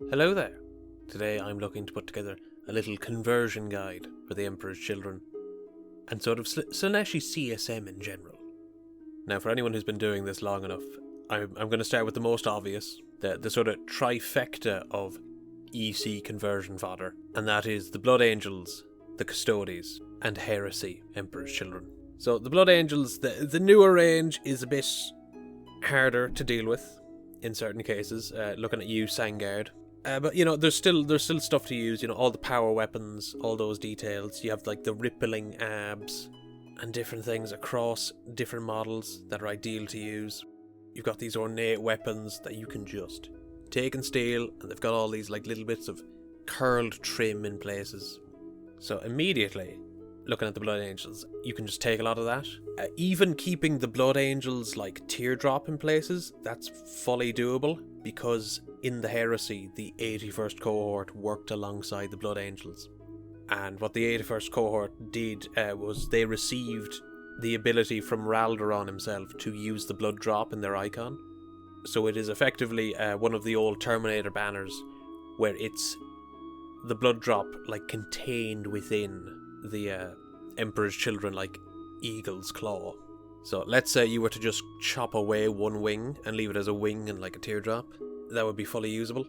Hello there. Today I'm looking to put together a little conversion guide for the Emperor's Children, and sort of Slaaneshi CSM in general. Now, for anyone who's been doing this long enough, I'm going to start with the most obvious, the sort of trifecta of EC conversion fodder, and that is the Blood Angels, the Custodes, and Heresy, Emperor's Children. So the Blood Angels, the newer range is a bit harder to deal with in certain cases, looking at you, Sangard. But there's still stuff to use. All the power weapons, all those details. You have like the rippling abs and different things across different models that are ideal to use. You've got these ornate weapons that you can just take and steal, and they've got all these like little bits of curled trim in places. So immediately, looking at the Blood Angels, you can just take a lot of that. Even keeping the Blood Angels like teardrop in places, that's fully doable, because in the Heresy, the 81st cohort worked alongside the Blood Angels. And what the 81st cohort did was they received the ability from Raldoron himself to use the blood drop in their icon. So it is effectively one of the old Terminator banners, where it's the blood drop like contained within the Emperor's Children, like Eagle's Claw. So let's say you were to just chop away one wing and leave it as a wing and like a teardrop. That would be fully usable.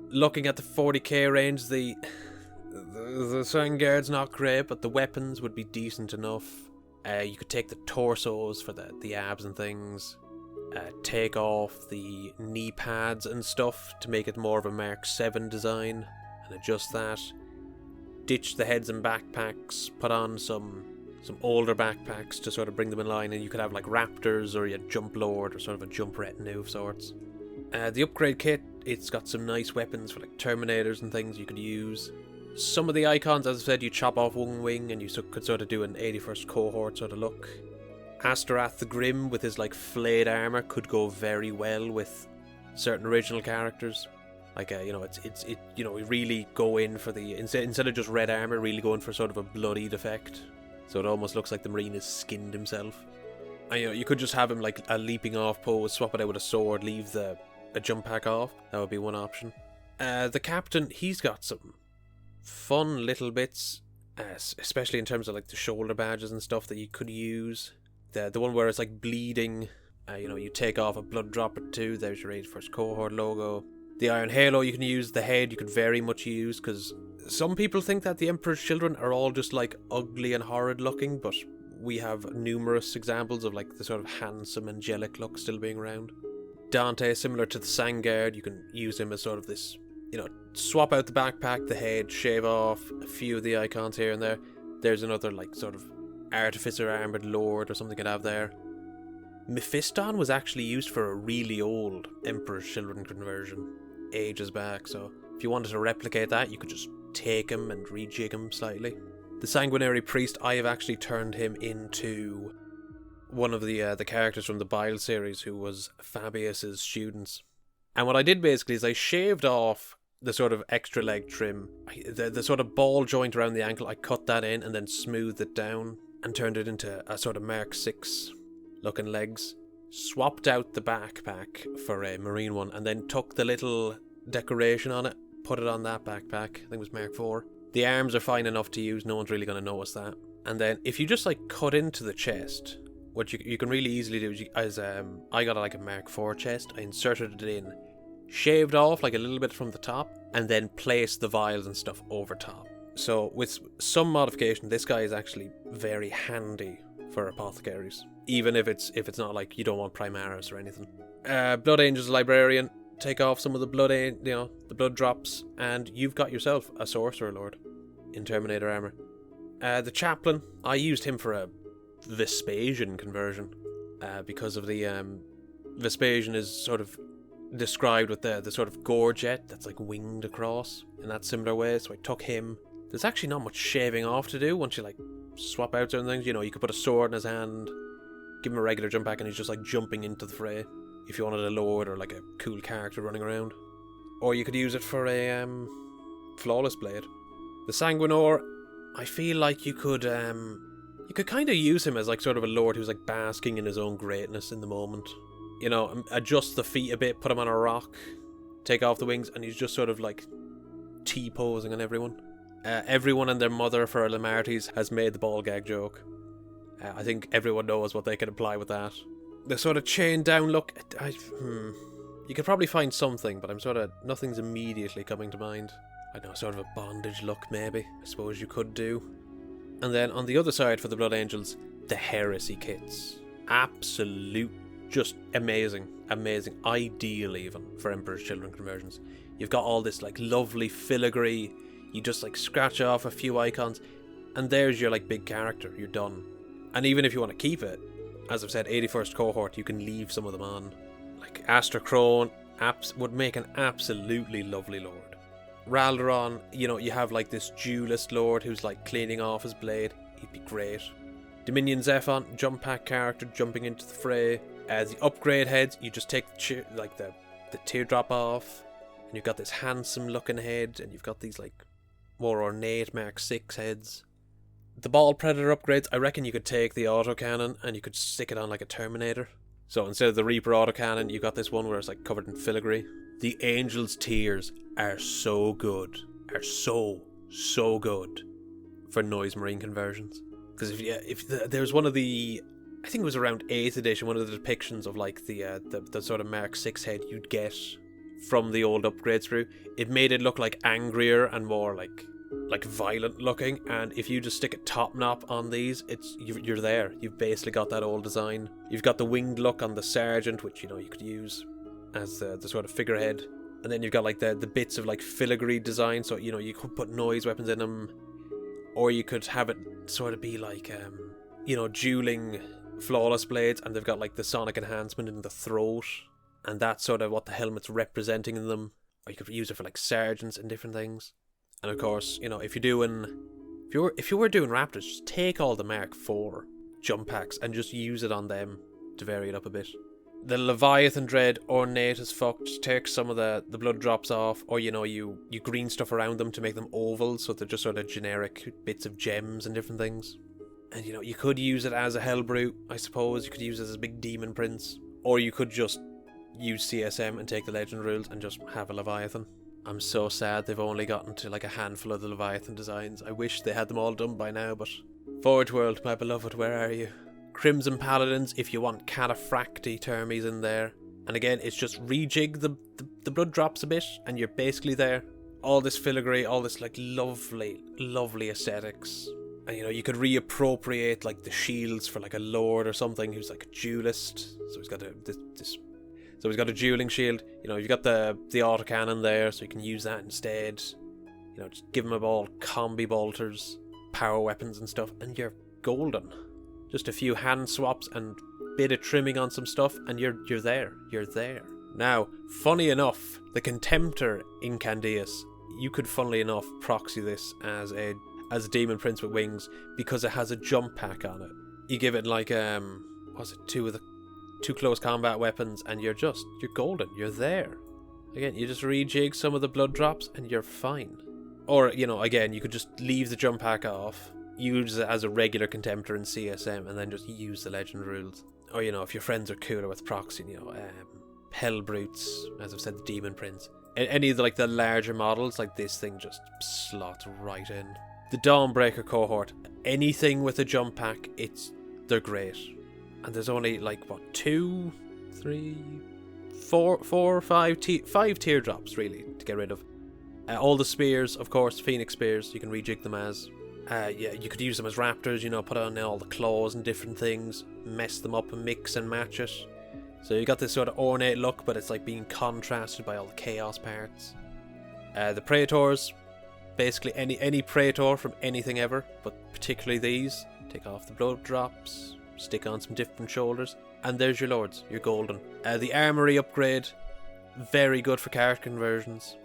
Looking at the 40k range, the Sangard's not great, but the weapons would be decent enough. You could take the torsos for the abs and things. Take off the knee pads and stuff to make it more of a Mark 7 design and adjust that. Ditch the heads and backpacks, put on some older backpacks to sort of bring them in line, and you could have like Raptors or a Jump Lord or sort of a Jump Retinue of sorts. The upgrade kit, it's got some nice weapons for like Terminators and things you could use. Some of the icons, as I said, you chop off one wing and you could sort of do an 81st cohort sort of look. Astorath the Grim with his like flayed armor could go very well with certain original characters. Like we really go in for the instead of just red armor, really going for sort of a bloodied effect. So it almost looks like the Marine has skinned himself. And you could just have him like a leaping off pose, swap it out with a sword, leave a jump pack off. That would be one option. The Captain, he's got some fun little bits, especially in terms of like the shoulder badges and stuff that you could use. The one where it's like bleeding, you take off a blood drop or two, there's your 81st cohort logo. The Iron Halo you can use, the head you could very much use, because some people think that the Emperor's Children are all just like ugly and horrid looking, but we have numerous examples of like the sort of handsome angelic look still being around. Dante, similar to the Sangard, you can use him as sort of this, swap out the backpack, the head, shave off a few of the icons here and there. There's another like sort of Artificer Armoured Lord or something you could have there. Mephiston was actually used for a really old Emperor's Children conversion ages back, so if you wanted to replicate that, you could just take him and rejig him slightly. The Sanguinary Priest, I have actually turned him into one of the characters from the Bile series, who was Fabius's students. And what I did basically is I shaved off the sort of extra leg trim, the sort of ball joint around the ankle. I cut that in and then smoothed it down and turned it into a sort of Mark 6 looking legs. Swapped out the backpack for a Marine one, and then took the little decoration on it, put it on that backpack. I think it was Mark 4. The arms are fine enough to use, no one's really going to notice that. And then if you just like cut into the chest, what you can really easily do is, I got like a Mark 4 chest, I inserted it in, shaved off like a little bit from the top, and then placed the vials and stuff over top. So with some modification, this guy is actually very handy for apothecaries, even if it's not like you don't want Primaris or anything. Blood Angels Librarian, take off some of the the blood drops, and you've got yourself a Sorcerer Lord in Terminator armor. The Chaplain, I used him for a Vespasian conversion, because of the Vespasian is sort of described with the sort of gorget that's like winged across in that similar way, so I took him. There's actually not much shaving off to do once you like swap out certain things. You could put a sword in his hand, give him a regular jump back, and he's just like jumping into the fray if you wanted a lord or like a cool character running around. Or you could use it for a flawless blade. The Sanguinor, I feel like you could kind of use him as like sort of a lord who's like basking in his own greatness in the moment. Adjust the feet a bit, put him on a rock, take off the wings, and he's just sort of like T-posing on everyone. Everyone and their mother for our Lamarties has made the ball gag joke. I think everyone knows what they can apply with that. The sort of chain down look, you could probably find something, but nothing's immediately coming to mind. I know, sort of a bondage look maybe, I suppose you could do. And then on the other side for the Blood Angels, the Heresy kits. Absolute, just amazing, ideal even for Emperor's Children conversions. You've got all this like lovely filigree, you just like scratch off a few icons, and there's your like big character, you're done. And even if you want to keep it, as I've said, 81st cohort, you can leave some of them on. Like Astra Crone would make an absolutely lovely lord. Raldoron, you have like this duelist lord who's like cleaning off his blade. He'd be great. Dominion Zephon, jump pack character jumping into the fray. As the upgrade heads, you just take the teardrop off, and you've got this handsome looking head, and you've got these like more ornate Mark 6 heads. The Ball Predator upgrades, I reckon you could take the autocannon and you could stick it on like a Terminator. So instead of the Reaper autocannon, you got this one where it's like covered in filigree. The Angel's Tears are so good. Are so good for Noise Marine conversions. Because if there's one of the, I think it was around 8th edition, one of the depictions of like the sort of Mark 6 head you'd get from the old upgrade sprue, it made it look like angrier and more like violent looking, and if you just stick a top knot on these, you're there. You've basically got that old design. You've got the winged look on the Sergeant, which you could use as the sort of figurehead, and then you've got like the bits of like filigree design, so you could put noise weapons in them, or you could have it sort of be like dueling flawless blades, and they've got like the sonic enhancement in the throat, and that's sort of what the helmet's representing in them. Or you could use it for like sergeants and different things. And of course, if you were doing Raptors, just take all the Mark IV jump packs and just use it on them to vary it up a bit. The Leviathan Dread, ornate as fuck, just take some of the blood drops off, or you green stuff around them to make them oval, so they're just sort of generic bits of gems and different things. And you could use it as a Hellbrute, I suppose. You could use it as a big Demon Prince, or you could just use CSM and take the Legend rules and just have a Leviathan. I'm so sad they've only gotten to like a handful of the Leviathan designs. I wish they had them all done by now, but Forge World, my beloved, where are you? Crimson Paladins, if you want Cataphracti termies in there. And again, it's just rejig the blood drops a bit, and you're basically there. All this filigree, all this like lovely aesthetics. And you could reappropriate like the shields for like a lord or something who's like a duelist. So he's got So he's got a dueling shield. You've got the autocannon there, so you can use that instead. Just give him a ball, combi bolters, power weapons and stuff, and you're golden. Just a few hand swaps and bit of trimming on some stuff, and you're there. You're there. Now, funny enough, the Contemptor Incandeus, you could, funnily enough, proxy this as a Demon Prince with wings, because it has a jump pack on it. You give it like two close combat weapons, and you're golden. You're there. Again, you just rejig some of the blood drops and you're fine. Or, again, you could just leave the jump pack off, use it as a regular Contemptor in CSM, and then just use the Legend rules. Or, if your friends are cooler with proxy, Hellbrutes, as I've said, the Demon Prince. Any of the larger models, like this thing just slots right in. The Dawnbreaker cohort, anything with a jump pack, they're great. And there's only five teardrops really to get rid of. All the spears, of course, Phoenix spears, you can rejig them as. You could use them as raptors, put on all the claws and different things, mess them up and mix and match it. So you got this sort of ornate look, but it's like being contrasted by all the chaos parts. The Praetors, basically any Praetor from anything ever, but particularly these. Take off the blood drops, stick on some different shoulders, and there's your lords, your golden. The armory upgrade, very good for character conversions.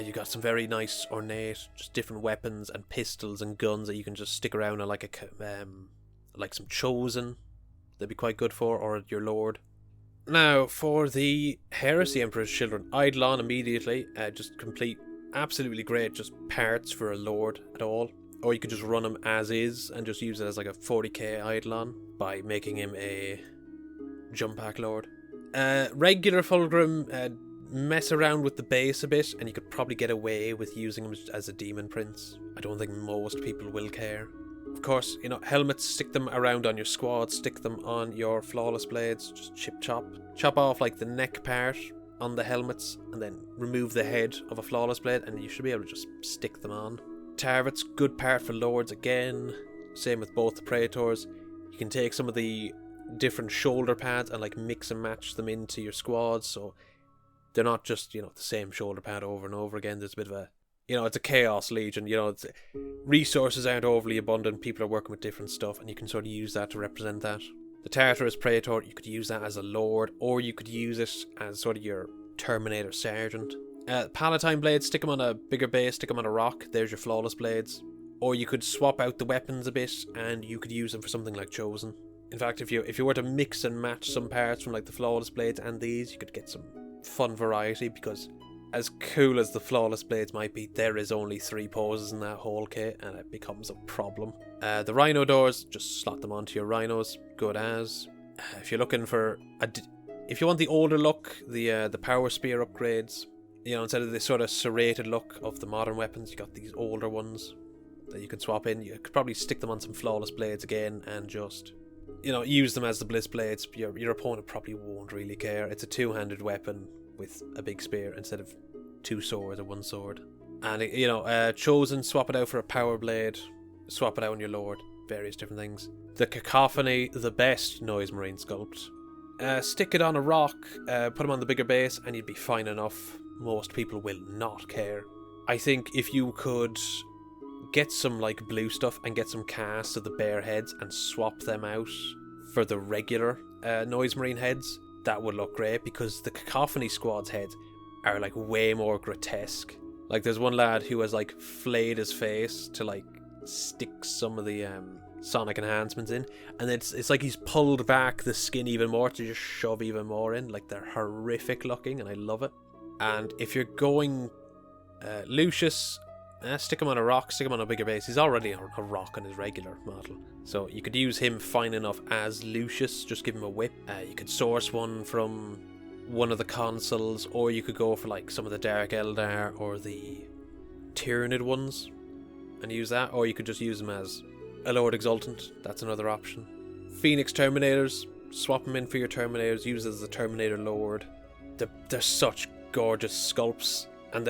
You got some very nice ornate, just different weapons and pistols and guns that you can just stick around on like some Chosen. They'd be quite good for, or your lord. Now for the Heresy Emperor's Children, Eidolon immediately, just complete, absolutely great, just parts for a lord at all. Or you could just run him as is and just use it as like a 40k Eidolon by making him a jump pack lord. Regular Fulgrim, mess around with the base a bit, and you could probably get away with using him as a demon prince. I don't think most people will care. Of course, you know, helmets, stick them around on your squad, stick them on your flawless blades, just chop off like the neck part on the helmets, and then remove the head of a flawless blade, and you should be able to just stick them on. Tarvets, good part for lords again. Same with both the praetors. You can take some of the different shoulder pads and like mix and match them into your squads, so they're not just, you know, the same shoulder pad over and over again. There's a bit of a, you know, it's a chaos legion, you know, resources aren't overly abundant, people are working with different stuff, and you can sort of use that to represent that. The Tartarus Praetor, you could use that as a lord, or you could use it as sort of your Terminator Sergeant. Palatine blades, stick them on a bigger base, stick them on a rock, there's your flawless blades. Or you could swap out the weapons a bit, and you could use them for something like Chosen. In fact, if you were to mix and match some parts from like the flawless blades and these, you could get some fun variety, because as cool as the flawless blades might be, there is only 3 poses in that whole kit, and it becomes a problem. The Rhino doors, just slot them onto your Rhinos, good as. If you're looking for if you want the older look, the Power Spear upgrades, you know, instead of this sort of serrated look of the modern weapons, you got these older ones that you could swap in. You could probably stick them on some flawless blades again and just, you know, use them as the bliss blades. Your opponent probably won't really care. It's a 2-handed weapon with a big spear instead of 2 swords or 1 sword. And, you know, Chosen, swap it out for a power blade, swap it out on your lord, various different things. The Cacophony, the best noise marine sculpt. Stick it on a rock, put them on the bigger base, and you'd be fine enough. Most people will not care. I think if you could get some like blue stuff and get some casts of the bear heads and swap them out for the regular noise marine heads, that would look great, because the Cacophony squad's heads are like way more grotesque. Like there's one lad who has like flayed his face to like stick some of the sonic enhancements in, and it's like he's pulled back the skin even more to just shove even more in. Like they're horrific looking, and I love it. And if you're going Lucius, stick him on a rock, stick him on a bigger base. He's already a rock on his regular model, so you could use him fine enough as Lucius. Just give him a whip. You could source one from one of the consoles, or you could go for like some of the Dark Eldar or the Tyranid ones and use that, or you could just use them as a Lord Exultant. That's another option. Phoenix Terminators, swap them in for your Terminators, use it as a Terminator Lord. They're such gorgeous sculpts, and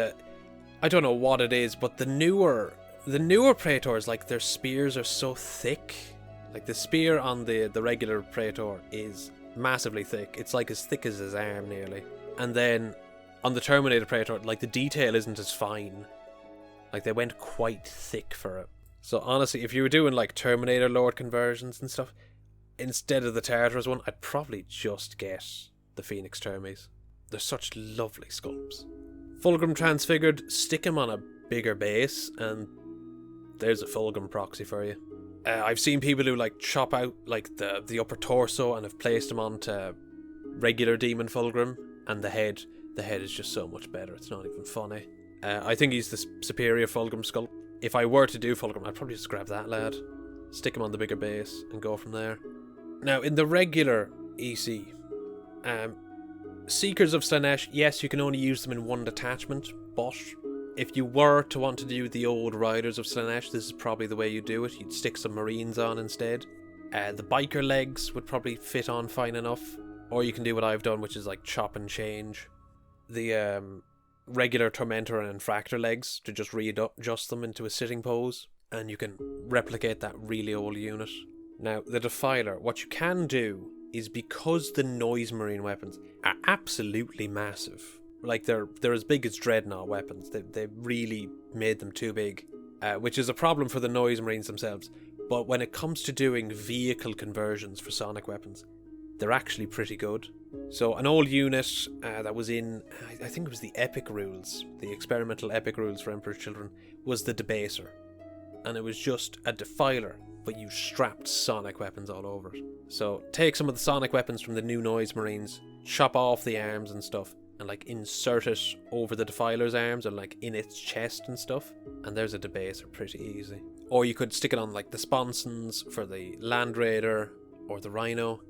I don't know what it is, but the newer Praetors, like their spears are so thick. Like the spear on the regular Praetor is massively thick. It's like as thick as his arm nearly. And then on the Terminator Praetor, like the detail isn't as fine. Like they went quite thick for it. So honestly, if you were doing like Terminator Lord conversions and stuff, instead of the Tartarus one, I'd probably just get the Phoenix Termes. They're such lovely sculpts. Fulgrim Transfigured, stick him on a bigger base, and there's a Fulgrim proxy for you. I've seen people who like chop out like the upper torso and have placed him onto regular Demon Fulgrim, and the head is just so much better. It's not even funny. I think he's the superior Fulgrim sculpt. If I were to do Fulgrim, I'd probably just grab that lad, stick him on the bigger base, and go from there. Now, in the regular EC, Seekers of Slaanesh, yes, you can only use them in one detachment, but if you were to want to do the old Riders of Slaanesh, this is probably the way you do it. You'd stick some Marines on instead. The biker legs would probably fit on fine enough, or you can do what I've done, which is like chop and change the regular Tormentor and Infractor legs to just readjust them into a sitting pose, and you can replicate that really old unit. Now, the Defiler, what you can do is, because the noise marine weapons are absolutely massive, like they're as big as Dreadnought weapons, they really made them too big, which is a problem for the noise marines themselves. But when it comes to doing vehicle conversions for sonic weapons, they're actually pretty good. So an old unit that was in, I think it was the Epic rules, the experimental Epic rules for Emperor's Children, was the Debaser, and it was just a Defiler, but you strapped sonic weapons all over it. So take some of the sonic weapons from the new noise marines, chop off the arms and stuff, and like insert it over the Defiler's arms or like in its chest and stuff, and there's a Debaser pretty easy. Or you could stick it on like the sponsons for the Land Raider or the Rhino.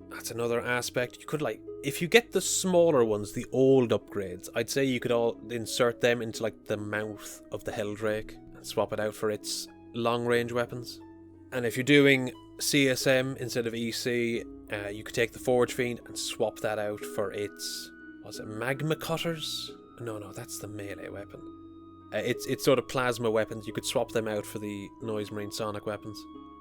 That's another aspect. You could like if you get the smaller ones, the old upgrades, I'd say you could all insert them into like the mouth of the Helldrake and swap it out for its long-range weapons. And if you're doing CSM instead of EC, you could take the Forge Fiend and swap that out for its, was it Magma Cutters? No, that's the melee weapon. It's sort of plasma weapons. You could swap them out for the Noise Marine Sonic weapons.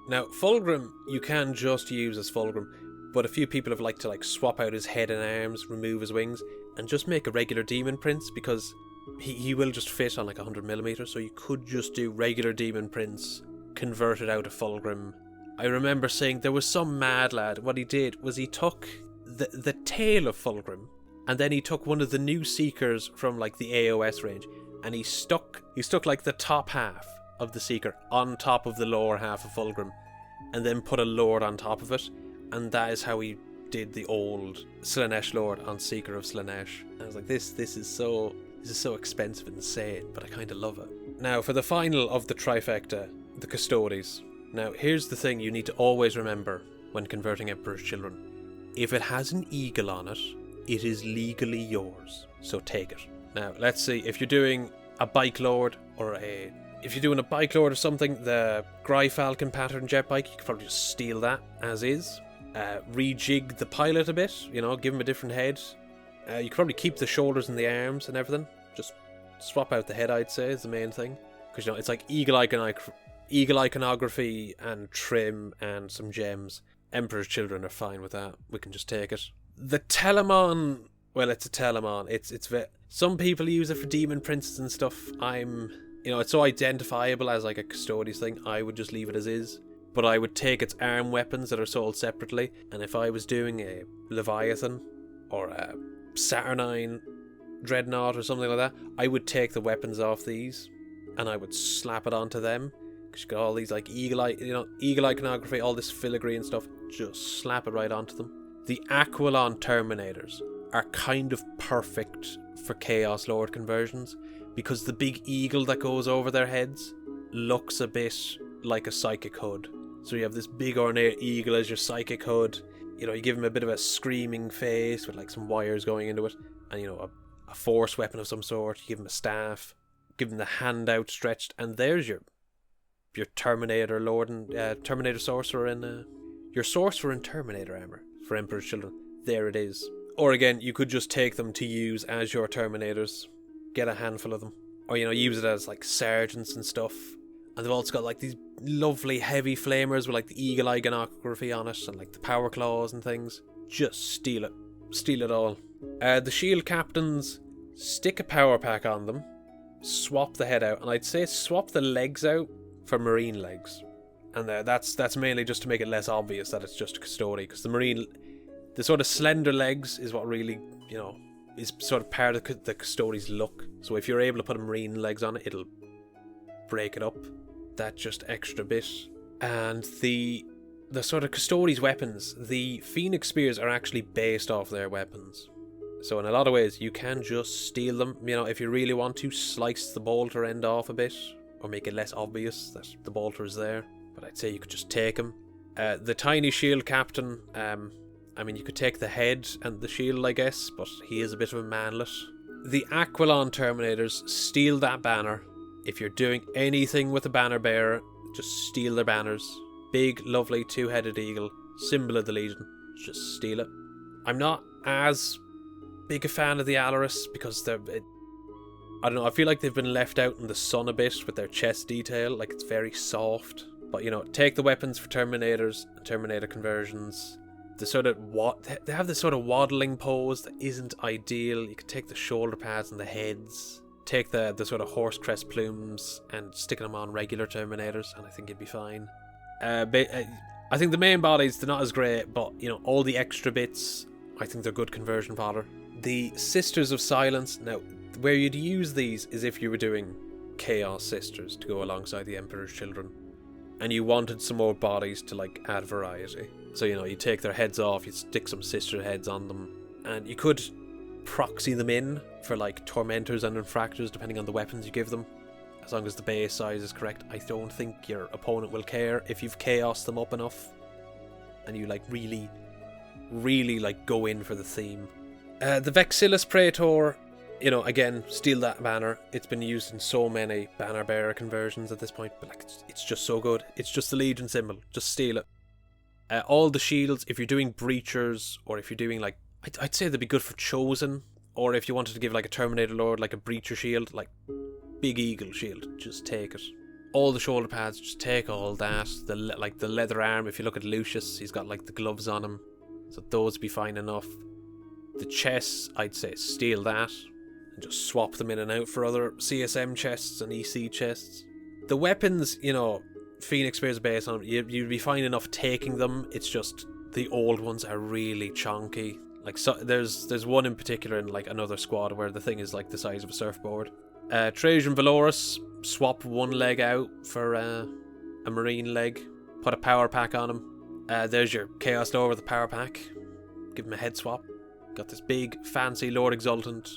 Now, Fulgrim, you can just use as Fulgrim, but a few people have liked to like swap out his head and arms, remove his wings, and just make a regular Demon Prince, because he will just fit on like 100mm, so you could just do regular Demon Prince, convert it out of Fulgrim. I remember saying there was some mad lad, what he did was he took the tail of Fulgrim, and then he took one of the new Seekers from like the AoS range, and he stuck like the top half of the Seeker on top of the lower half of Fulgrim, and then put a Lord on top of it, and that is how he did the old Slaanesh Lord on Seeker of Slaanesh. And I was like, this is so expensive and insane, but I kind of love it. Now, for the final of the trifecta, the Custodes. Now, here's the thing you need to always remember when converting Emperor's Children. If it has an eagle on it, it is legally yours, so take it. Now, let's see, if you're doing a Bike Lord if you're doing a Bike Lord or something, the Gry Falcon pattern jet bike, you could probably just steal that as is. Rejig the pilot a bit, give him a different head. You could probably keep the shoulders and the arms and everything. Just swap out the head, I'd say, is the main thing. Because, it's like eagle iconography and trim and some gems. Emperor's Children are fine with that. We can just take it. The Telemon, well, it's a Telemon. Some people use it for Demon Princes and stuff. It's so identifiable as like a Custodes thing, I would just leave it as is. But I would take its arm weapons that are sold separately, and if I was doing a Leviathan or a Saturnine Dreadnought or something like that, I would take the weapons off these and I would slap it onto them, because you got all these like eagle iconography, all this filigree and stuff, just slap it right onto them. The Aquilon Terminators are kind of perfect for Chaos Lord conversions, because the big eagle that goes over their heads looks a bit like a psychic hood. So you have this big ornate eagle as your psychic hood. You give him a bit of a screaming face with like some wires going into it, and a force weapon of some sort. You give him a staff, give him the hand outstretched, and there's your Terminator Lord and Terminator Sorcerer and your Sorcerer and Terminator armor for Emperor's Children. There it is. Or again, you could just take them to use as your Terminators. Get a handful of them, or use it as like sergeants and stuff. And they've also got like these lovely heavy flamers with like the eagle iconography on it and like the power claws and things. Just steal it all. The shield captains, stick a power pack on them, swap the head out, and I'd say swap the legs out for marine legs. And that's mainly just to make it less obvious that it's just a Custode, because the sort of slender legs is what really is sort of part of the Custodes look. So if you're able to put marine legs on it, it'll break it up that just extra bit. And the sort of Custodes weapons, the Phoenix Spears are actually based off their weapons. So in a lot of ways, you can just steal them. If you really want to, slice the bolter end off a bit, or make it less obvious that the bolter is there. But I'd say you could just take them. The tiny shield captain, you could take the head and the shield, I guess, but he is a bit of a manlet. The Aquilon Terminators, steal that banner. If you're doing anything with a banner bearer, just steal their banners. Big, lovely, two-headed eagle, symbol of the Legion. Just steal it. I'm not as big a fan of the Alaris, because I don't know, I feel like they've been left out in the sun a bit with their chest detail, like it's very soft. But take the weapons for Terminators and Terminator conversions. They have this sort of waddling pose that isn't ideal. You could take the shoulder pads and the heads, take the sort of horse crest plumes and stick them on regular Terminators, and I think you'd be fine. I think the main bodies, they're not as great, but all the extra bits, I think they're good conversion fodder. The Sisters of Silence, now where you'd use these is if you were doing Chaos Sisters to go alongside the Emperor's Children, and you wanted some more bodies to like add variety. So you take their heads off, you stick some sister heads on them, and you could proxy them in for like Tormentors and Infractors depending on the weapons you give them. As long as the base size is correct, I don't think your opponent will care if you've chaosed them up enough and you like really really like go in for the theme. The Vexillus Praetor, you know, again, steal that banner. It's been used in so many banner bearer conversions at this point, but like it's just so good. It's just the Legion symbol. Just steal it. All the shields, if you're doing breachers, or if you're doing like, I'd say they'd be good for Chosen, or if you wanted to give like a Terminator Lord, like a breacher shield, like Big Eagle shield, just take it. All the shoulder pads, just take all that. Like the leather arm, if you look at Lucius, he's got like the gloves on him, so those would be fine enough. The chests, I'd say steal that and just swap them in and out for other CSM chests and EC chests. The weapons, you know, Phoenix Spear's based on, you'd be fine enough taking them. It's just the old ones are really chonky. Like, so there's one in particular in like another squad where the thing is like the size of a surfboard. Trajan Valorous, swap one leg out for a marine leg. Put a power pack on him. There's your Chaos Lord with a power pack. Give him a head swap. Got this big fancy Lord Exultant.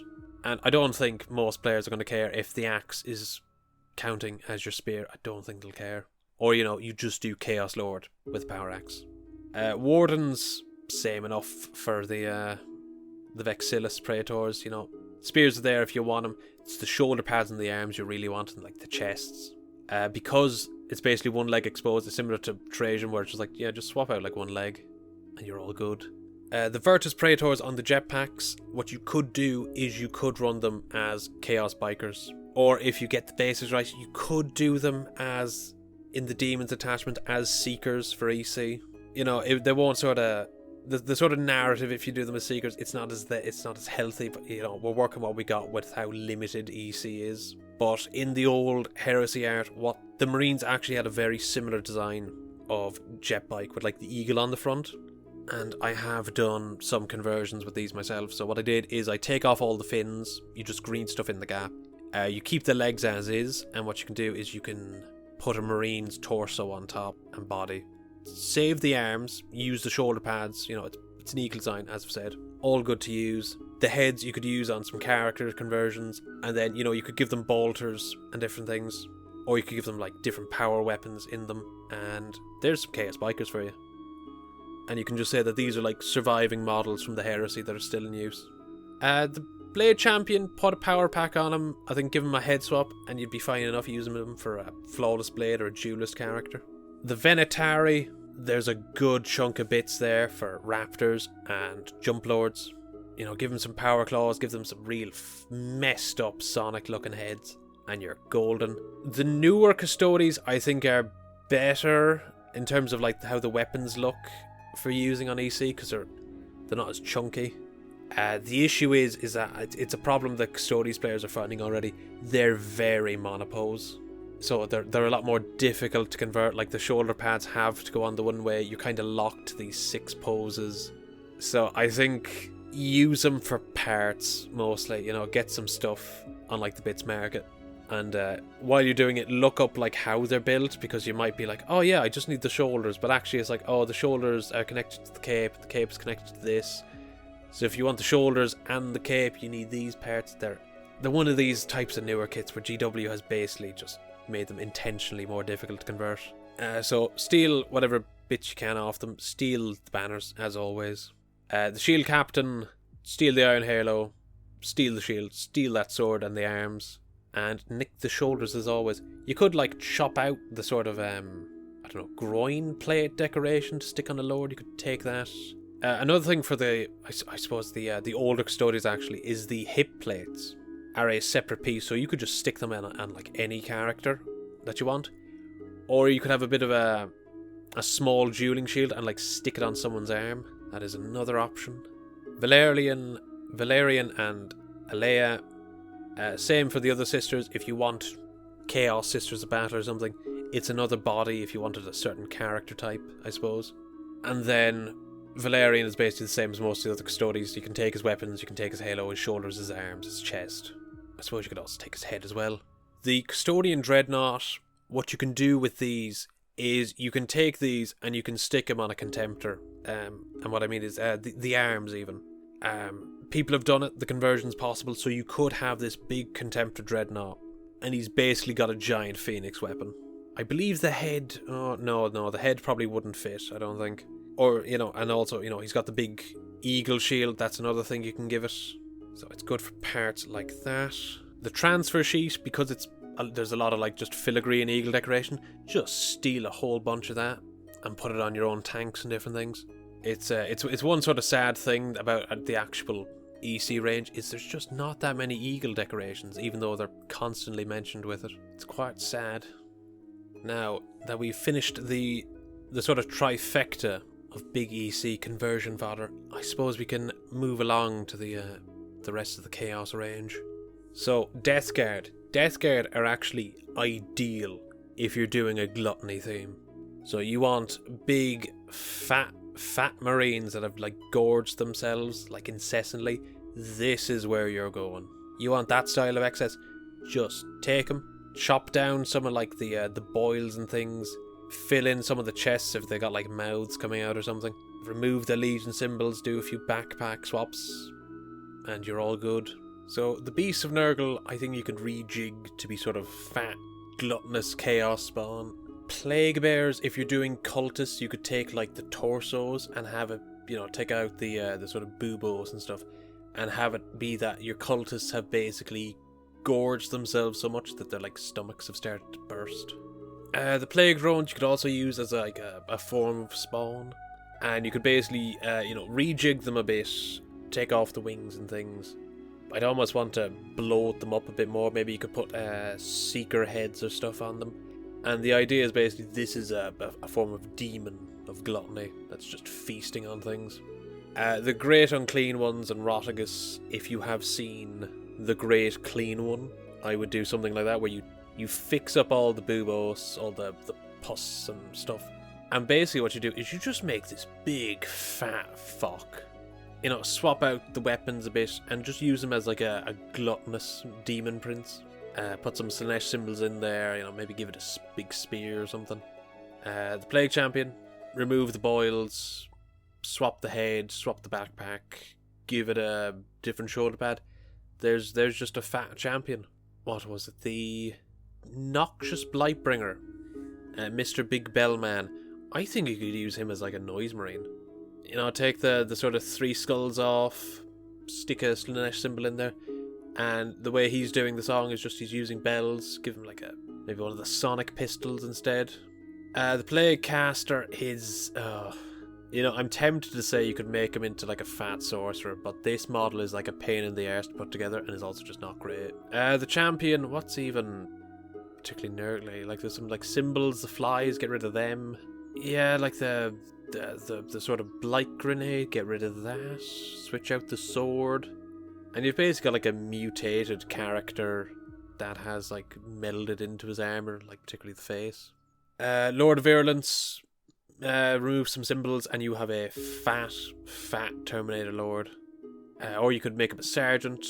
And I don't think most players are going to care if the axe is counting as your spear. I don't think they'll care. Or, you know, you just do Chaos Lord with Power Axe. Wardens, same enough for the Vexillus Praetors, you know. Spears are there if you want them. It's the shoulder pads and the arms you really want, and like the chests. Because it's basically one leg exposed, it's similar to Trajan, where it's just like, yeah, just swap out like one leg and you're all good. The Virtus Praetors on the jetpacks, what you could do is you could run them as Chaos Bikers. Or if you get the basics right, you could do them as, in the Demons attachment, as Seekers for EC. You know, they won't sort of... The sort of narrative, if you do them as Seekers, it's not as healthy, but, you know, we're working what we got with how limited EC is. But in the old Heresy art, the Marines actually had a very similar design of jet bike with like the eagle on the front. And I have done some conversions with these myself. So what I did is I take off all the fins, you just green stuff in the gap. You keep the legs as is, and what you can do is you can put a Marine's torso on top and body. Save the arms, use the shoulder pads, you know, it's an eagle design, as I've said. All good to use. The heads you could use on some character conversions, and then, you know, you could give them bolters and different things. Or you could give them like different power weapons in them, and there's some Chaos Bikers for you. And you can just say that these are like surviving models from the Heresy that are still in use. The Blade Champion, put a power pack on him. I think give him a head swap and you'd be fine enough using him for a Flawless Blade or a duelist character. The Venetari, there's a good chunk of bits there for Raptors and Jump Lords. You know, give them some power claws, give them some real messed up Sonic looking heads, and you're golden. The newer Custodes I think are better in terms of like how the weapons look for using on EC, because they're not as chunky. The issue is that it's a problem that Custodes players are finding already. They're very monopose, so they're a lot more difficult to convert. Like the shoulder pads have to go on the one way. You're kind of locked to these 6 poses. So I think use them for parts mostly. You know, get some stuff on like the bits market. And while you're doing it, look up like how they're built, because you might be like, oh yeah, I just need the shoulders, but actually it's like, oh, the shoulders are connected to the cape is connected to this. So if you want the shoulders and the cape, you need these parts. They're one of these types of newer kits where GW has basically just made them intentionally more difficult to convert. So steal whatever bits you can off them. Steal the banners, as always. The Shield Captain, steal the Iron Halo, steal the shield, steal that sword and the arms. And nick the shoulders as always. You could like chop out the sort of I don't know, groin plate decoration to stick on the Lord. You could take that. Another thing for the I suppose the older Custodes actually is the hip plates are a separate piece, so you could just stick them on like any character that you want, or you could have a bit of a small dueling shield and like stick it on someone's arm. That is another option. Valerian and Alea. Same for the other sisters. If you want Chaos Sisters of Battle or something, it's another body if you wanted a certain character type, I suppose. And then Valerian is basically the same as most of the other Custodes. You can take his weapons, you can take his halo, his shoulders, his arms, his chest. I suppose you could also take his head as well. The Custodian Dreadnought, what you can do with these is you can take these and you can stick them on a Contemptor. And what I mean is the arms even. People have done it, the conversion's possible, so you could have this big Contemptor Dreadnought, and he's basically got a giant Phoenix weapon. I believe the head... Oh, no, the head probably wouldn't fit, I don't think. Or, and also, he's got the big eagle shield. That's another thing you can give it. So it's good for parts like that. The transfer sheet, because there's a lot of just filigree and eagle decoration, just steal a whole bunch of that and put it on your own tanks and different things. It's one sort of sad thing about the actual EC range is there's just not that many eagle decorations, even though they're constantly mentioned with it. It's quite sad. Now that we've finished the sort of trifecta of big EC conversion fodder, I suppose we can move along to the rest of the Chaos range. So Death Guard. Death Guard are actually ideal if you're doing a gluttony theme. So you want big, fat marines that have gorged themselves incessantly. This is where you're going. You want that style of excess? Just take them, chop down some of the boils and things, fill in some of the chests if they got mouths coming out or something. Remove the Legion symbols, do a few backpack swaps, and you're all good. So the Beasts of Nurgle, I think you could rejig to be sort of fat, gluttonous chaos spawn. Plague Bears, if you're doing cultists, you could take the torsos and have it, take out the sort of buboes and stuff, and have it be that your cultists have basically gorged themselves so much that their stomachs have started to burst. The Plague Drones you could also use as a form of spawn, and you could basically rejig them a bit, take off the wings and things. I'd almost want to bloat them up a bit more. Maybe you could put seeker heads or stuff on them. And the idea is basically this is a form of demon of gluttony that's just feasting on things. The Great Unclean Ones and Rotigus, if you have seen the Great Clean One, I would do something like that where you fix up all the buboes, all the pus and stuff. And basically what you do is you just make this big fat fuck. Swap out the weapons a bit and just use them as a gluttonous demon prince. Put some Slaanesh symbols in there, maybe give it a big spear or something. The Plague Champion, remove the boils, swap the head, swap the backpack, give it a different shoulder pad. There's just a fat champion. What was it? The Noxious Blightbringer, Mr. Big Bell Man. I think you could use him as a noise marine. Take the sort of 3 skulls off, stick a Slaanesh symbol in there, and the way he's doing the song is just he's using bells. Give him maybe one of the sonic pistols instead. The Plague Caster is, I'm tempted to say you could make him into a fat sorcerer, but this model is a pain in the arse to put together and is also just not great. The Champion, what's even particularly nerdly? There's some symbols, the flies, get rid of them. Yeah, the sort of blight grenade, get rid of that. Switch out the sword. And you've basically got a mutated character that has melded into his armor, particularly the face. Lord of Virulence, remove some symbols and you have a fat Terminator Lord. Or you could make him a sergeant.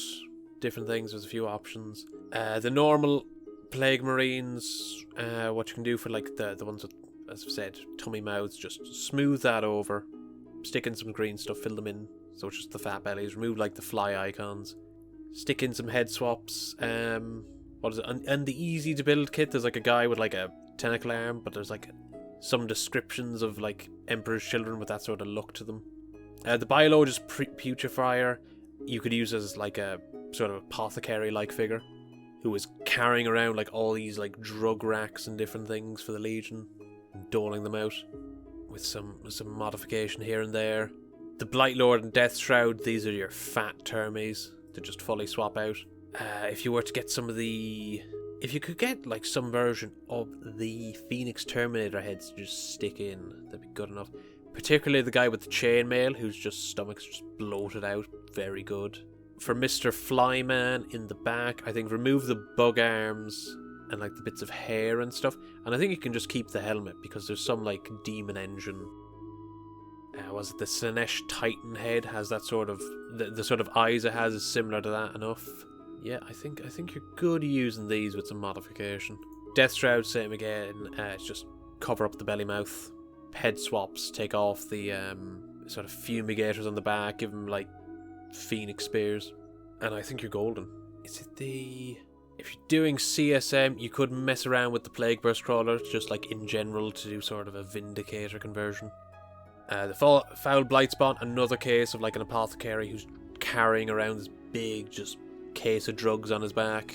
Different things, there's a few options. The normal Plague Marines, what you can do for the ones with, as I've said, tummy mouths, just smooth that over, stick in some green stuff, fill them in, so it's just the fat bellies, remove the fly icons, stick in some head swaps, what is it, and the easy to build kit, there's a guy with a tentacle arm, but there's some descriptions of emperorschildren with that sort of look to them. The Biologist Putrefier, you could use as a sort of apothecary-like figure, who is carrying around all these drug racks and different things for the Legion, and doling them out with some modification here and there. The Blight Lord and Death Shroud, these are your fat termies to just fully swap out. If you were to get if you could get some version of the Phoenix Terminator heads to just stick in, that'd be good enough. Particularly the guy with the chainmail, whose stomach's just bloated out, very good. For Mr. Flyman in the back, I think remove the bug arms and the bits of hair and stuff, and I think you can just keep the helmet because there's some demon engine. Was it the Slaanesh Titan head has that sort of the sort of eyes it has is similar to that enough. Yeah, I think you're good using these with some modification. Death Shroud, same again. It's just cover up the belly mouth. Head swaps, take off the sort of fumigators on the back, give them phoenix spears, and I think you're golden. Is it the... If you're doing CSM, you could mess around with the Plague Burst Crawler, just in general to do sort of a Vindicator conversion. The Foul Blightspawn, another case of like an apothecary who's carrying around this big just case of drugs on his back.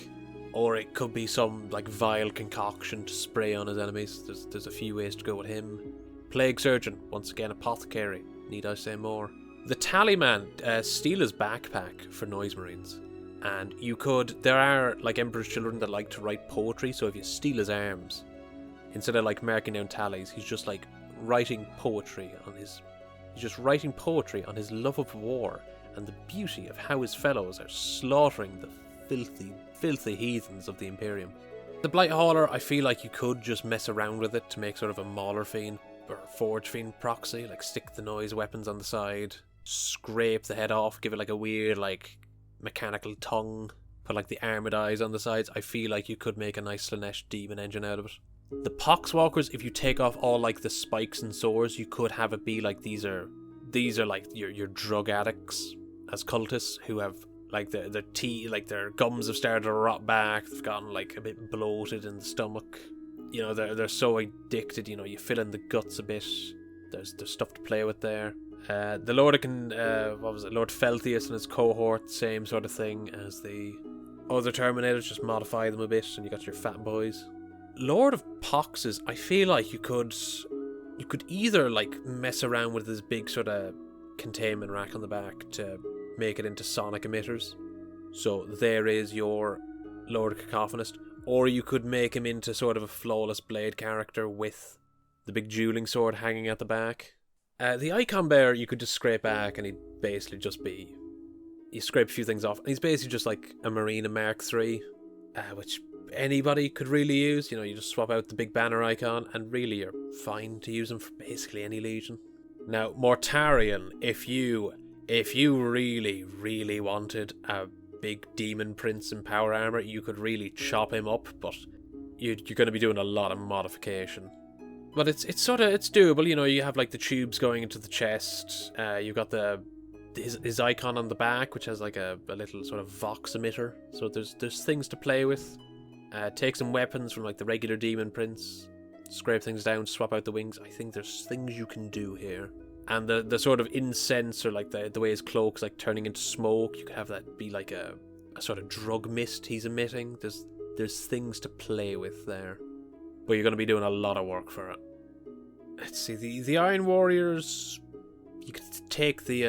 Or it could be some like vile concoction to spray on his enemies. There's a few ways to go with him. Plague Surgeon, once again apothecary, need I say more. The Tallyman, steal his backpack for Noise Marines. And there are like Emperor's Children that like to write poetry, so if you steal his arms, instead of like marking down tallies, he's just like writing poetry on his love of war and the beauty of how his fellows are slaughtering the filthy heathens of the Imperium. The Blight Hauler, I feel like you could just mess around with it to make sort of a Mauler Fiend or Forge Fiend proxy, like stick the noise weapons on the side, scrape the head off, give it like a weird like mechanical tongue, put like the armoured eyes on the sides. I feel like you could make a nice Slaanesh demon engine out of it. The Poxwalkers, if you take off all like the spikes and swords, you could have it be like these are like your drug addicts as cultists who have like their teeth, like their gums have started to rot back, they've gotten like a bit bloated in the stomach. You know, they're so addicted, you know, you fill in the guts a bit. There's stuff to play with there. The Lord Lord Felthius and his cohort, same sort of thing as the other Terminators, just modify them a bit and you got your fat boys. Lord of Poxes, I feel like you could either like mess around with this big sort of containment rack on the back to make it into sonic emitters. So there is your Lord Cacophonist. Or you could make him into sort of a flawless blade character with the big dueling sword hanging at the back. The Icon Bearer you could just scrape back and he'd basically just be... You scrape a few things off and he's basically just like a Marina Mark III, which anybody could really use. You know, you just swap out the big banner icon and really you're fine to use him for basically any legion. Now, Mortarion, if you really, really wanted a big demon prince in power armor, you could really chop him up, but you're going to be doing a lot of modification. But it's doable. You know, you have like the tubes going into the chest. You've got his icon on the back, which has like a little sort of vox emitter. So there's things to play with. Take some weapons from like the regular demon prince, scrape things down, swap out the wings. I think there's things you can do here. And the sort of incense, or like the way his cloak's like turning into smoke, you could have that be like a sort of drug mist he's emitting. There's things to play with there. But you're going to be doing a lot of work for it. Let's see, the Iron Warriors, you could take the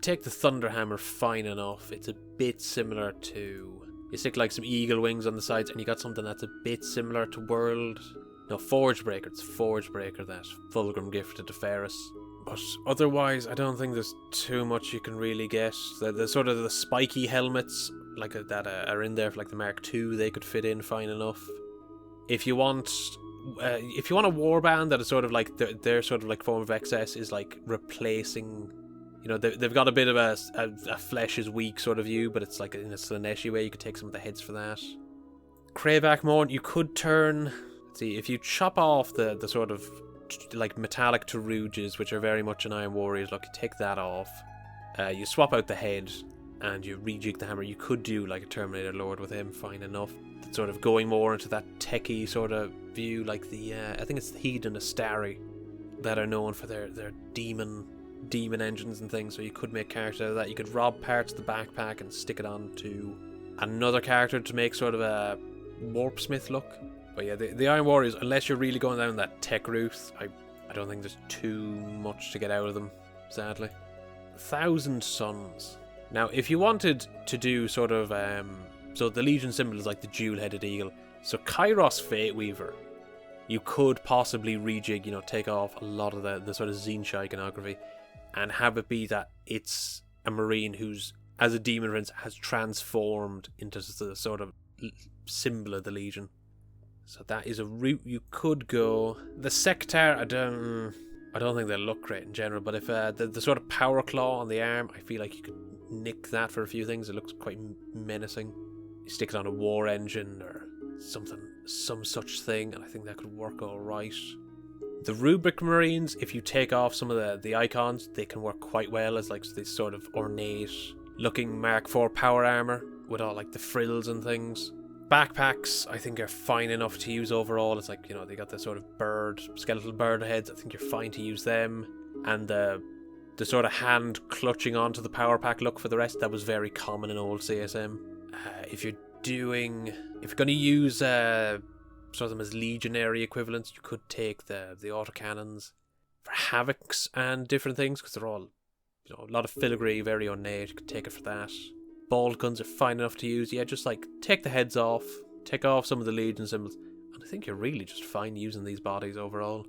Thunderhammer fine enough. It's a bit similar to... You stick like some eagle wings on the sides and you got something that's a bit similar to Forgebreaker. It's Forgebreaker that Fulgrim gifted to Ferris. But otherwise, I don't think there's too much you can really get. The sort of the spiky helmets like that are in there for like the Mark II, they could fit in fine enough. If you want a warband that is sort of like their sort of like form of XS is like replacing, you know, they've got a bit of a flesh is weak sort of view, but it's like in a Slaaneshi way. You could take some of the heads for that. Krayvac Morn, you could turn... See, if you chop off the sort of like metallic Tarouges, which are very much an Iron Warriors look, you take that off. You swap out the head and you rejig the hammer. You could do like a Terminator Lord with him, fine enough. That's sort of going more into that techie sort of view, like the I think it's the Hedon Astari that are known for their demon engines and things. So you could make characters out of that. You could rob parts of the backpack and stick it on to another character to make sort of a Warpsmith look. But yeah, the Iron Warriors, unless you're really going down that tech route, I don't think there's too much to get out of them, sadly. 1,000 Suns. Now, if you wanted to do sort of... so the Legion symbol is like the dual-headed eagle. So Kairos Fate Weaver, you could possibly rejig, you know, take off a lot of the sort of Zincha iconography and have it be that it's a Marine who's, as a Demon Prince, has transformed into the sort of symbol of the Legion. So that is a route you could go. The Sectar, I don't think they look great in general, but if the sort of power claw on the arm, I feel like you could nick that for a few things. It looks quite menacing. You stick it on a war engine or some such thing, and I think that could work all right. The Rubric Marines, if you take off some of the icons, they can work quite well as like this sort of ornate looking Mark IV power armor with all like the frills and things. Backpacks, I think, are fine enough to use overall. It's like, you know, they got the sort of skeletal bird heads. I think you're fine to use them. And the sort of hand clutching onto the power pack look for the rest, that was very common in old CSM. If you're going to use sort of them as legionary equivalents, you could take the autocannons for havocs and different things, because they're all, you know, a lot of filigree, very ornate. You could take it for that. Bolt guns are fine enough to use. Yeah, just like take the heads off, take off some of the legion symbols, and I think you're really just fine using these bodies overall.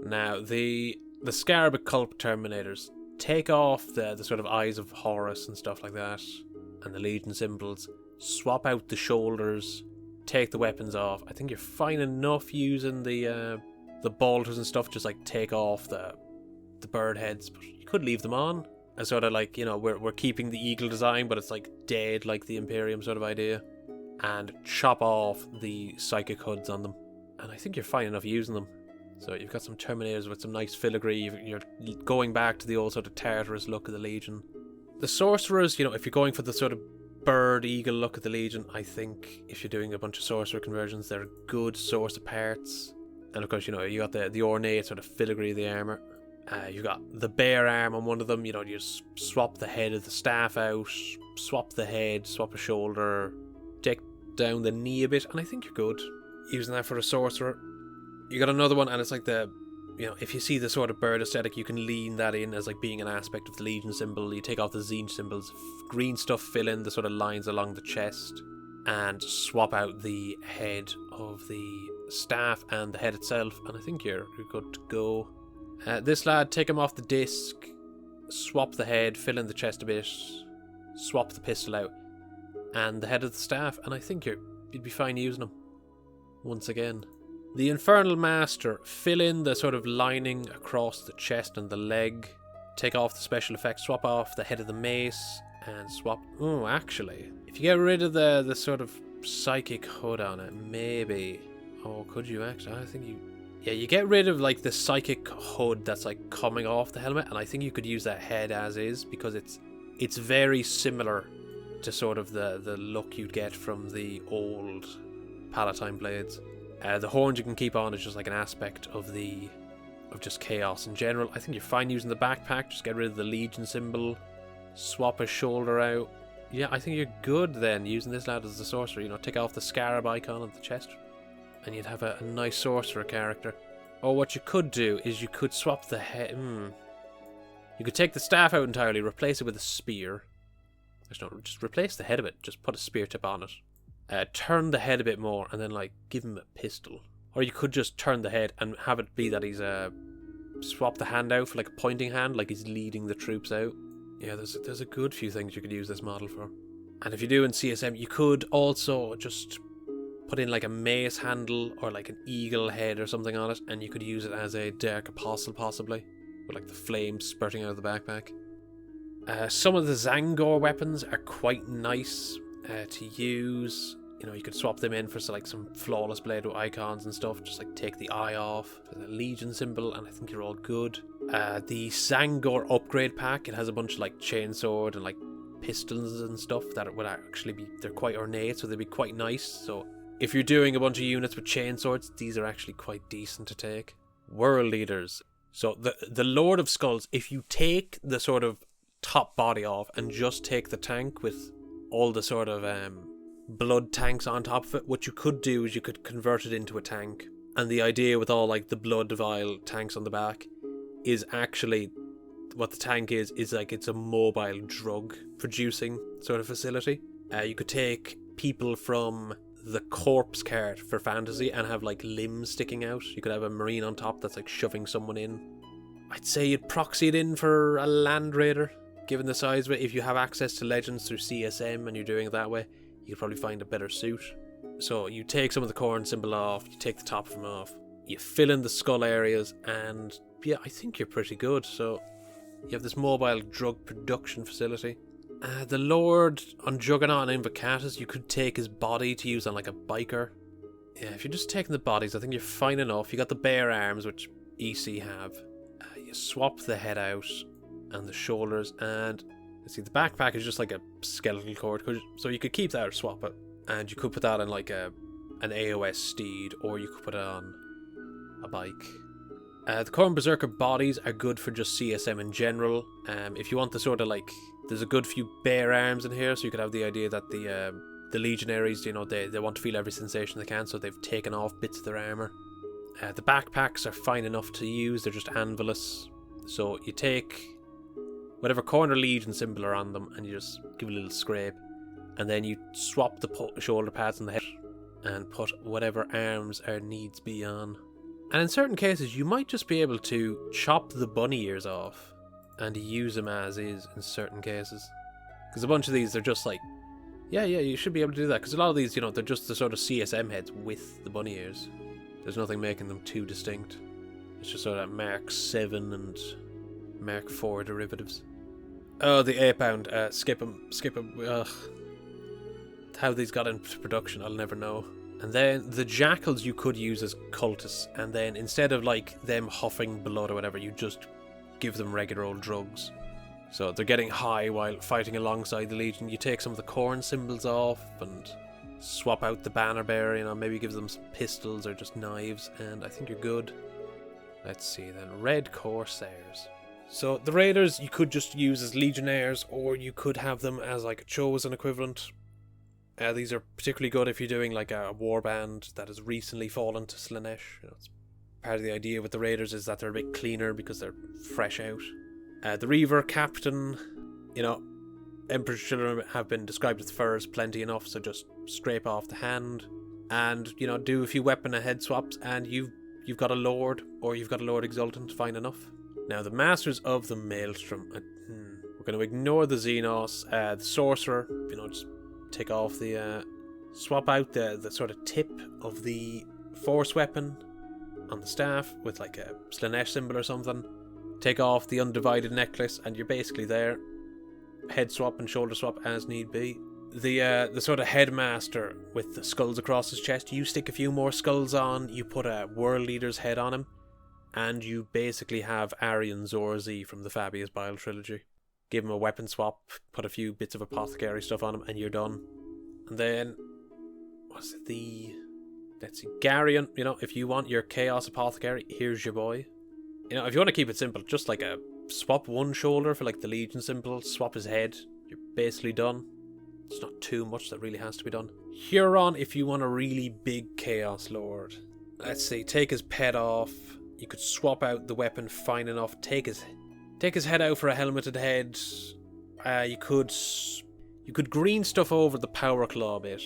Now, the Scarab Occult Terminators, take off the sort of Eyes of Horus and stuff like that, and the legion symbols, swap out the shoulders, take the weapons off. I think you're fine enough using the bolters and stuff, just like take off the bird heads, but you could leave them on. As sort of like, you know, we're keeping the eagle design, but it's like dead like the Imperium sort of idea. And chop off the psychic hoods on them. And I think you're fine enough using them. So you've got some Terminators with some nice filigree. You're going back to the old sort of Tartarus look of the Legion. The Sorcerers, you know, if you're going for the sort of bird eagle look of the Legion, I think if you're doing a bunch of Sorcerer conversions, they're a good source of parts. And of course, you know, you got the ornate sort of filigree of the armour. You got the bear arm on one of them. You know, you just swap the head of the staff out, swap the head, swap a shoulder, take down the knee a bit, and I think you're good using that for a sorcerer. You got another one, and it's like the, you know, if you see the sort of bird aesthetic, you can lean that in as like being an aspect of the Legion symbol. You take off the Zinj symbols, green stuff, fill in the sort of lines along the chest, and swap out the head of the staff and the head itself, and I think you're good to go. This lad, take him off the disc, swap the head, fill in the chest a bit, swap the pistol out, and the head of the staff, and I think you'd be fine using him. Once again. The Infernal Master, fill in the sort of lining across the chest and the leg, take off the special effects, swap off the head of the mace, and swap... Oh, actually, if you get rid of the sort of psychic hood on it, maybe... Oh, could you actually? I think you... Yeah, you get rid of like the psychic hood that's like coming off the helmet, and I think you could use that head as is, because it's very similar to sort of the look you'd get from the old Palatine blades. The horns you can keep on is just like an aspect of just chaos in general. I think you're fine using the backpack. Just get rid of the Legion symbol, swap a shoulder out. Yeah, I think you're good then using this lad as the sorcerer. You know, take off the scarab icon on the chest, and you'd have a nice sorcerer character. Or what you could do is you could swap the head. You could take the staff out entirely, replace it with a spear. Just replace the head of it. Just put a spear tip on it. Turn the head a bit more, and then like give him a pistol. Or you could just turn the head and have it be that he's swap the hand out for like a pointing hand, like he's leading the troops out. Yeah, there's a good few things you could use this model for. And if you do in CSM, you could also just put in like a mace handle or like an eagle head or something on it, and you could use it as a Dark Apostle possibly, with like the flames spurting out of the backpack. Some of the Zangor weapons are quite nice to use. You know, you could swap them in for like some flawless blade with icons and stuff. Just like take the eye off for the Legion symbol, and I think you're all good. The Zangor upgrade pack, it has a bunch of like chainsword and like pistols and stuff that would actually be, they're quite ornate, so they'd be quite nice. So if you're doing a bunch of units with chainswords, these are actually quite decent to take. World Leaders. So the Lord of Skulls, if you take the sort of top body off and just take the tank with all the sort of blood tanks on top of it, what you could do is you could convert it into a tank. And the idea with all like the blood vial tanks on the back is actually what the tank is like it's a mobile drug producing sort of facility. You could take people from the corpse cart for fantasy and have like limbs sticking out. You could have a marine on top that's like shoving someone in. I'd say you'd proxy it in for a land raider, given the size of it. If you have access to legends through CSM and you're doing it that way, you could probably find a better suit. So you take some of the corn symbol off, you take the top of them off, you fill in the skull areas, and yeah, I think you're pretty good. So you have this mobile drug production facility. The Lord on Juggernaut and Invocatus, you could take his body to use on like a biker. Yeah, if you're just taking the bodies, I think you're fine enough. You got the bare arms, which EC have. You swap the head out and the shoulders, and let's see, the backpack is just like a skeletal cord, so you could keep that or swap it. And you could put that on like an AoS steed, or you could put it on a bike. The Khorne Berserker bodies are good for just CSM in general. If you want the sort of like, there's a good few bare arms in here, so you could have the idea that the legionaries, you know, they want to feel every sensation they can, so they've taken off bits of their armour. The backpacks are fine enough to use, they're just anvilus. So you take whatever corner legion symbol are on them and you just give it a little scrape. And then you swap the shoulder pads on the head and put whatever arms or needs be on. And in certain cases you might just be able to chop the bunny ears off and use them as is in certain cases. Because a bunch of these, they're just like, yeah, you should be able to do that. Because a lot of these, you know, they're just the sort of CSM heads with the bunny ears. There's nothing making them too distinct. It's just sort of Mark 7 and Mark 4 derivatives. Oh, the 8-pound. Skip them. Ugh. How these got into production, I'll never know. And then the jackals you could use as cultists. And then instead of like them huffing blood or whatever, you just give them regular old drugs. So they're getting high while fighting alongside the Legion. You take some of the Khorne symbols off and swap out the banner bearer, you know, maybe give them some pistols or just knives, and I think you're good. Let's see then. Red Corsairs. So the Raiders you could just use as Legionnaires, or you could have them as like a Chosen equivalent. These are particularly good if you're doing like a warband that has recently fallen to Slaanesh. You know, it's part of the idea with the Raiders is that they're a bit cleaner because they're fresh out. The Reaver Captain, you know, emperorschildren have been described as furs plenty enough, so just scrape off the hand and, you know, do a few weapon and head swaps and you've got a Lord, or you've got a Lord Exultant, fine enough. Now the Masters of the Maelstrom. We're going to ignore the Xenos. The Sorcerer, you know, just take off the swap out the sort of tip of the force weapon on the staff with like a Slaanesh symbol or something. Take off the undivided necklace and you're basically there. Head swap and shoulder swap as need be. The sort of headmaster with the skulls across his chest, you stick a few more skulls on, you put a world leader's head on him, and you basically have Aryan Zorzi from the Fabius Bile trilogy. Give him a weapon swap, put a few bits of apothecary stuff on him, and you're done. And then, what's it, let's see, Garion, you know, if you want your Chaos Apothecary, here's your boy. You know, if you want to keep it simple, just like a swap one shoulder for like the Legion symbol, swap his head, you're basically done. It's not too much that really has to be done. Huron, if you want a really big Chaos Lord. Let's see, take his pet off. You could swap out the weapon fine enough. Take his head out for a helmeted head. You could green stuff over the power claw bit.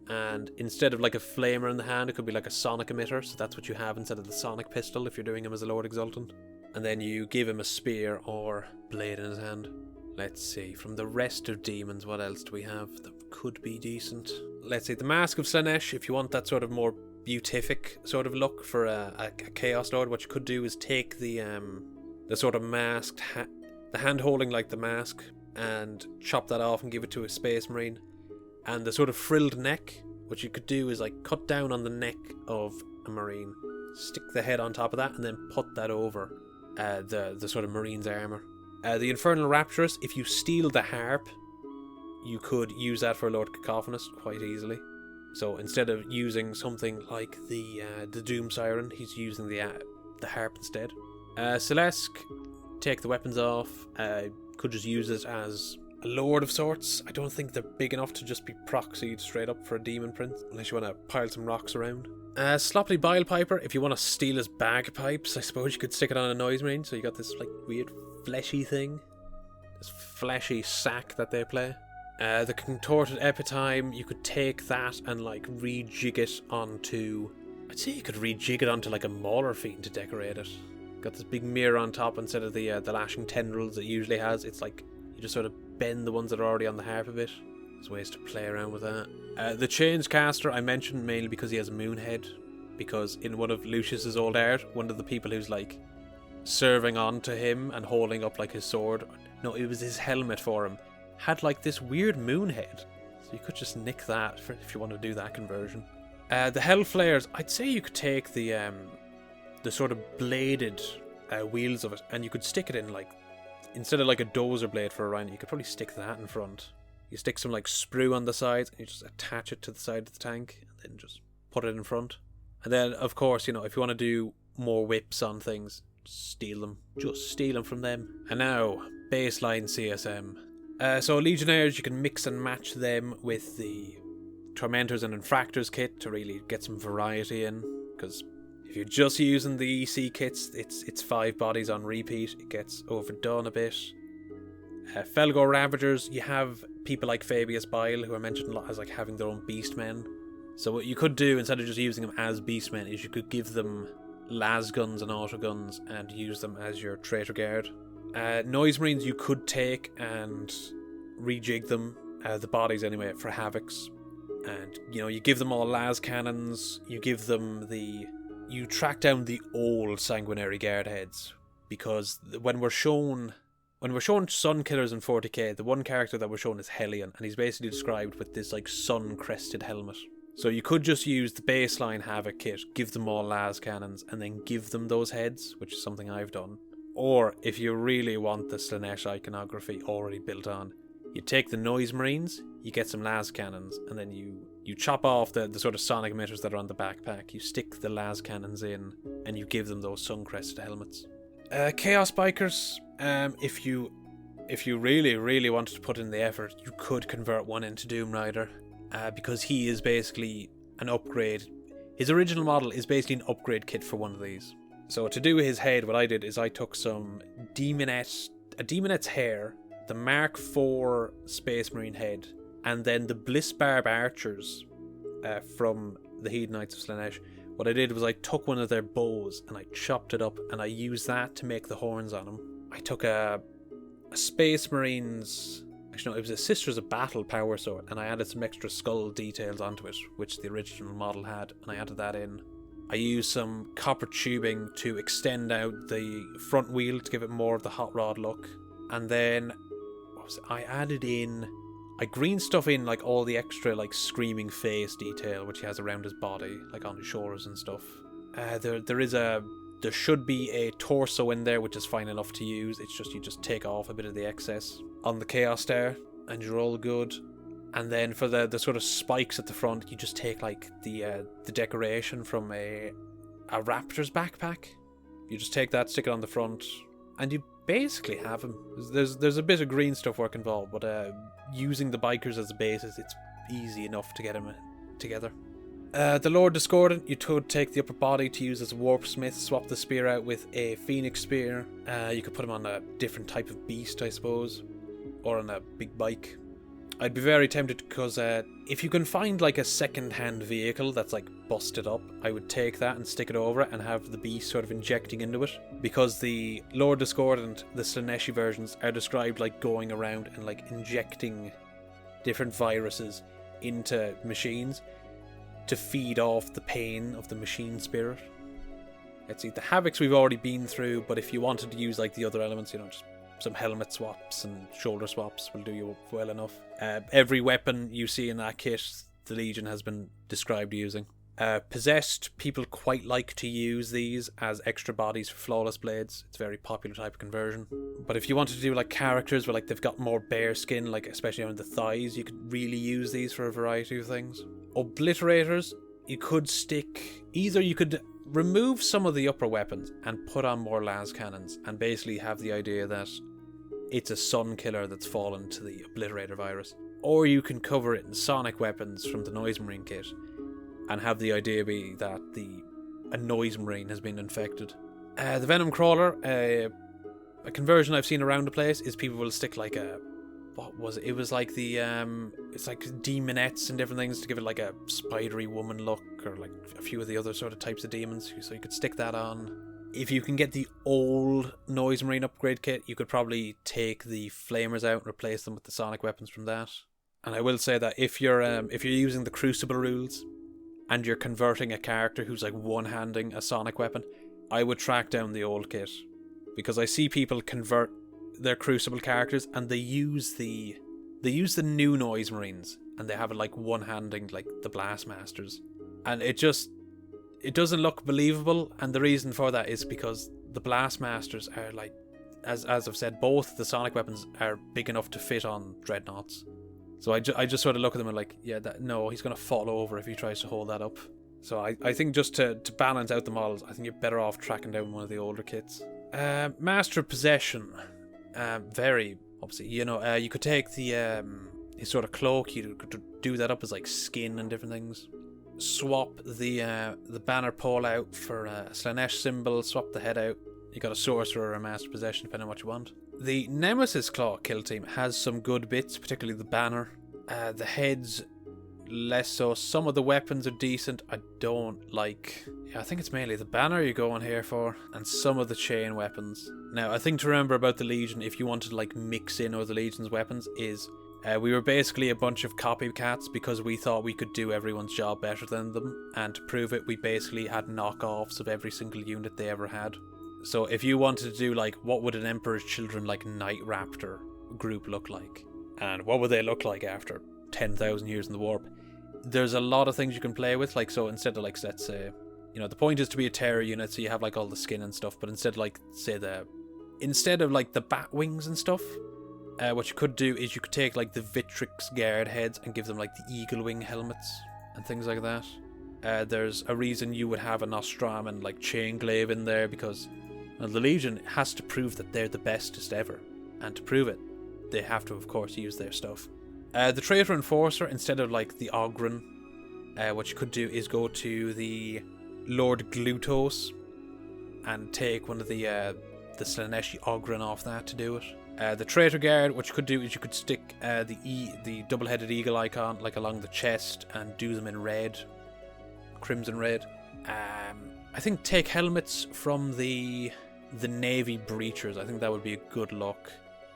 And instead of like a flamer in the hand, it could be like a sonic emitter. So that's what you have instead of the sonic pistol if you're doing him as a Lord Exultant. And then you give him a spear or blade in his hand. Let's see, from the rest of demons, what else do we have that could be decent? Let's see, the Mask of Slaanesh, if you want that sort of more beatific sort of look for a Chaos Lord, what you could do is take the sort of masked, the hand holding like the mask, and chop that off and give it to a Space Marine. And the sort of frilled neck, what you could do is like cut down on the neck of a Marine, stick the head on top of that, and then put that over the sort of Marine's armour. The Infernal Rapturous, if you steal the harp, you could use that for a Lord Cacophonist quite easily. So instead of using something like the Doom Siren, he's using the harp instead. Celeste, take the weapons off. Could just use it as a Lord of sorts. I don't think they're big enough to just be proxied straight up for a Demon Prince, unless you want to pile some rocks around. Sloppy Bile Piper, if you want to steal his bagpipes, I suppose you could stick it on a Noise Marine, so you got this like weird fleshy thing. This fleshy sack that they play. The Contorted Epitime, you could take that and like rejig it onto... I'd say you could rejig it onto like a Mauler Fiend to decorate it. Got this big mirror on top instead of the lashing tendrils it usually has. It's like you just sort of bend the ones that are already on the harp a bit. There's ways to play around with that. The Change Caster I mentioned mainly because he has a moon head. Because in one of Lucius's old art, one of the people who's like serving on to him and holding up like his sword, no, it was his helmet for him, had like this weird moon head. So you could just nick that if you want to do that conversion. The Hellflares, I'd say you could take the sort of bladed wheels of it, and you could stick it in like, instead of like a dozer blade for a rhino, you could probably stick that in front. You stick some like sprue on the sides and you just attach it to the side of the tank and then just put it in front. And then of course, you know, if you want to do more whips on things, steal them. Just steal them from them. And now, baseline CSM. So Legionnaires, you can mix and match them with the Tormentors and Infractors kit to really get some variety in, because if you're just using the EC kits, it's 5 bodies on repeat. It gets overdone a bit. Felgor Ravagers, you have people like Fabius Bile, who are mentioned a lot as like having their own beastmen. So what you could do, instead of just using them as beastmen, is you could give them las guns and auto guns and use them as your traitor guard. Noise Marines you could take and rejig them, the bodies anyway, for havocs. And, you know, you give them all las cannons, you give them you track down the old sanguinary guard heads, because when we're shown sun killers in 40k, the one character that we're shown is Hellion, and he's basically described with this like sun crested helmet. So you could just use the baseline havoc kit, give them all las cannons, and then give them those heads, which is something I've done. Or if you really want the Slaanesh iconography already built on, you take the Noise Marines, you get some las cannons, and then you chop off the sort of sonic emitters that are on the backpack, you stick the las cannons in, and you give them those sun-crested helmets. Chaos Bikers, if you really, really wanted to put in the effort, you could convert one into Doom Rider, because he is basically an upgrade. His original model is basically an upgrade kit for one of these. So to do his head, what I did is I took some a Demonette's hair, the Mark IV Space Marine head, and then the Blissbarb Archers from the Hedonites of Slaanesh. What I did was I took one of their bows and I chopped it up, and I used that to make the horns on them. I took a Space Marines, actually no, it was a Sisters of Battle power sword, and I added some extra skull details onto it, which the original model had, and I added that in. I used some copper tubing to extend out the front wheel to give it more of the hot rod look, and then I green stuff in like all the extra like screaming face detail which he has around his body, like on his shoulders and stuff. There should be a torso in there, which is fine enough to use. It's just you just take off a bit of the excess on the Chaos Star and you're all good. And then for the sort of spikes at the front, you just take like the decoration from a raptor's backpack. You just take that, stick it on the front, and you basically have him. There's a bit of green stuff work involved, but using the bikers as a basis, it's easy enough to get him together. The Lord Discordant, you could take the upper body to use as a warp smith, swap the spear out with a phoenix spear. You could put him on a different type of beast, I suppose, or on a big bike. I'd be very tempted because if you can find like a second-hand vehicle that's like busted up, I would take that and stick it over it and have the beast sort of injecting into it. Because the Lord Discordant, the Slaaneshi versions, are described like going around and like injecting different viruses into machines to feed off the pain of the machine spirit. Let's see, the Havocs we've already been through, but if you wanted to use like the other elements, you know, just some helmet swaps and shoulder swaps will do you well enough. Every weapon you see in that kit, the Legion has been described using. Possessed, people quite like to use these as extra bodies for flawless blades. It's a very popular type of conversion. But if you wanted to do like characters where like they've got more bare skin, like especially on the thighs, you could really use these for a variety of things. Obliterators, you could remove some of the upper weapons and put on more las cannons and basically have the idea that it's a sun killer that's fallen to the Obliterator virus. Or you can cover it in sonic weapons from the Noise Marine kit and have the idea be that a Noise Marine has been infected. The Venom Crawler, a conversion I've seen around the place is people will stick like what was it? It was like it's like demonettes and different things to give it like a spidery woman look, or like a few of the other sort of types of demons, so you could stick that on. If you can get the old Noise Marine upgrade kit, you could probably take the flamers out and replace them with the sonic weapons from that. And I will say that if you're using the Crucible rules and you're converting a character who's like one-handing a sonic weapon, I would track down the old kit, because I see people convert their Crucible characters and they use the new Noise Marines and they have it like one-handing like the Blastmasters, and it doesn't look believable. And the reason for that is because the Blastmasters are like, as I've said, both the sonic weapons are big enough to fit on dreadnoughts. So I just sort of look at them and like, yeah, no, he's going to fall over if he tries to hold that up. So I think just to balance out the models, I think you're better off tracking down one of the older kits. Master of Possession. Very, obviously, you could take the his sort of cloak, you could do that up as like skin and different things. Swap the banner pole out for a Slaanesh symbol, swap the head out. You got a sorcerer or a master of possession, depending on what you want. The Nemesis Claw kill team has some good bits, particularly the banner. The heads, less so. Some of the weapons are decent. I don't like... Yeah, I think it's mainly the banner you're going here for, and some of the chain weapons. Now, a thing to remember about the Legion, if you wanted to like mix in other Legion's weapons, is we were basically a bunch of copycats because we thought we could do everyone's job better than them, and to prove it, we basically had knockoffs of every single unit they ever had. So if you wanted to do like, what would an Emperor's Children like Night Raptor group look like? And what would they look like after 10,000 years in the warp? There's a lot of things you can play with, like, so instead of like, let's say, the point is to be a terror unit, so you have like all the skin and stuff, but instead like, say instead of like the bat wings and stuff, what you could do is you could take like the Vitrix guard heads and give them like the eagle wing helmets and things like that. There's a reason you would have a Nostraman like chain glaive in there, because the Legion has to prove that they're the bestest ever, and to prove it, they have to, of course, use their stuff. The Traitor Enforcer, instead of like the Ogren, what you could do is go to the Lord Glutos and take one of the Slaaneshi Ogren off that to do it. The Traitor Guard, what you could do is you could stick the double-headed eagle icon like along the chest and do them in red, crimson red. I think take helmets from the Navy Breachers. I think that would be a good look.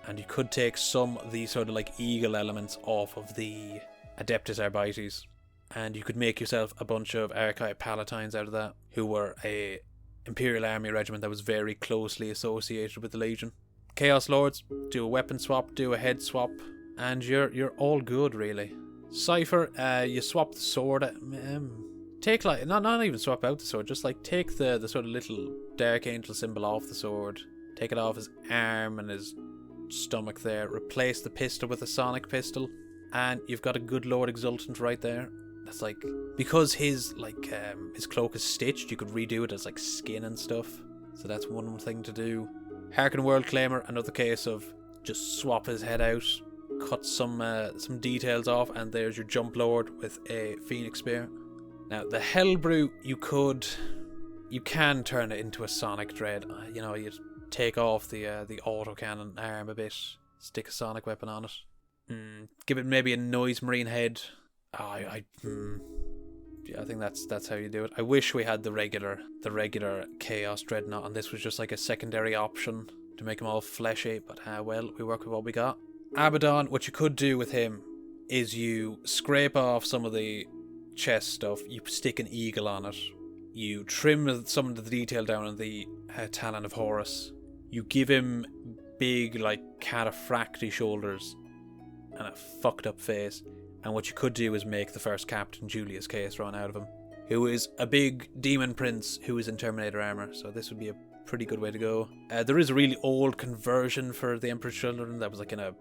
And you could take some of the sort of like eagle elements off of the Adeptus Arbites, and you could make yourself a bunch of Archaea Palatines out of that, who were a Imperial Army regiment that was very closely associated with the Legion. Chaos Lords, do a weapon swap, do a head swap, and you're all good, really. Cypher, you swap the sword. Take like not even swap out the sword, just like take the sort of little Dark Angel symbol off the sword, take it off his arm and his stomach there, replace the pistol with a sonic pistol, and you've got a good Lord Exultant right there. That's like, because his cloak is stitched, you could redo it as like skin and stuff, so that's one thing to do. Harken World Claimer, another case of just swap his head out, cut some details off, and there's your Jump Lord with a Phoenix Spear. Now the Hellbrew, you can turn it into a Sonic Dread. You take off the autocannon arm a bit, stick a sonic weapon on it, give it maybe a Noise Marine head. I think that's how you do it. I wish we had the regular Chaos Dreadnought, and this was just like a secondary option to make them all fleshy, but well, we work with what we got. Abaddon, what you could do with him is you scrape off some of the chest stuff, you stick an eagle on it, you trim some of the detail down on the Talon of Horus, you give him big like cataphracti shoulders and a fucked up face, and what you could do is make the first Captain Julius Case run out of him, who is a big demon prince who is in Terminator armor, so this would be a pretty good way to go. There is a really old conversion for the Emperor's Children that was like in a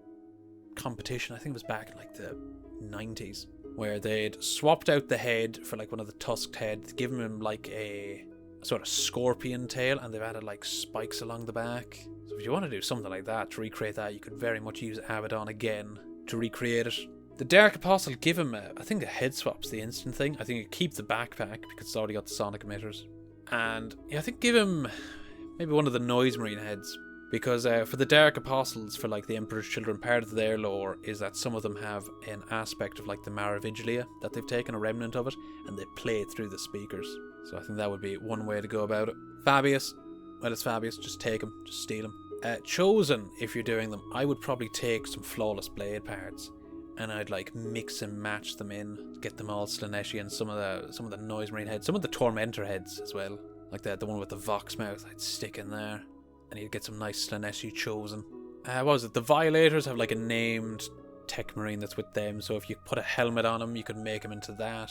competition, I think it was back in like the 90s, where they'd swapped out the head for like one of the tusked heads, given him like a sort of scorpion tail, and they've added like spikes along the back. So if you want to do something like that to recreate that, you could very much use Abaddon again to recreate it. The Dark Apostle, give him I think the head swap's the instant thing. I think you keep the backpack because it's already got the sonic emitters, and yeah, I think give him maybe one of the Noise Marine heads, because for the Dark Apostles, for like the Emperor's Children, part of their lore is that some of them have an aspect of like the Maravigilia, that they've taken a remnant of it and they play it through the speakers. So I think that would be one way to go about it. Fabius, well, it's Fabius, just take him, just steal him. Chosen, if you're doing them, I would probably take some Flawless Blade parts and I'd like mix and match them in, get them all Slaaneshi, and some of the Noise Marine heads, some of the Tormentor heads as well, like the one with the Vox mouth, I'd stick in there. And you'd get some nice Slaaneshi Chosen. What was it? The Violators have like a named Tech Marine that's with them, so if you put a helmet on him, you could make him into that.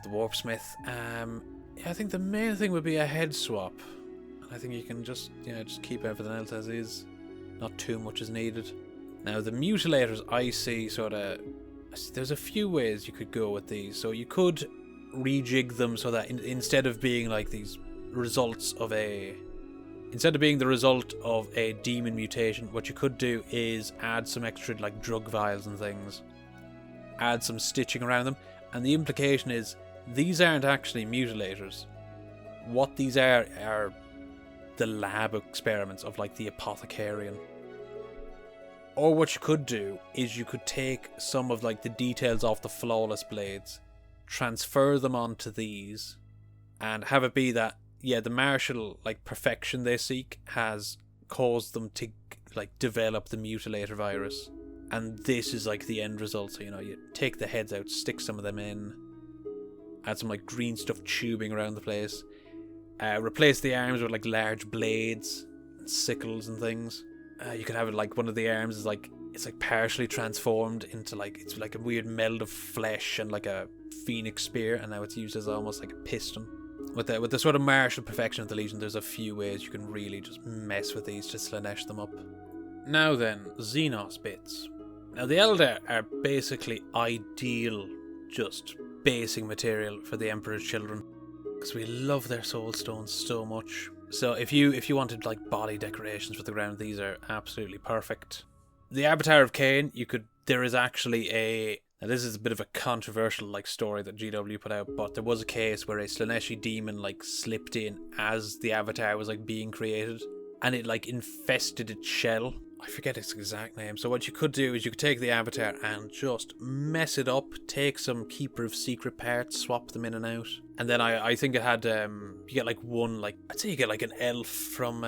The Warpsmith. Yeah, I think the main thing would be a head swap. And I think you can just keep everything else as is. Not too much is needed. Now the Mutilators, I see there's a few ways you could go with these. So you could rejig them so that instead of being like these results of instead of being the result of a demon mutation, what you could do is add some extra like drug vials and things, add some stitching around them, and the implication is these aren't actually mutilators. What these are the lab experiments of like the apothecarian. Or what you could do is you could take some of like the details off the flawless blades, transfer them onto these, and have it be that, yeah, the martial like perfection they seek has caused them to like develop the mutilator virus, and this is like the end result. So, you know, you take the heads out, stick some of them in, add some like green stuff tubing around the place, replace the arms with like large blades and sickles and things. You could have it like one of the arms is like, it's like partially transformed into like, it's like a weird meld of flesh and like a phoenix spear, and now it's used as almost like a piston. With the sort of martial perfection of the Legion, there's a few ways you can really just mess with these to Slaanesh them up. Now then, Xenos bits. Now the Eldar are basically ideal, just basing material for the Emperor's Children, because we love their soul stones so much. So if you wanted like body decorations for the ground, these are absolutely perfect. The Avatar of Cain, there is actually now this is a bit of a controversial like story that GW put out, but there was a case where a Slaaneshi demon like slipped in as the Avatar was like being created, and it like infested its shell. I forget its exact name. So what you could do is you could take the Avatar and just mess it up, take some Keeper of Secret parts, swap them in and out. And then I think it had, you get like one, like, I'd say you get like an elf from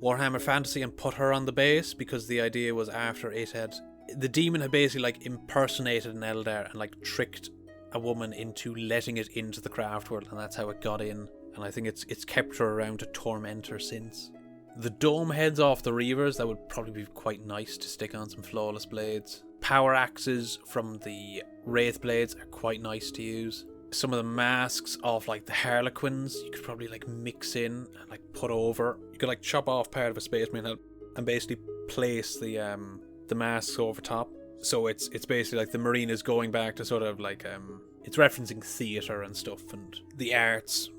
Warhammer Fantasy and put her on the base, because the idea was after the demon had basically like impersonated an Eldar and like tricked a woman into letting it into the craft world, and that's how it got in. And I think it's kept her around to torment her since. The dome heads off the Reavers, that would probably be quite nice to stick on some flawless blades. Power axes from the Wraith blades are quite nice to use. Some of the masks off like the Harlequins, you could probably like mix in and like put over. You could like chop off part of a Space Marine head and basically place the masks over top. So it's basically like the Marine is going back to sort of like it's referencing theatre and stuff and the arts,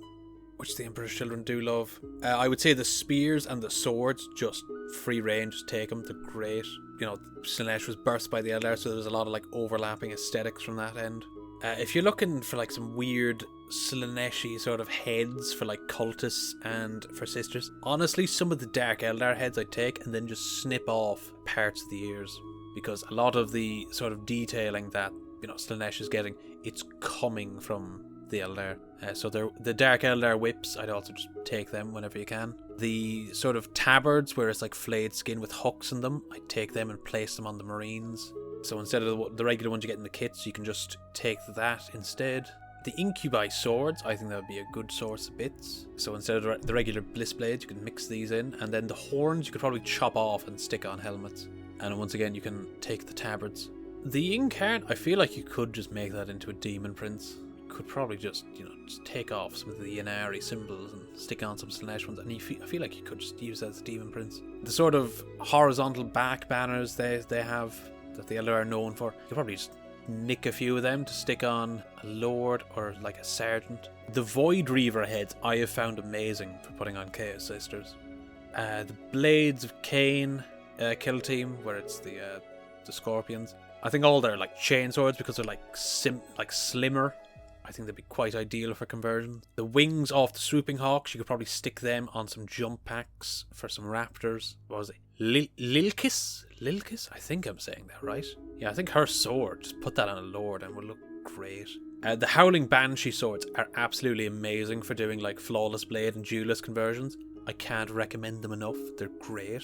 which the Emperor's Children do love. I would say the spears and the swords, just free range, just take them, they're great. You know, Slaanesh was birthed by the Eldar, so there's a lot of like overlapping aesthetics from that end. If you're looking for like some weird Slaaneshi sort of heads for like cultists and for sisters, honestly some of the Dark Eldar heads I'd take and then just snip off parts of the ears, because a lot of the sort of detailing that, you know, Slaanesh is getting, it's coming from the Eldar. So the Dark Eldar whips, I'd also just take them whenever you can. The sort of tabards where it's like flayed skin with hooks in them, I'd take them and place them on the Marines. So instead of the regular ones you get in the kits, you can just take that instead. The Incubi swords, I think that would be a good source of bits. So instead of the regular bliss blades, you can mix these in. And then the horns, you could probably chop off and stick on helmets. And once again, you can take the tabards. The Incarn, I feel like you could just make that into a Demon Prince. Could probably just, you know, just take off some of the Inari symbols and stick on some Slaanesh ones, and I feel like you could just use that as a Demon Prince. The sort of horizontal back banners they have that the Eldar are known for, you could probably just nick a few of them to stick on a Lord or like a Sergeant. The Void Reaver heads I have found amazing for putting on Chaos Sisters. The Blades of Cain kill team, where it's the Scorpions. I think all their like chain swords, because they're like slimmer, I think they'd be quite ideal for conversion. The wings off the Swooping Hawks, you could probably stick them on some jump packs for some Raptors. What was it? Lilkis? I think I'm saying that right. Yeah, I think her sword, just put that on a Lord and would look great. The Howling Banshee swords are absolutely amazing for doing like Flawless Blade and Duelist conversions. I can't recommend them enough. They're great.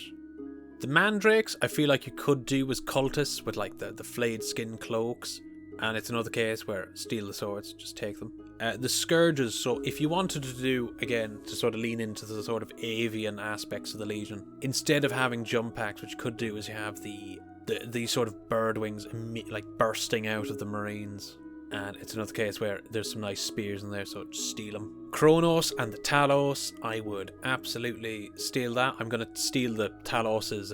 The Mandrakes, I feel like you could do as cultists with like the flayed skin cloaks. And it's another case where steal the swords, just take them. The Scourges, so if you wanted to do, again, to sort of lean into the sort of avian aspects of the Legion, instead of having jump packs, what you could do is you have the sort of bird wings like bursting out of the Marines. And it's another case where there's some nice spears in there, so just steal them. Kronos and the Talos, I would absolutely steal that. I'm going to steal the Talos'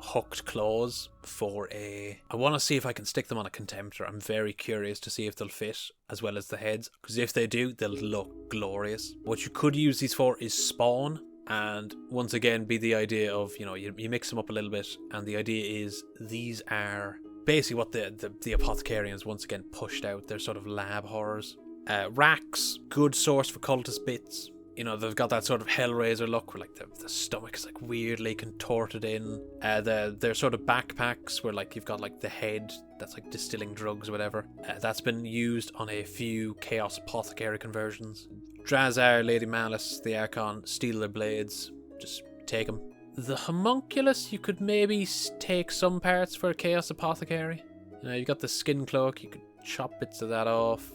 hooked claws for I want to see if I can stick them on a Contemptor. I'm very curious to see if they'll fit as well as the heads, because if they do, they'll look glorious. What you could use these for is spawn, and once again be the idea of, you mix them up a little bit, and the idea is these are basically what the Apothecarians once again pushed out. They're sort of lab horrors. Racks, good source for cultist bits. They've got that sort of Hellraiser look where like the stomach is like weirdly contorted in. They're sort of backpacks where like you've got like the head that's like distilling drugs or whatever. That's been used on a few Chaos Apothecary conversions. Drazar, Lady Malice, the Archon, steal their blades. Just take them. The Homunculus, you could maybe take some parts for a Chaos Apothecary. You've got the skin cloak, you could chop bits of that off.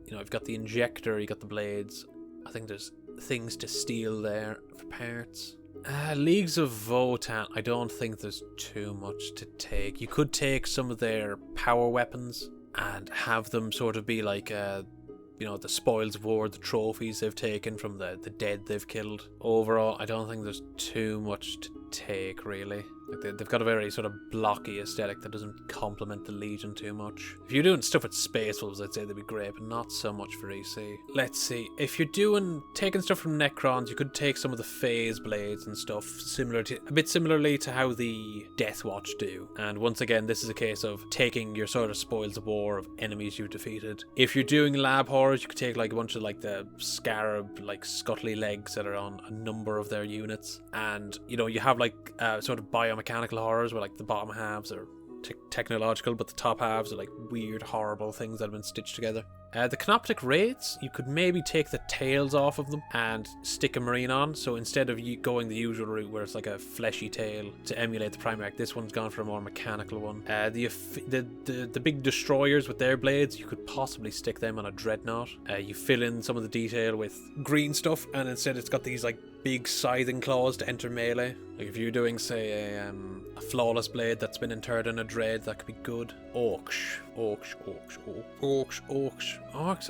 You've got the injector, you got the blades. I think there's things to steal there for parts. Leagues of Votann, I don't think there's too much to take. You could take some of their power weapons and have them sort of be like the spoils of war, the trophies they've taken from the dead they've killed. Overall, I don't think there's too much to take, really. Like they've got a very sort of blocky aesthetic that doesn't complement the Legion too much. If you're doing stuff with Space Wolves, I'd say they'd be great, but not so much for EC. Let's see. If you're taking stuff from Necrons, you could take some of the Phase Blades and stuff, a bit similarly to how the Death Watch do. And once again, this is a case of taking your sort of spoils of war of enemies you've defeated. If you're doing lab horrors, you could take like a bunch of like the Scarab, like scuttly legs that are on a number of their units. And, you have like sort of biomechanical horrors where like the bottom halves are technological, but the top halves are like weird, horrible things that have been stitched together. The Canoptic Wraiths, you could maybe take the tails off of them and stick a marine on. So instead of you going the usual route where it's like a fleshy tail to emulate the Primarch, this one's gone for a more mechanical one. The big destroyers with their blades, you could possibly stick them on a Dreadnought. You fill in some of the detail with green stuff, and instead it's got these like big scything claws to enter melee. Like if you're doing, say, a flawless blade that's been interred in a dread, that could be good. Orks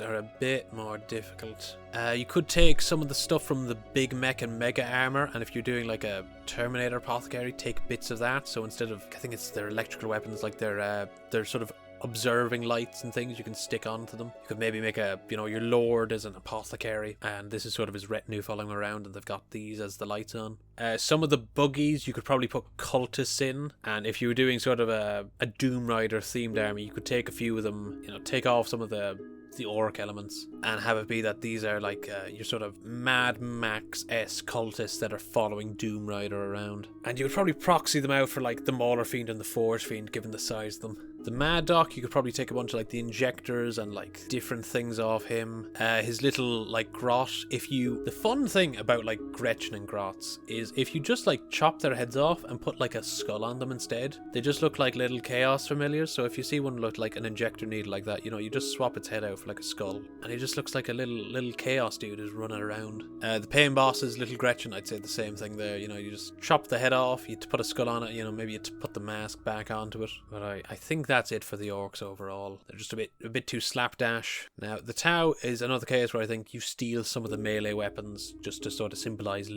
are a bit more difficult. You could take some of the stuff from the big mech and mega armor, and if you're doing like a Terminator Apothecary, take bits of that. So instead of, I think it's their electrical weapons, like their sort of observing lights and things you can stick onto them. You could maybe make your lord as an apothecary, and this is sort of his retinue following around, and they've got these as the lights on. Some of the buggies you could probably put cultists in, and if you were doing sort of a Doom Rider themed army, you could take a few of them, take off some of the orc elements and have it be that these are like your sort of Mad Max-esque cultists that are following Doom Rider around. And you would probably proxy them out for like the Mauler Fiend and the Forge Fiend, given the size of them. The Mad Doc, you could probably take a bunch of like the injectors and like different things off him. His little like grot. The fun thing about like Gretchen and grots is if you just like chop their heads off and put like a skull on them instead, they just look like little chaos familiars. So if you see one look like an injector needle like that, you just swap its head out for like a skull, and he just looks like a little chaos dude who's running around. The Pain Boss's little Gretchen, I'd say the same thing there. You just chop the head off, you put a skull on it, maybe you put the mask back onto it. But I think that's it for the orcs overall. They're just a bit too slapdash. Now the Tau is another case where I think you steal some of the melee weapons just to sort of symbolize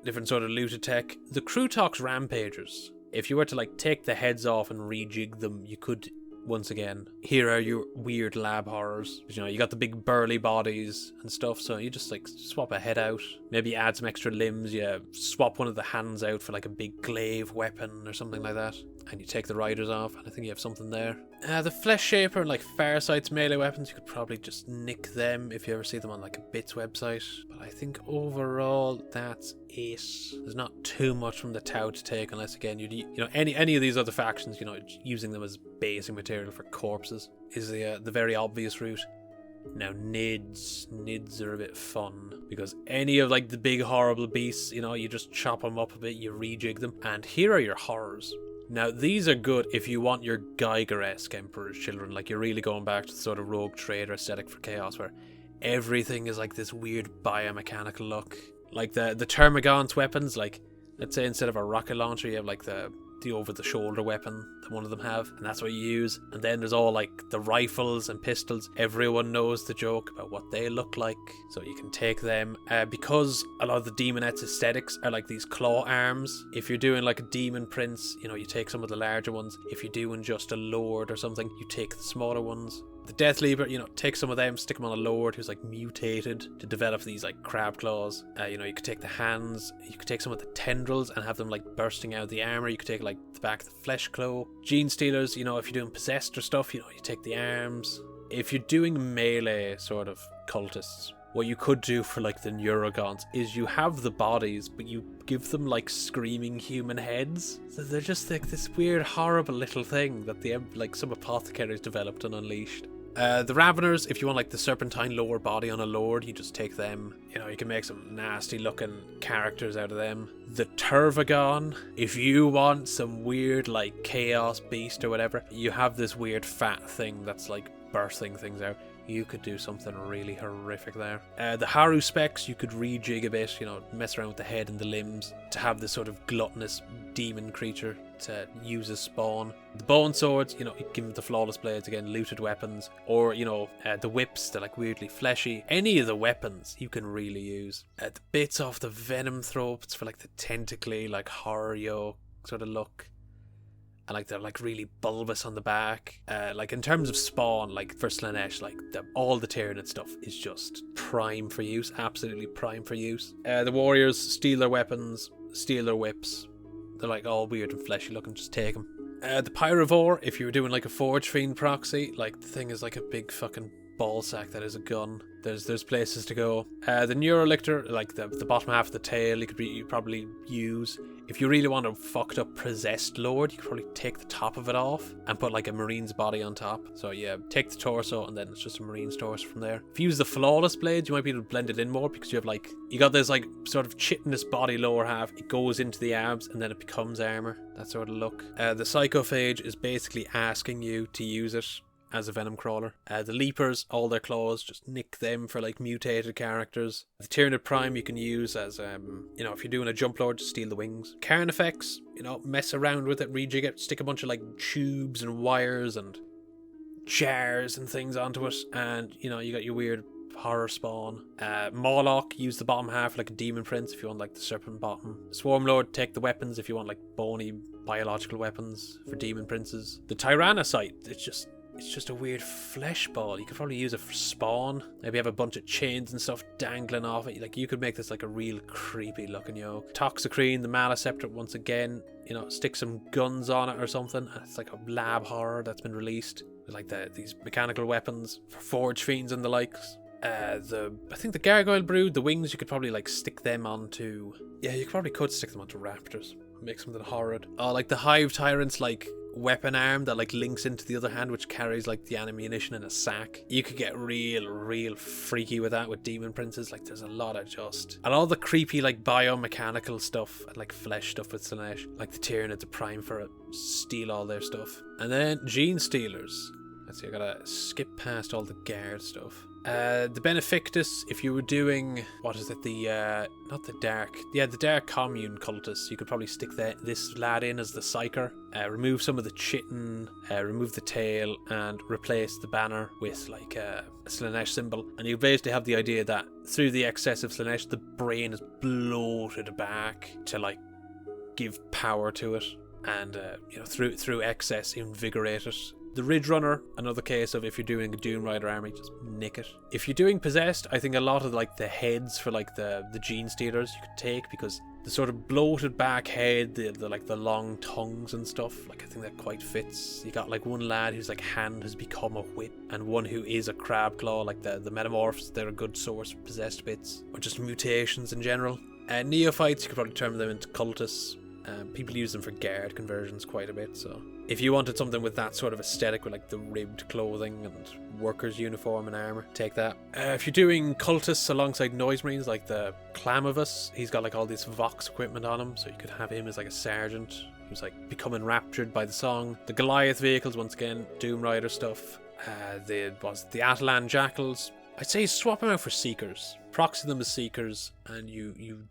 different sort of looted tech. The Crutox Rampagers, if you were to like take the heads off and rejig them, you could. Once again, here are your weird lab horrors. You got the big burly bodies and stuff, so you just like swap a head out, maybe add some extra limbs, you swap one of the hands out for like a big glaive weapon or something like that, and you take the riders off, and I think you have something there. The Flesh Shaper and like Farsight's melee weapons, you could probably just nick them if you ever see them on like a Bits website, but I think overall that's it. There's not too much from the Tau to take, unless again any of these other factions, using them as basic material for corpses is the very obvious route. Now nids are a bit fun, because any of like the big horrible beasts, you just chop them up a bit, you rejig them, and here are your horrors. Now these are good if you want your Geiger-esque Emperor's Children, like you're really going back to the sort of rogue trader aesthetic for Chaos, where everything is like this weird biomechanical look. Like the Termagant's weapons, like let's say instead of a rocket launcher you have like the the over-the-shoulder weapon that one of them have, and that's what you use. And then there's all like the rifles and pistols. Everyone knows the joke about what they look like, so you can take them. Because a lot of the Demonettes aesthetics are like these claw arms, if you're doing like a Demon Prince, you know, you take some of the larger ones. If you're doing just a Lord or something, you take the smaller ones. The Death Leaper, you know, take some of them, stick them on a Lord who's like mutated to develop these like crab claws. You know, you could take the hands, you could take some of the tendrils and have them like bursting out of the armor. You could take like the back of the flesh claw. Genestealers, you know, if you're doing possessed or stuff, you know, you take the arms. If you're doing melee sort of cultists, what you could do for like the Neurogons is you have the bodies, but you give them like screaming human heads. So they're just like this weird, horrible little thing that the like some apothecaries developed and unleashed. The Raveners, if you want like the serpentine lower body on a Lord, you just take them. You know, you can make some nasty looking characters out of them. The Turvagon, if you want some weird like chaos beast or whatever, you have this weird fat thing that's like birthing things out. You could do something really horrific there. The Haru specs, you could rejig a bit, you know, mess around with the head and the limbs to have this sort of gluttonous demon creature to use as spawn. The Bone Swords, you know, you give them the Flawless Blades, again, looted weapons. Or, you know, the Whips, they're like weirdly fleshy. Any of the weapons you can really use. The bits off the Venom Throats for like the tentacly, like horror yoke sort of look. And like they're like really bulbous on the back. Like in terms of spawn, like for Slaanesh, like all the Tyranid stuff is just prime for use, absolutely prime for use. The warriors steal their weapons, steal their whips. They're like all weird and fleshy looking, just take them. The Pyrovore, if you were doing like a Forge Fiend proxy, like the thing is like a big fucking ball sack that is a gun. There's places to go. The Neurolictor, like the bottom half of the tail, you probably use. If you really want a fucked up possessed Lord, you could probably take the top of it off and put like a Marine's body on top. So yeah, take the torso and then it's just a Marine's torso from there. If you use the Flawless Blades, you might be able to blend it in more because you have like, you got this like sort of chitinous body lower half. It goes into the abs and then it becomes armor. That sort of look. The Psychophage is basically asking you to use it as a Venom Crawler. The Leapers, all their claws, just nick them for like mutated characters. The Tyranid Prime you can use as, you know, if you're doing a Jump Lord, just steal the wings. Carnifex, you know, mess around with it, rejig it, stick a bunch of like tubes and wires and jars and things onto it, and you know, you got your weird horror spawn. Morlock, use the bottom half like a Demon Prince if you want like the serpent bottom. Swarmlord, take the weapons if you want like bony biological weapons for Demon Princes. The Tyrannocyte, it's just a weird flesh ball. You could probably use it for spawn. Maybe have a bunch of chains and stuff dangling off it. Like you could make this like a real creepy looking yoke. Toxicrene, the Maliceptor, once again, you know, stick some guns on it or something. It's like a lab horror that's been released with like these mechanical weapons for Forge Fiends and the likes. I think the Gargoyle Brood, the wings, you could probably like stick them onto. Yeah, you probably stick them onto raptors. Make something horrid. Like the Hive Tyrant's like weapon arm that like links into the other hand, which carries like the ammunition in a sack. You could get real freaky with that with Demon Princes. Like there's a lot of and all the creepy like biomechanical stuff and like flesh stuff with Slaanesh. Like the Tyranids are prime for it. Steal all their stuff. And then Genestealers. Let's see, I gotta skip past all the guard stuff. The Benefactus, if you were doing, what is it, the Dark Commune cultists, you could probably stick this lad in as the Psyker, remove some of the chitin, remove the tail, and replace the banner with like a Slaanesh symbol. And you basically have the idea that through the excess of Slaanesh, the brain is bloated back to like give power to it, and you know, through excess, invigorate it. The Ridge Runner, another case of if you're doing a Doom Rider army, just nick it. If you're doing Possessed, I think a lot of like the heads for like the Genestealers you could take, because the sort of bloated back head, the like the long tongues and stuff, like I think that quite fits. You got like one lad whose like hand has become a whip, and one who is a crab claw, like the Metamorphs, they're a good source for possessed bits, or just mutations in general. Neophytes, you could probably turn them into cultists. People use them for guard conversions quite a bit, so if you wanted something with that sort of aesthetic with like the ribbed clothing and workers uniform and armor, take that. If you're doing cultists alongside noise marines, like the Clamavus, he's got like all this vox equipment on him, so you could have him as like a sergeant who's like becoming raptured by the song. The Goliath vehicles, once again, Doom Rider stuff. The Atalan Jackals, I'd say swap them out for Seekers, proxy them as Seekers, and you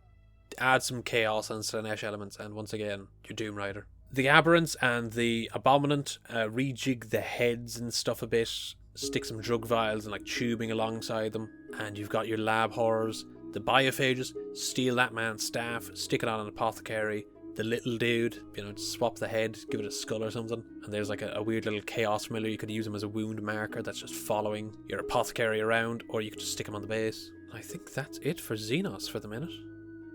add some chaos and Slaanesh elements, and once again, your Doom Rider. The Aberrants and the Abominant rejig the heads and stuff a bit, stick some drug vials and like tubing alongside them, and you've got your lab horrors. The biophages, steal that man's staff, stick it on an apothecary. The little dude, just swap the head, give it a skull or something. And there's like a weird little chaos familiar. You could use him as a wound marker that's just following your apothecary around, or you could just stick him on the base. I think that's it for Xenos for the minute.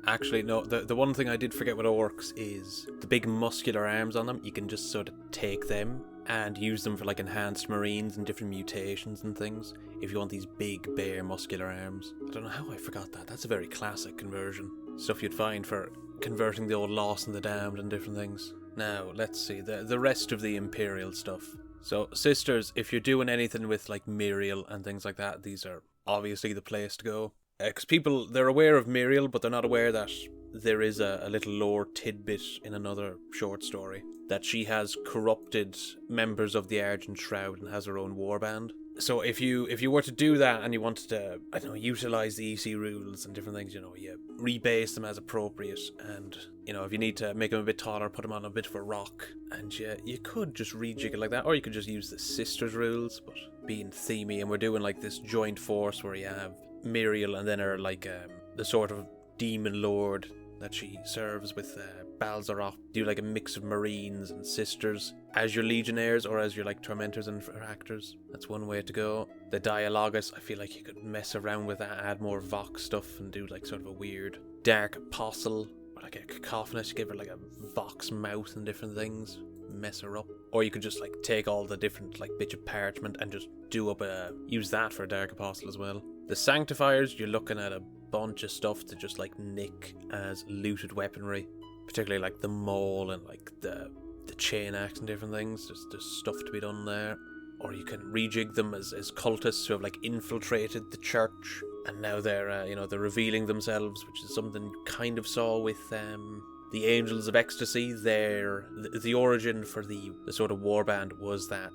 Actually, no, the one thing I did forget with Orks is the big muscular arms on them. You can just sort of take them and use them for like enhanced marines and different mutations and things. If you want these big, bare, muscular arms. I don't know how I forgot that. That's a very classic conversion. Stuff you'd find for converting the old Lost and the Damned and different things. Now, let's see, the rest of the Imperial stuff. So, Sisters, if you're doing anything with like Miriel and things like that, these are obviously the place to go. Because people, they're aware of Miriel, but they're not aware that there is a little lore tidbit in another short story. That she has corrupted members of the Argent Shroud and has her own warband. So if you were to do that and you wanted to, I don't know, utilise the EC rules and different things, you rebase them as appropriate. And, if you need to make them a bit taller, put them on a bit of a rock. And you could just rejig it like that. Or you could just use the Sisters rules, but being themey. And we're doing like this joint force where you have Miriel and then her like the sort of demon lord that she serves with Balzaroth. Do like a mix of Marines and Sisters as your Legionnaires or as your like Tormentors and Actors. That's one way to go. The Dialogus, I feel like you could mess around with that, add more Vox stuff and do like sort of a weird Dark Apostle or like a Cacophonous, give her like a Vox mouth and different things. Mess her up. Or you could just like take all the different like bits of parchment and just do up use that for a Dark Apostle as well. The Sanctifiers, you're looking at a bunch of stuff to just like nick as looted weaponry, particularly like the maul and like the chain axe and different things. There's stuff to be done there. Or you can rejig them as cultists who have like infiltrated the church and now they're they're revealing themselves, which is something you kind of saw with the Angels of Ecstasy. The origin for the sort of warband was that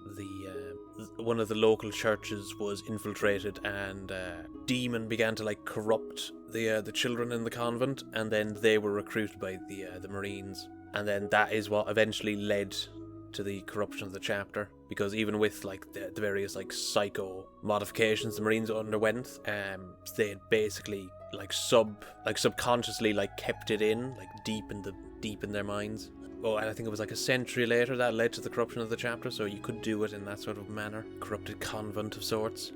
one of the local churches was infiltrated and demon began to like corrupt the children in the convent, and then they were recruited by the Marines, and then that is what eventually led to the corruption of the chapter, because even with like the various like psycho modifications the Marines underwent, they had basically subconsciously like kept it in like deep in their minds. Oh, and I think it was like a century later that led to the corruption of the chapter, so you could do it in that sort of manner. Corrupted convent of sorts.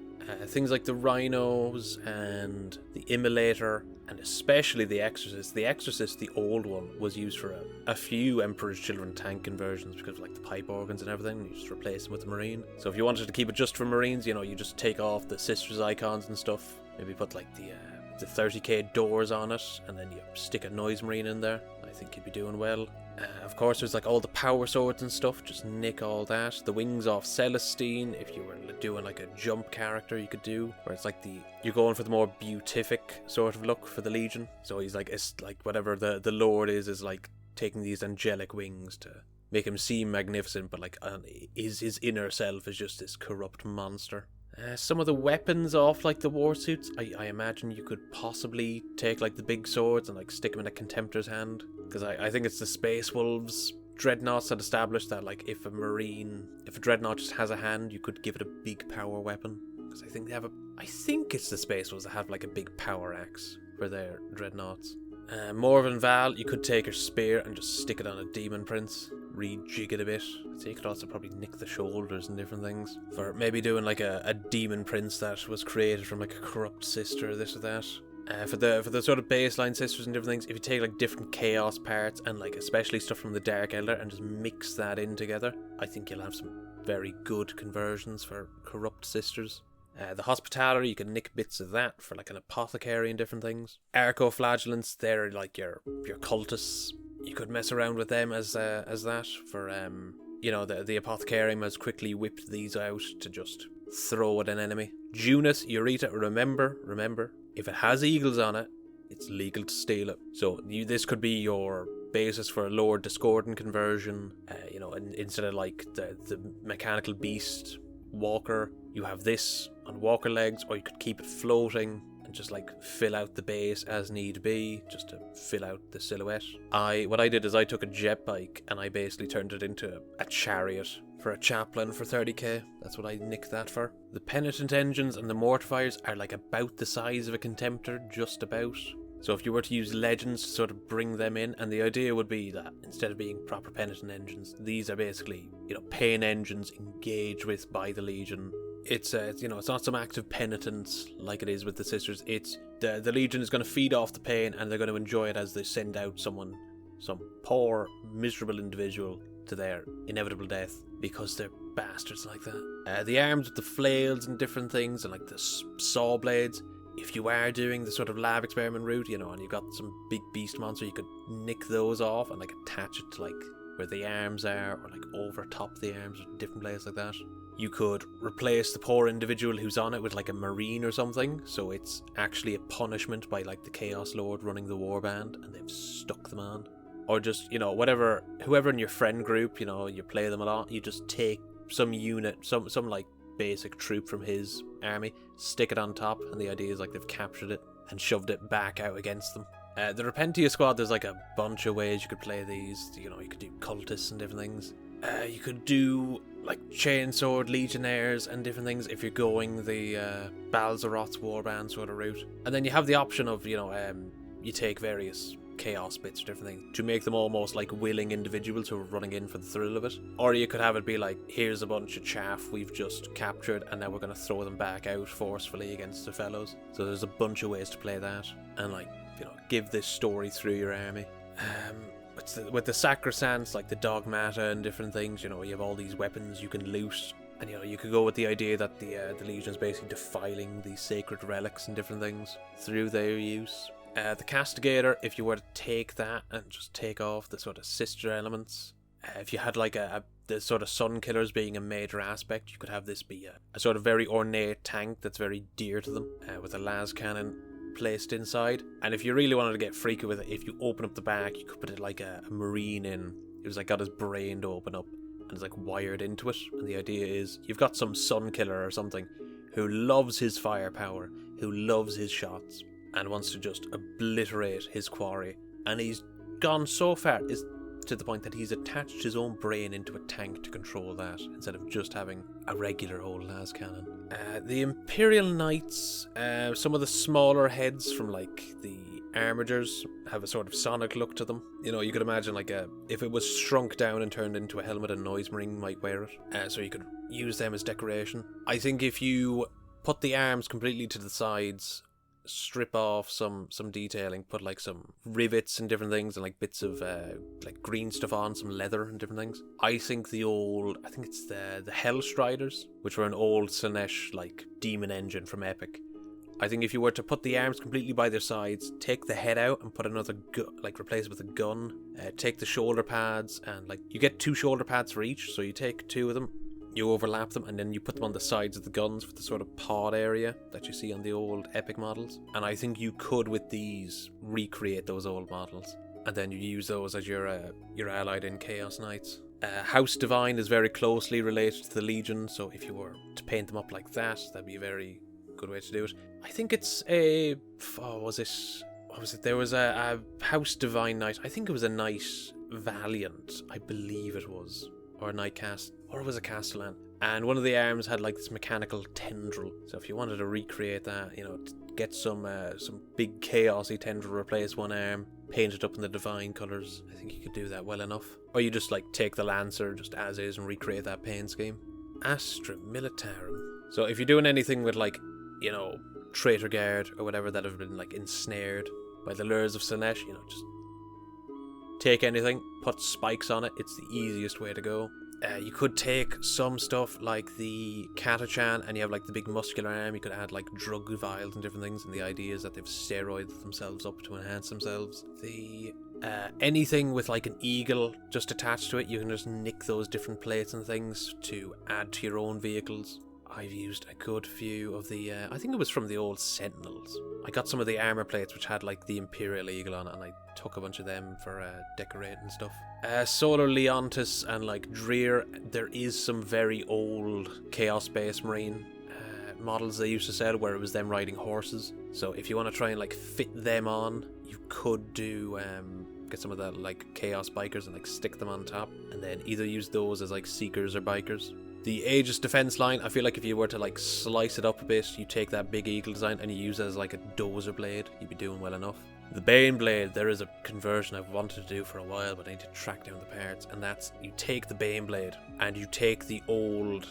Things like the Rhinos and the Immolator, and especially the Exorcist. The Exorcist, the old one, was used for a few Emperor's Children tank conversions because of like the pipe organs and everything. You just replace them with the Marine. So if you wanted to keep it just for Marines, you just take off the Sisters icons and stuff. Maybe put like the 30k doors on it, and then you stick a Noise Marine in there. I think you'd be doing well. Of course, there's like all the power swords and stuff. Just nick all that. The wings off Celestine. If you were doing like a jump character, you could do where it's like you're going for the more beatific sort of look for the Legion. So he's like, it's like whatever the Lord is like taking these angelic wings to make him seem magnificent, but like his inner self is just this corrupt monster. Some of the weapons off like the war suits, I imagine you could possibly take like the big swords and like stick them in a Contemptor's hand, because I think it's the Space Wolves Dreadnoughts that established that like if a Dreadnought just has a hand, you could give it a big power weapon, because I think it's the Space Wolves that have like a big power axe for their Dreadnoughts. Morven Val, you could take her spear and just stick it on a Demon Prince, rejig it a bit. So you could also probably nick the shoulders and different things for maybe doing like a Demon Prince that was created from like a corrupt sister or this or that. For the sort of baseline sisters and different things, if you take like different chaos parts and like especially stuff from the Dark Eldar and just mix that in together, I think you'll have some very good conversions for corrupt sisters. The Hospitaller, you can nick bits of that for like an apothecary and different things. Arco-flagellants, they're like your cultists. You could mess around with them as that for the apothecarium has quickly whipped these out to just throw at an enemy. Junus, Eureka, remember, if it has eagles on it, it's legal to steal it. So this could be your basis for a Lord Discordant conversion. Instead of like the mechanical beast walker, you have this on walker legs, or you could keep it floating and just like fill out the base as need be, just to fill out the silhouette. What I did is I took a jet bike and I basically turned it into a chariot for a chaplain for 30k. That's what I nicked that for. The penitent engines and the mortifiers are like about the size of a contemptor, just about. So if you were to use legends to sort of bring them in, and the idea would be that instead of being proper penitent engines, these are basically, pain engines engaged with by the Legion. It's it's not some act of penitence like it is with the Sisters. It's the Legion is going to feed off the pain, and they're going to enjoy it as they send out some poor, miserable individual to their inevitable death, because they're bastards like that. The arms with the flails and different things, and like the saw blades. If you are doing the sort of lab experiment route, and you've got some big beast monster, you could nick those off and like attach it to like where the arms are, or like over top the arms, or different places like that. You could replace the poor individual who's on it with like a marine or something, so it's actually a punishment by like the Chaos Lord running the warband, and they've stuck them on. Or just, whoever in your friend group, you play them a lot, you just take some unit, some like basic troop from his army, stick it on top, and the idea is like they've captured it and shoved it back out against them. The Repentia squad, there's like a bunch of ways you could play these. You could do cultists and different things. You could do like chainsword legionnaires and different things if you're going the Balzaroth's warband sort of route. And then you have the option of, you take various chaos bits or different things to make them almost like willing individuals who are running in for the thrill of it. Or you could have it be like, here's a bunch of chaff we've just captured, and now we're going to throw them back out forcefully against the fellows. So there's a bunch of ways to play that, and like, give this story through your army. With the sacrosancts, like the dogmata and different things, you have all these weapons you can loot. And you could go with the idea that the Legion is basically defiling these sacred relics and different things through their use. The Castigator, if you were to take that and just take off the sort of sister elements, if you had like the sort of Sun Killers being a major aspect, you could have this be a sort of very ornate tank that's very dear to them, with a las cannon placed inside. And if you really wanted to get freaky with it, if you open up the back, you could put it like a marine in. It was like got his brain to open up, and it's like wired into it. And the idea is you've got some Sun Killer or something who loves his firepower, who loves his shots, and wants to just obliterate his quarry. And he's gone so far is to the point that he's attached his own brain into a tank to control that, instead of just having a regular old las cannon. The Imperial Knights, some of the smaller heads from like the armigers have a sort of sonic look to them. You could imagine like if it was shrunk down and turned into a helmet, a noise marine might wear it. So you could use them as decoration. I think if you put the arms completely to the sides, strip off some detailing, put like some rivets and different things, and like bits of like green stuff on, some leather and different things. I think it's the Hellstriders, which were an old Slaanesh like demon engine from Epic. I think if you were to put the arms completely by their sides, take the head out and put another replace it with a gun, take the shoulder pads, and like you get 2 shoulder pads for each, so you take 2 of them, you overlap them, and then you put them on the sides of the guns with the sort of pod area that you see on the old Epic models. And I think you could, with these, recreate those old models, and then you use those as your allied in Chaos Knights. House Divine is very closely related to the Legion, so if you were to paint them up like that, that'd be a very good way to do it. I think it's a... what was it? There was a House Divine Knight. I think it was a Knight Valiant, I believe it was. Or a Knight Cast, or it was a Castellan. And one of the arms had like this mechanical tendril. So if you wanted to recreate that, get some big chaosy tendril, replace one arm, paint it up in the divine colours, I think you could do that well enough. Or you just like take the Lancer just as is and recreate that paint scheme. Astra Militarum. So if you're doing anything with like, Traitor Guard or whatever that have been like ensnared by the lures of Slaanesh, just take anything, put spikes on it. It's the easiest way to go. You could take some stuff like the Catachan, and you have like the big muscular arm. You could add like drug vials and different things, and the idea is that they've steroided themselves up to enhance themselves. The anything with like an eagle just attached to it, you can just nick those different plates and things to add to your own vehicles. I've used a good few of the, I think it was from the old Sentinels. I got some of the armor plates which had like the Imperial Eagle on it, and I took a bunch of them for decorating stuff. Solar Leontis and like Dreer, there is some very old Chaosspacemarine models they used to sell where it was them riding horses. So if you want to try and like fit them on, you could do get some of the like chaos bikers and like stick them on top, and then either use those as like seekers or bikers. The Aegis defense line, I feel like if you were to like slice it up a bit, you take that big eagle design and you use it as like a dozer blade, you'd be doing well enough. The Bane blade, there is a conversion I've wanted to do for a while, but I need to track down the parts, and that's you take the Bane blade and you take the old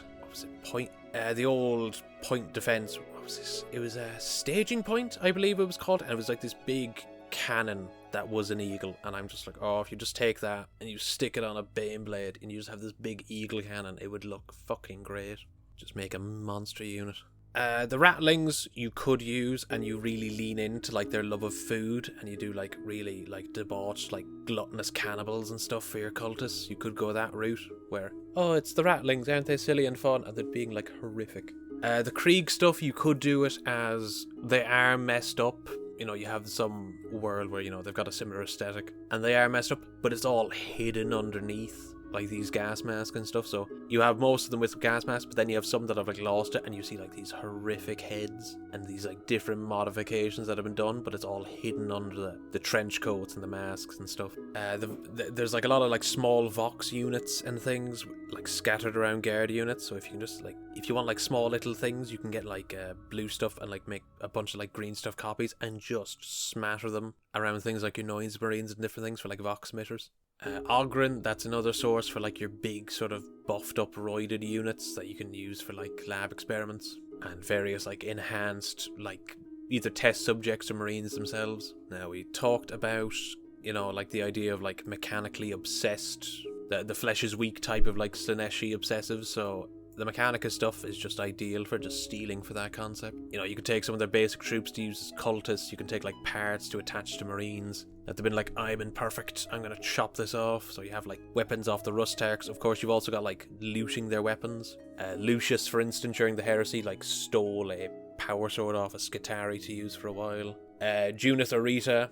the old point defense. What was this? It was a staging point, I believe it was called, and it was like this big cannon that was an eagle, and I'm just like, oh, if you just take that and you stick it on a Bane blade and you just have this big eagle cannon, it would look fucking great. Just make a monster unit. The Ratlings you could use, and you really lean into like their love of food, and you do like really like debauched, like gluttonous cannibals and stuff for your cultists. You could go that route where, oh, it's the Ratlings, aren't they silly and fun, and they're being like horrific. The Krieg stuff, you could do it as they are messed up. You know, you have some world where, you know, they've got a similar aesthetic and they are messed up, but it's all hidden underneath like these gas masks and stuff. So you have most of them with gas masks, but then you have some that have like lost it, and you see like these horrific heads and these like different modifications that have been done, but it's all hidden under the trench coats and the masks and stuff. There's like a lot of like small Vox units and things like scattered around guard units. So if you can just like, if you want like small little things, you can get like blue stuff and like make a bunch of like green stuff copies and just smatter them around things like your noise marines and different things for like Vox emitters. Ogryn, that's another source for like your big sort of buffed up roided units that you can use for like lab experiments and various like enhanced like either test subjects or marines themselves. Now we talked about, you know, like the idea of like mechanically obsessed, the flesh is weak type of like Slaaneshi obsessives. So the Mechanicus stuff is just ideal for just stealing for that concept. You know, you could take some of their basic troops to use as cultists, you can take like parts to attach to marines that they've been like, I'm imperfect, I'm gonna chop this off. So you have like weapons off the Rustarks. Of course, you've also got like looting their weapons. Lucius, for instance, during the heresy, like stole a power sword off a Skitarii to use for a while. Junith Arita,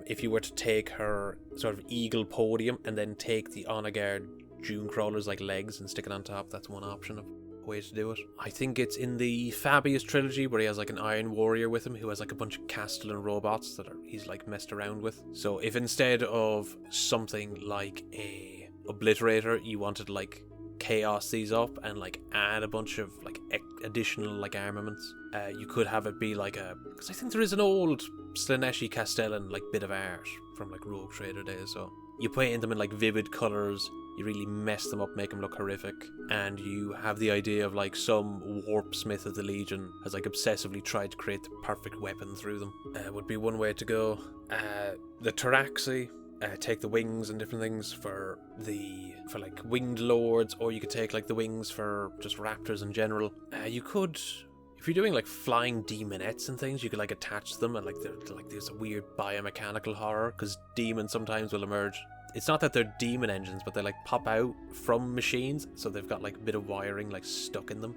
if you were to take her sort of eagle podium and then take the honor guard June Crawler's like legs and stick it on top, that's one option of a way to do it. I think it's in the Fabius trilogy where he has like an Iron Warrior with him who has like a bunch of Castellan robots that he's like messed around with. So if instead of something like a Obliterator you wanted to like chaos these up and like add a bunch of like additional like armaments, you could have it be like a, because I think there is an old Slaaneshi Castellan like bit of art from like Rogue Trader days, so you paint them in like vivid colours, you really mess them up, make them look horrific, and you have the idea of like some warp smith of the Legion has like obsessively tried to create the perfect weapon through them. Would be one way to go. The Taraxi, take the wings and different things for like winged lords, or you could take like the wings for just raptors in general. You could, if you're doing like flying demonettes and things, you could like attach them and like there's a weird biomechanical horror because demons sometimes will emerge. It's not that they're demon engines, but they like pop out from machines, so they've got like a bit of wiring like stuck in them.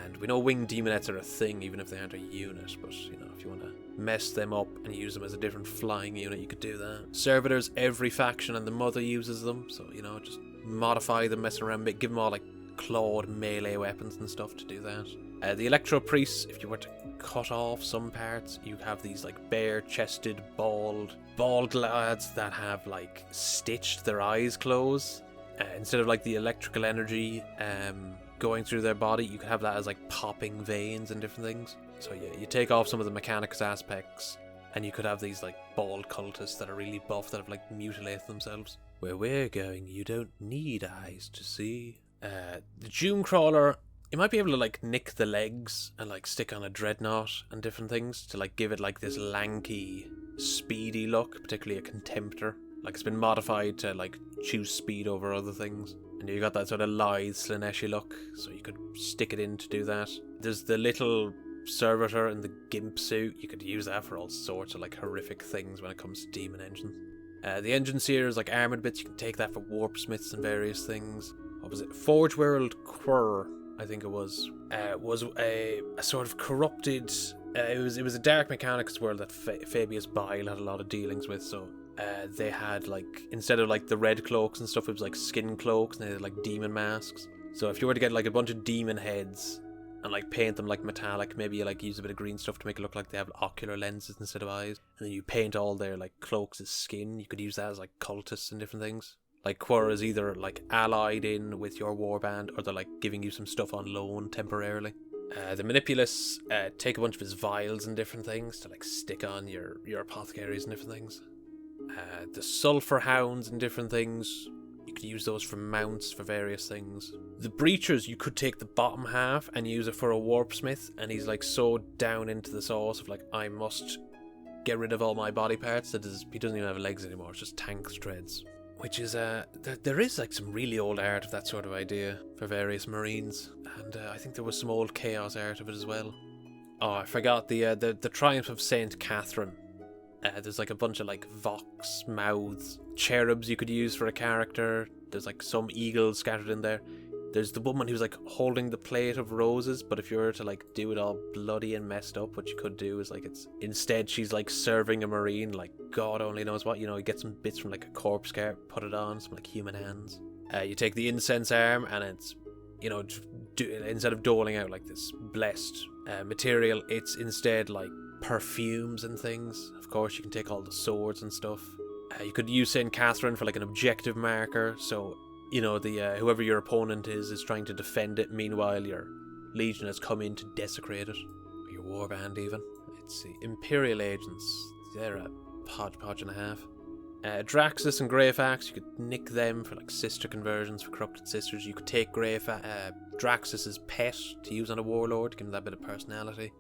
And we know winged demonettes are a thing even if they aren't a unit, but you know, if you want to mess them up and use them as a different flying unit, you could do that. Servitors, every faction and the mother uses them, so you know, just modify them, mess around, give them all like clawed melee weapons and stuff to do that. The Electro Priests, if you were to cut off some parts, you have these like bare-chested, bald lads that have like stitched their eyes closed. Instead of like the electrical energy going through their body, you could have that as like popping veins and different things. So yeah, you take off some of the Mechanicus aspects, and you could have these like bald cultists that are really buff that have like mutilated themselves. Where we're going, you don't need eyes to see. The June Crawler, you might be able to like nick the legs and like stick on a dreadnought and different things to like give it like this lanky, speedy look, particularly a Contemptor. Like it's been modified to like choose speed over other things. And you got that sort of lithe Slaaneshi look, so you could stick it in to do that. There's the little servitor in the gimp suit. You could use that for all sorts of like horrific things when it comes to demon engines. The engine seers, like armoured bits, you can take that for warp smiths and various things. What was it? Forge World Quirr, I think it was a sort of corrupted. It was a dark Mechanicus world that Fabius Bile had a lot of dealings with. So they had like, instead of like the red cloaks and stuff, it was like skin cloaks, and they had like demon masks. So if you were to get like a bunch of demon heads and like paint them like metallic. Maybe you like use a bit of green stuff to make it look like they have ocular lenses instead of eyes. And then you paint all their like cloaks as skin. You could use that as like cultists and different things. Like Quora is either like allied in with your warband, or they're like giving you some stuff on loan temporarily. The Manipulus take a bunch of his vials and different things to like stick on your apothecaries and different things. The Sulphur Hounds and different things, you could use those for mounts for various things. The Breachers, you could take the bottom half and use it for a Warpsmith, and he's like so down into the sauce of like, I must get rid of all my body parts that he doesn't even have legs anymore, it's just tank threads. Which is, there is like some really old art of that sort of idea for various marines, and I think there was some old chaos art of it as well. Oh, I forgot the Triumph of Saint Catherine. There's like a bunch of like vox, mouths, cherubs you could use for a character. There's like some eagles scattered in there. There's the woman who's like holding the plate of roses, but if you were to like do it all bloody and messed up, what you could do is like instead she's like serving a marine, like God only knows what, you get some bits from like a corpse cart, put it on, some like human hands. You take the incense arm and it's, instead of doling out like this blessed material, it's instead like perfumes and things. Of course, you can take all the swords and stuff. You could use St. Catherine for like an objective marker, so whoever your opponent is trying to defend it, meanwhile your legion has come in to desecrate it. Or your warband even. Let's see, Imperial Agents, they're a hodgepodge and a half. Draxus and Greyfax, you could nick them for like sister conversions for corrupted sisters. You could take Draxus's pet to use on a warlord to give him that bit of personality.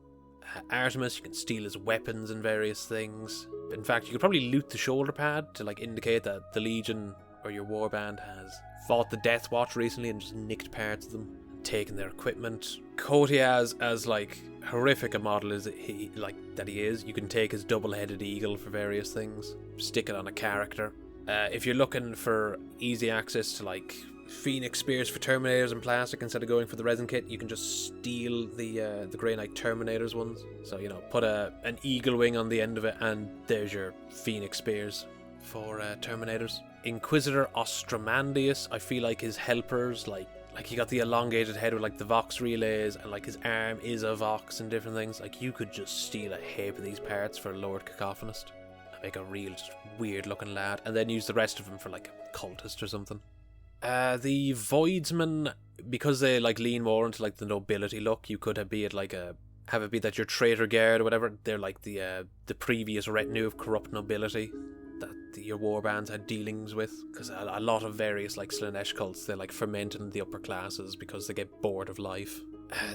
Artemis, you can steal his weapons and various things. In fact, you could probably loot the shoulder pad to like indicate that the legion or your warband has fought the Death Watch recently and just nicked parts of them and taken their equipment. Kotias, as like horrific a model as he is, you can take his double-headed eagle for various things, stick it on a character. If you're looking for easy access to like Phoenix Spears for Terminators and plastic instead of going for the resin kit, you can just steal the Grey Knight Terminators ones. So put an eagle wing on the end of it and there's your Phoenix Spears for Terminators. Inquisitor Ostromandius, I feel like his helpers, like he got the elongated head with like the Vox relays, and like his arm is a Vox and different things. Like you could just steal a heap of these parts for Lord Cacophonist and make a real just weird looking lad, and then use the rest of them for like a cultist or something. The Voidsmen, because they like lean more into like the nobility look, you could have it be that your traitor guard or whatever, they're like the previous retinue of corrupt nobility that your warbands had dealings with, because a lot of various like Slaanesh cults, they like ferment in the upper classes because they get bored of life.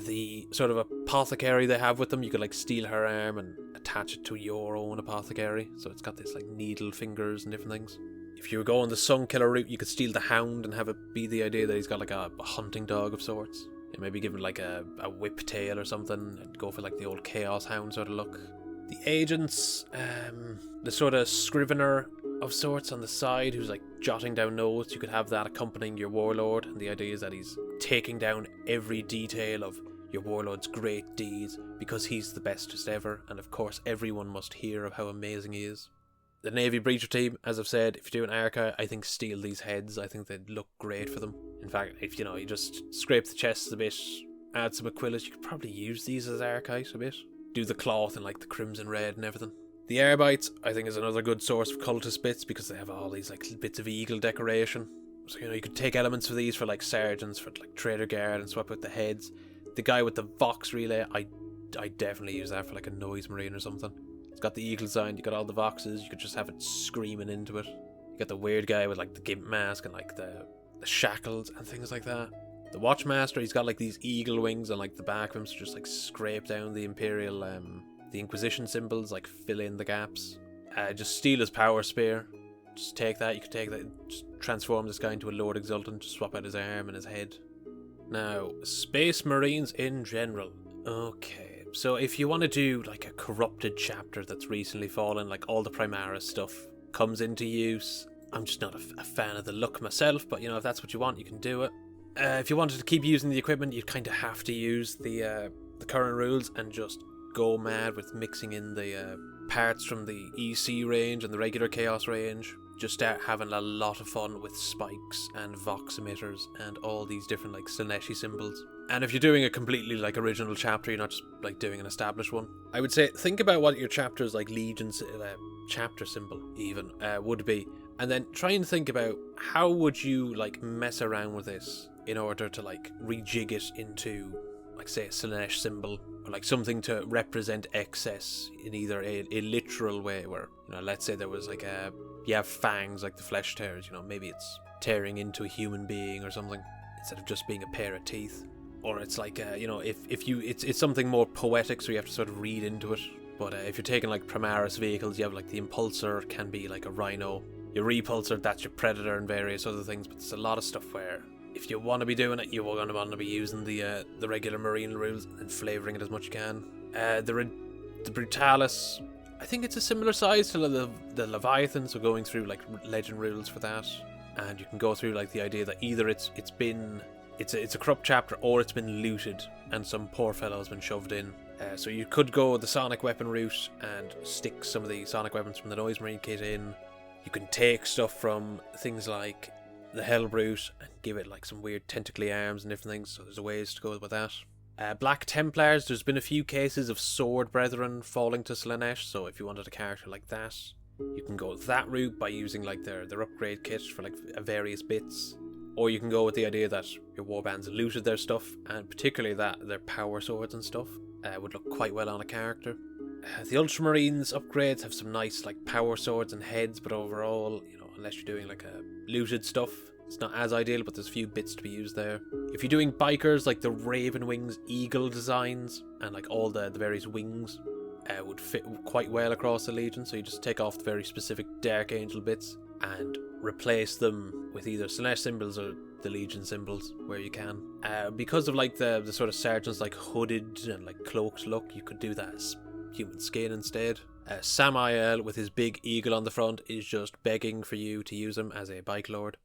The sort of apothecary they have with them, you could like steal her arm and attach it to your own apothecary, so it's got this like needle fingers and different things. If you were going the Sunkiller route, you could steal the Hound and have it be the idea that he's got like a hunting dog of sorts. And maybe give him like a whip tail or something and go for like the old Chaos Hound sort of look. The Agents, the sort of scrivener of sorts on the side who's like jotting down notes, you could have that accompanying your warlord, and the idea is that he's taking down every detail of your warlord's great deeds because he's the bestest ever, and of course everyone must hear of how amazing he is. The Navy Breacher team, as I've said, if you do an Arca, I think steal these heads. I think they'd look great for them. In fact, if you just scrape the chests a bit, add some Aquilas, you could probably use these as Archites a bit. Do the cloth in like the crimson red and everything. The Airbites, I think, is another good source of cultist bits because they have all these like bits of eagle decoration. So you could take elements for these for like sergeants, for like traitor guard, and swap out the heads. The guy with the Vox relay, I definitely use that for like a noise marine or something. It's got the eagle sign, you got all the Voxes, you could just have it screaming into it. You got the weird guy with like the gimp mask and like the shackles and things like that. The Watchmaster, he's got like these eagle wings on like the back of him, so just like scrape down the Imperial, the Inquisition symbols, like fill in the gaps. Just steal his power spear. Just take that, you could take that, just transform this guy into a Lord Exultant, just swap out his arm and his head. Now, Space Marines in general. Okay, so if you want to do like a corrupted chapter that's recently fallen, like all the Primaris stuff comes into use. I'm just not a fan of the look myself, but if that's what you want, you can do it. If you wanted to keep using the equipment, you'd kind of have to use the current rules and just go mad with mixing in the parts from the EC range and the regular Chaos range. Just start having a lot of fun with spikes and Vox emitters and all these different like Slaaneshi symbols. And if you're doing a completely like original chapter, you're not just like doing an established one, I would say think about what your chapter's like Legion's chapter symbol even would be, and then try and think about how would you like mess around with this in order to like rejig it into like say a Slaanesh symbol, or like something to represent excess in either a literal way where, you know, let's say there was like you have fangs like the flesh tears, you know, maybe it's tearing into a human being or something instead of just being a pair of teeth. Or it's like, you know, if you, it's something more poetic, so you have to sort of read into it. But if you're taking like Primaris vehicles, you have like the Impulsor can be like a Rhino. Your Repulsor, that's your Predator and various other things. But there's a lot of stuff where if you want to be doing it, you're going to want to be using the regular Marine rules and flavouring it as much as you can. The Brutalis, I think it's a similar size to the Leviathan, so going through like legend rules for that. And you can go through like the idea that either it's a corrupt chapter, or it's been looted and some poor fellow has been shoved in. So you could go the sonic weapon route and stick some of the sonic weapons from the Noise Marine kit in. You can take stuff from things like the Hellbrute and give it like some weird tentacly arms and different things, so there's ways to go with that. Black Templars, there's been a few cases of Sword Brethren falling to Slaanesh, so if you wanted a character like that, you can go that route by using like their upgrade kit for like various bits. Or you can go with the idea that your warbands looted their stuff, and particularly that their power swords and stuff would look quite well on a character. The Ultramarines upgrades have some nice like power swords and heads, but overall, you know, unless you're doing like a looted stuff, it's not as ideal, but there's a few bits to be used there. If you're doing bikers, like the Raven Wings Eagle designs and like all the various wings would fit quite well across the Legion, so you just take off the very specific Dark Angel bits and replace them with either Slaanesh symbols or the Legion symbols where you can. Because of like the sort of sergeants like hooded and like cloaked look, you could do that as human skin instead. Samael with his big eagle on the front is just begging for you to use him as a bike lord.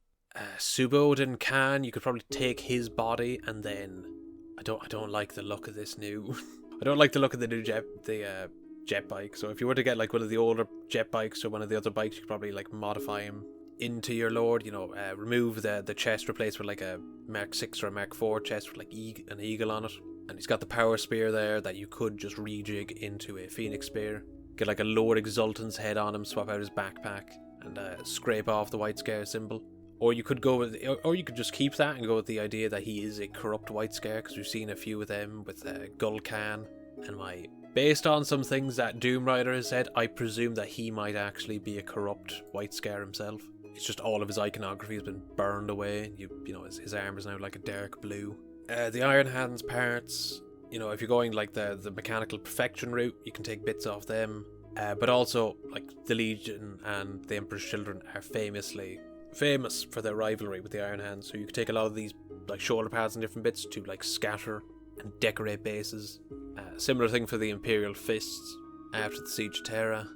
Subodin Khan, you could probably take his body and then I don't like the look of this new I don't like the look of the new jet bike. So if you were to get like one of the older jet bikes or one of the other bikes, you could probably like modify him into your lord, you know, remove the chest, replace with like a Mark 6 or a Mark 4 chest with like an eagle on it. And he's got the power spear there that you could just rejig into a Phoenix spear. Get like a Lord Exultant's head on him, swap out his backpack and scrape off the White Scare symbol. Or you could go with, or you could just keep that and go with the idea that he is a corrupt White Scare, because we've seen a few of them with Gul'Kan. And based on some things that Doom Rider has said, I presume that he might actually be a corrupt White Scare himself. It's just all of his iconography has been burned away. You know, his armor is now like a dark blue. The Iron Hands parts, you know, if you're going like the mechanical perfection route, you can take bits off them. But also, like the Legion and the Emperor's Children are famous for their rivalry with the Iron Hands, so you could take a lot of these like shoulder pads and different bits to like scatter and decorate bases. Similar thing for the Imperial Fists after the Siege of Terra.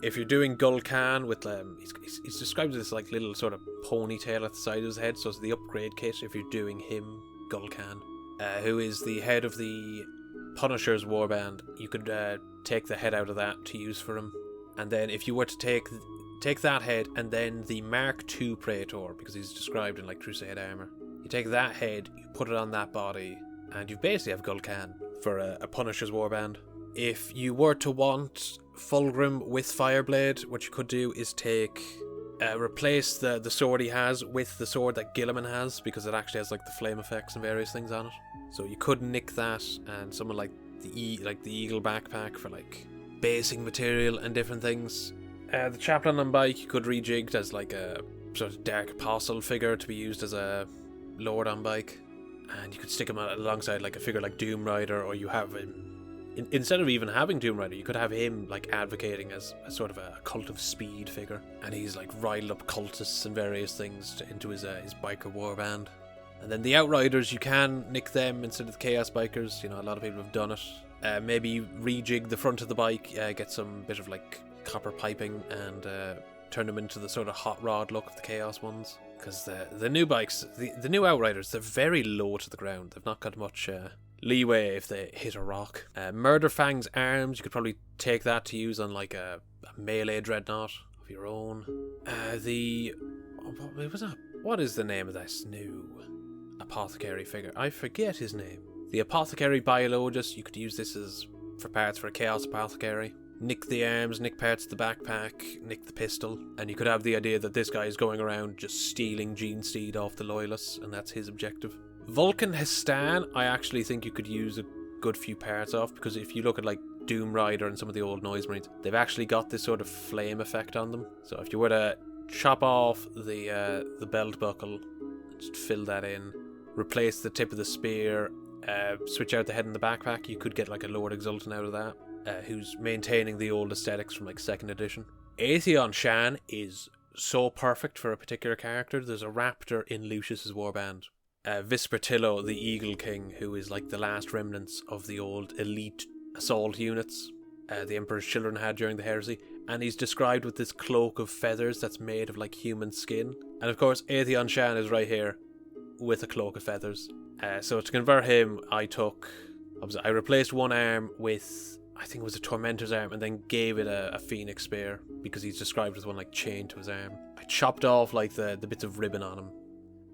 If you're doing Gul'Kan with he's described as this like little sort of ponytail at the side of his head, so it's the upgrade kit if you're doing him, Gul'Kan, who is the head of the Punisher's warband. You could take the head out of that to use for him, and then if you were to take that head and then the Mark II Praetor, because he's described in like Crusade armor, you take that head, you put it on that body, and you basically have Gul'Kan for a Punisher's warband. If you were to want Fulgrim with Fireblade, what you could do is replace the sword he has with the sword that Guilliman has, because it actually has like the flame effects and various things on it. So you could nick that, and someone like the Eagle backpack for like basing material and different things. The Chaplain on bike you could rejig as like a sort of dark apostle figure to be used as a lord on bike, and you could stick him alongside like a figure like Doom Rider, or you have him instead of even having Doom Rider, you could have him like advocating as a sort of a cult of speed figure, and he's like riled up cultists and various things into his biker warband. And then the Outriders, you can nick them instead of the Chaos Bikers. You know, a lot of people have done it. Maybe rejig the front of the bike, get some bit of like copper piping, and turn them into the sort of hot rod look of the Chaos ones. Because the new bikes, the new Outriders, they're very low to the ground. They've not got much leeway if they hit a rock. Murderfang's arms, you could probably take that to use on like a melee dreadnought of your own. What is the name of this new apothecary figure? I forget his name. The Apothecary Biologist, you could use this as for parts for a Chaos Apothecary. Nick the arms, nick parts of the backpack, nick the pistol, and you could have the idea that this guy is going around just stealing Genestealers off the Loyalists, and that's his objective. Vulcan Hestan, I actually think you could use a good few parts off, because if you look at like Doom Rider and some of the old Noise Marines, they've actually got this sort of flame effect on them. So if you were to chop off the belt buckle, just fill that in, replace the tip of the spear, switch out the head and the backpack, you could get like a Lord Exultant out of that, who's maintaining the old aesthetics from like 2nd edition. Atheon Shan is so perfect for a particular character. There's a raptor in Lucius's warband. Vespertillo, the Eagle King, who is like the last remnants of the old elite assault units the Emperor's Children had during the Heresy, and he's described with this cloak of feathers that's made of like human skin. And of course Atheon Shan is right here with a cloak of feathers. So to convert him, I replaced one arm with, I think it was a Tormentor's arm, and then gave it a Phoenix Spear, because he's described as one like chained to his arm. I chopped off like the bits of ribbon on him,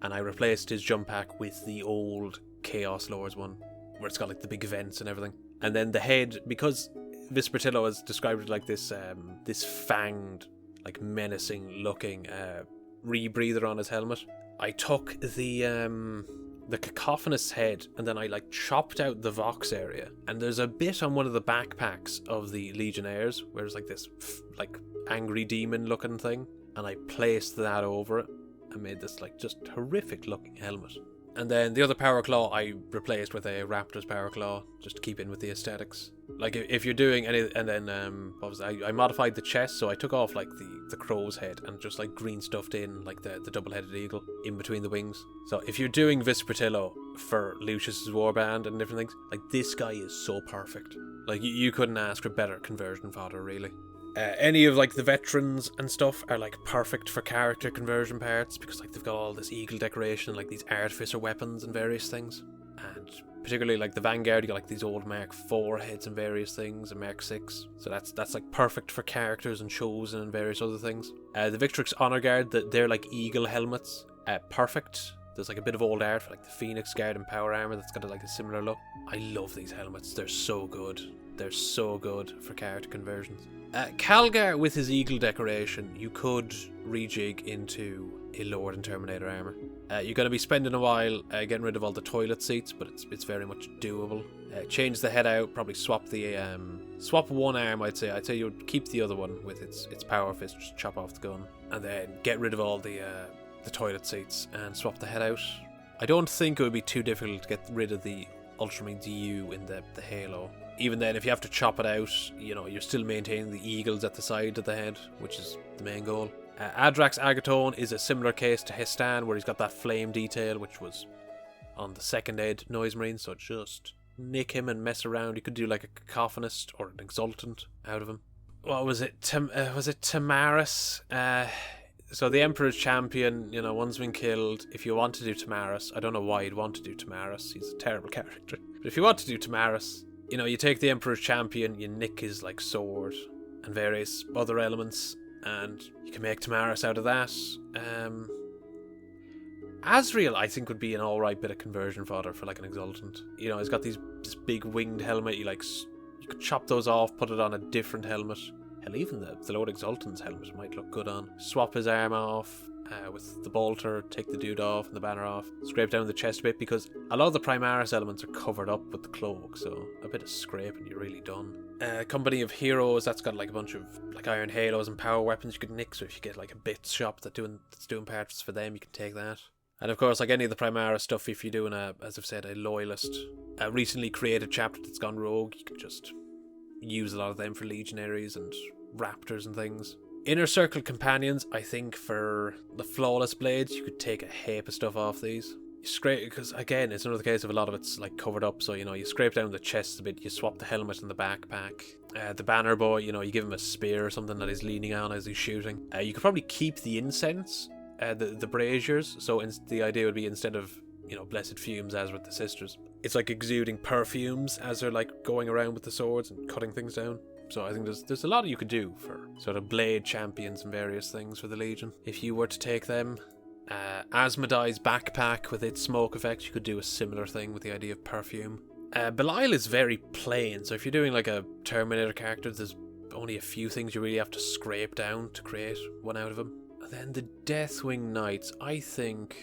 and I replaced his jump pack with the old Chaos Lords one, where it's got like the big vents and everything. And then the head, because Vespertillo has described it like this fanged, like menacing looking rebreather on his helmet, I took the cacophonous head and then I like chopped out the Vox area, and there's a bit on one of the backpacks of the Legionnaires where there's like this like angry demon looking thing, and I placed that over it and made this like just horrific looking helmet. And then the other Power Claw I replaced with a Raptor's Power Claw, just to keep in with the aesthetics. Like if you're doing any, and then I modified the chest, so I took off like the crow's head and just like green stuffed in like the double-headed eagle in between the wings. So if you're doing Vespertillo for Lucius's warband and different things, like this guy is so perfect. Like you couldn't ask for better conversion fodder, really. Any of like the veterans and stuff are like perfect for character conversion parts, because like they've got all this eagle decoration, like these artificer weapons and various things. And particularly like the Vanguard, you got like these old Mark IV heads and various things, and Mark VI. So that's like perfect for characters and chosen and various other things. The Victrix Honor Guard, they're like eagle helmets. Perfect. There's like a bit of old art for like the Phoenix Guard and Power Armor that's got like a similar look. I love these helmets. They're so good. They're so good for character conversions. Calgar with his eagle decoration, you could rejig into a Lord and Terminator armor. You're going to be spending a while getting rid of all the toilet seats, but it's very much doable. Change the head out, probably swap one arm. I'd say you'd keep the other one with its power fist, just chop off the gun, and then get rid of all the toilet seats and swap the head out. I don't think it would be too difficult to get rid of the Ultramarines U in the Halo. Even then, if you have to chop it out, you know, you're still maintaining the eagles at the side of the head, which is the main goal. Adrax Agathon is a similar case to Hestan, where he's got that flame detail, which was on the 2nd Ed Noise Marine, so just nick him and mess around. You could do like a Cacophonist or an Exultant out of him. What was it? Was it Tamaris? So the Emperor's Champion, you know, one's been killed. If you want to do Tamaris, I don't know why you'd want to do Tamaris. He's a terrible character. But if you want to do Tamaris, you know, you take the Emperor's Champion, you nick his like sword and various other elements, and you can make Tamaris out of that. Azrael, I think, would be an alright bit of conversion fodder for like an Exultant. You know, he's got this big winged helmet. You could chop those off, put it on a different helmet. Hell, even the Lord Exultant's helmet might look good on. Swap his arm off with the bolter, take the dude off and the banner off, scrape down the chest a bit, because a lot of the Primaris elements are covered up with the cloak, so a bit of scrape and you're really done. Company of Heroes, that's got like a bunch of like Iron Halos and power weapons you could nick, so if you get like a bits shop that's doing parts for them, you can take that. And of course, like any of the Primaris stuff, if you're doing as I've said, a Loyalist, a recently created chapter that's gone rogue, you can just use a lot of them for Legionaries and Raptors and things. Inner Circle Companions, I think for the Flawless Blades, you could take a heap of stuff off these. You scrape, because again, it's another case of a lot of it's like covered up, so you know, you scrape down the chest a bit, you swap the helmet and the backpack. The Banner Boy, you know, you give him a spear or something that he's leaning on as he's shooting. You could probably keep the incense, the braziers, so the idea would be, instead of, you know, blessed fumes as with the sisters, it's like exuding perfumes as they're like going around with the swords and cutting things down. So I think there's a lot you could do for sort of blade champions and various things for the Legion if you were to take them. Asmodee's backpack with its smoke effects, you could do a similar thing with the idea of perfume. Belial is very plain, so if you're doing like a Terminator character, there's only a few things you really have to scrape down to create one out of him. And then the Deathwing Knights, I think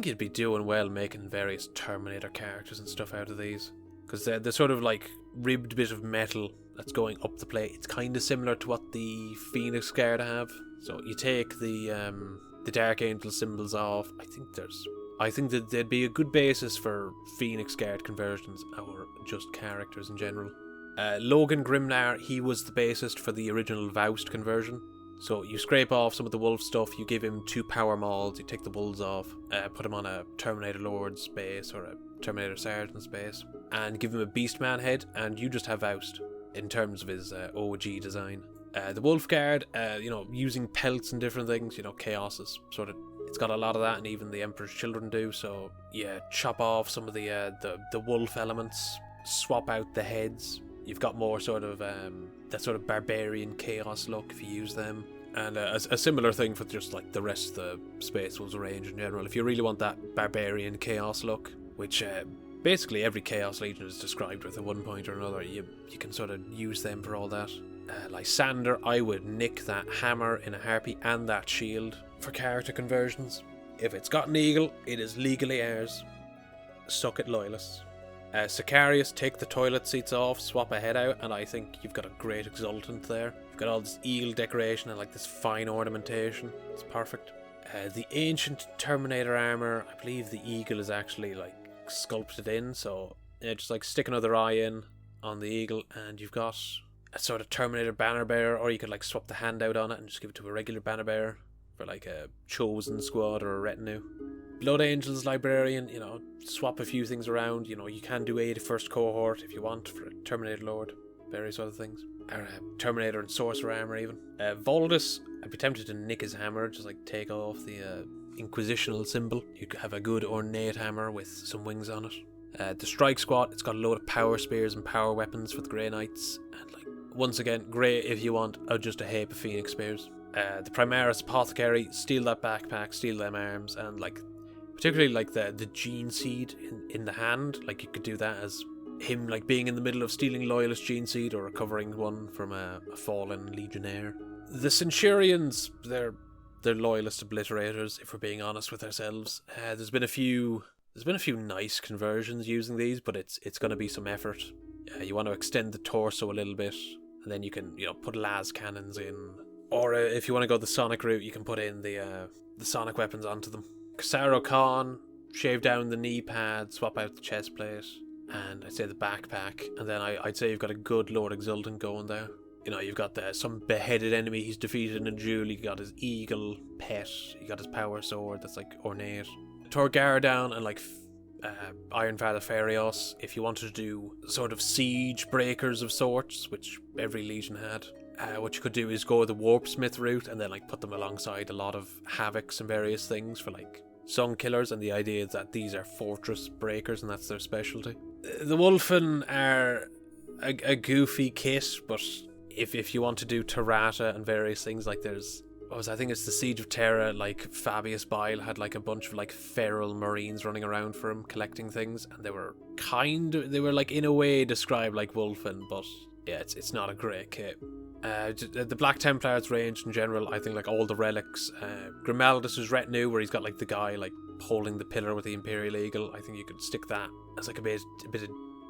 you'd be doing well making various Terminator characters and stuff out of these. Because they're sort of like ribbed bit of metal that's going up the plate. It's kind of similar to what the Phoenix Guard have. So you take the Dark Angel symbols off. I think that they'd be a good basis for Phoenix Guard conversions or just characters in general. Logan Grimnar, he was the bassist for the original Voust conversion. So you scrape off some of the wolf stuff, you give him 2 power mauls, you take the wolves off, put him on a Terminator Lord's base or a Terminator Sergeant's base, and give him a Beastman head, and you just have Voust in terms of his OG design. The Wolf Guard, using pelts and different things, Chaos is sort of, it's got a lot of that, and even the Emperor's Children do. So yeah, chop off some of the wolf elements, swap out the heads. You've got more sort of that sort of barbarian chaos look if you use them, and a similar thing for just like the rest of the Space Wolves range in general. If you really want that barbarian chaos look, which basically every Chaos Legion is described with at one point or another, you can sort of use them for all that. Lysander, I would nick that hammer in a heartbeat and that shield for character conversions. If it's got an eagle, it is legally ours. Suck it, loyalists. Sicarius, take the toilet seats off, swap a head out, and I think you've got a great exultant there. You've got all this eagle decoration and like this fine ornamentation. It's perfect. The ancient Terminator armor, I believe the eagle is actually like sculpted in, so just like stick another eye in on the eagle, and you've got a sort of Terminator banner bearer, or you could like swap the hand out on it and just give it to a regular banner bearer for like a chosen squad or a retinue. Blood Angels Librarian, swap a few things around. You can do 81st cohort if you want for a Terminator Lord, various other things. Or Terminator and Sorcerer armor even. Voldus, I'd be tempted to nick his hammer, just like take off the Inquisitional symbol. You could have a good ornate hammer with some wings on it. The Strike Squad, it's got a load of power spears and power weapons for the Grey Knights. And like, once again, great if you want just a heap of Phoenix Spears. The Primaris Apothecary, steal that backpack, steal them arms, and like particularly like the gene seed in the hand, like you could do that as him like being in the middle of stealing loyalist gene seed or recovering one from a fallen legionnaire. The Centurions, they're loyalist obliterators if we're being honest with ourselves. There's been a few nice conversions using these, but it's going to be some effort. You want to extend the torso a little bit, and then you can put las cannons in, or if you want to go the sonic route, you can put in the sonic weapons onto them. Casaro Khan, shave down the knee pad, swap out the chest plate, and I'd say the backpack, and then I'd say you've got a good Lord Exultant going there. You've got some beheaded enemy he's defeated in a duel, you got his eagle pet, you got his power sword that's like ornate. Torgaradon and like Ironfather Farios, if you wanted to do sort of siege breakers of sorts, which every legion had. What you could do is go the Warpsmith route and then like put them alongside a lot of Havocs and various things for like Sun Killers, and the idea is that these are fortress breakers and that's their specialty. The Wolfen are a goofy kit, but if you want to do Tarata and various things, like I think it's the Siege of Terra, like Fabius Bile had like a bunch of like feral marines running around for him collecting things, and they were like in a way described like Wolfen, but yeah, it's not a great kit. The Black Templars range in general, I think like all the relics, Grimaldus' retinue where he's got like the guy like holding the pillar with the Imperial Eagle, I think you could stick that as like a bit of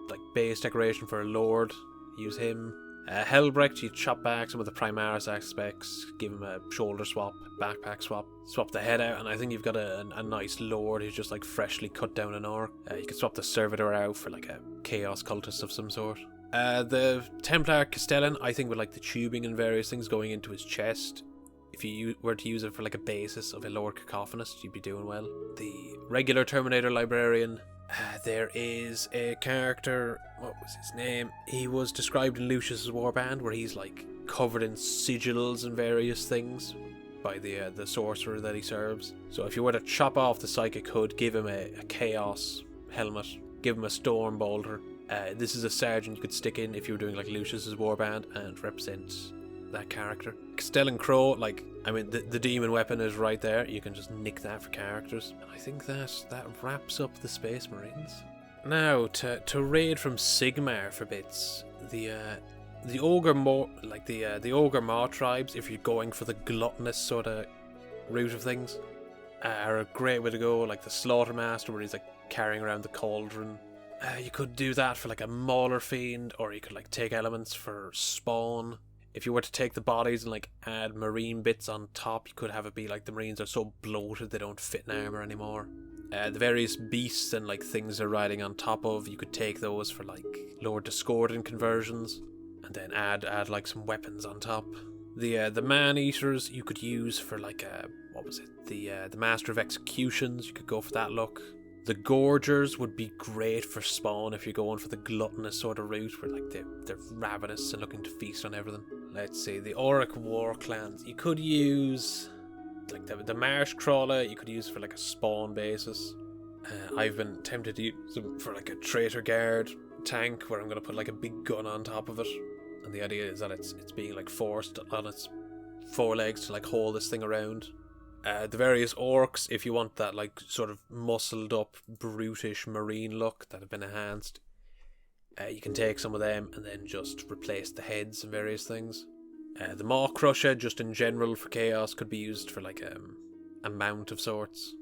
like base decoration for a lord, use him. Helbrecht, you chop back some of the Primaris aspects, give him a shoulder swap, backpack swap the head out, and I think you've got a nice lord who's just like freshly cut down an orc. You could swap the servitor out for like a chaos cultist of some sort. The Templar Castellan, I think with like the tubing and various things going into his chest, if you were to use it for like a basis of a Lord Cacophonist, you'd be doing well. The regular Terminator Librarian, there is a character, what was his name? He was described in Lucius's Warband, where he's like covered in sigils and various things by the sorcerer that he serves. So if you were to chop off the Psychic Hood, give him a Chaos helmet, give him a Storm Bolter. This is a sergeant you could stick in if you were doing like Lucius's Warband and represent that character. Stellan Crow, like, I mean, the demon weapon is right there. You can just nick that for characters. And I think that wraps up the Space Marines. Now, to raid from Sigmar for bits, the Ogre the Ogre Maw tribes, if you're going for the gluttonous sort of route of things, are a great way to go. Like the Slaughtermaster, where he's like carrying around the cauldron. You could do that for like a Mauler Fiend, or you could like take elements for Spawn. If you were to take the bodies and like add marine bits on top, you could have it be like the Marines are so bloated they don't fit in armor anymore. The various beasts and like things they're riding on top of, you could take those for like Lord Discordant conversions, and then add like some weapons on top. The Man-Eaters you could use for like the Master of Executions. You could go for that look. The Gorgers would be great for Spawn if you're going for the gluttonous sort of route, where like they're ravenous and looking to feast on everything. Let's see, the Auric War Clans. You could use like the Marsh Crawler. You could use for like a Spawn basis. I've been tempted to use them for like a Traitor Guard tank, where I'm going to put like a big gun on top of it. And the idea is that it's being like forced on its forelegs to like haul this thing around. The various orcs, if you want that like sort of muscled up, brutish marine look that have been enhanced, you can take some of them and then just replace the heads and various things. The Maw Crusher, just in general for chaos, could be used for like a mount of sorts.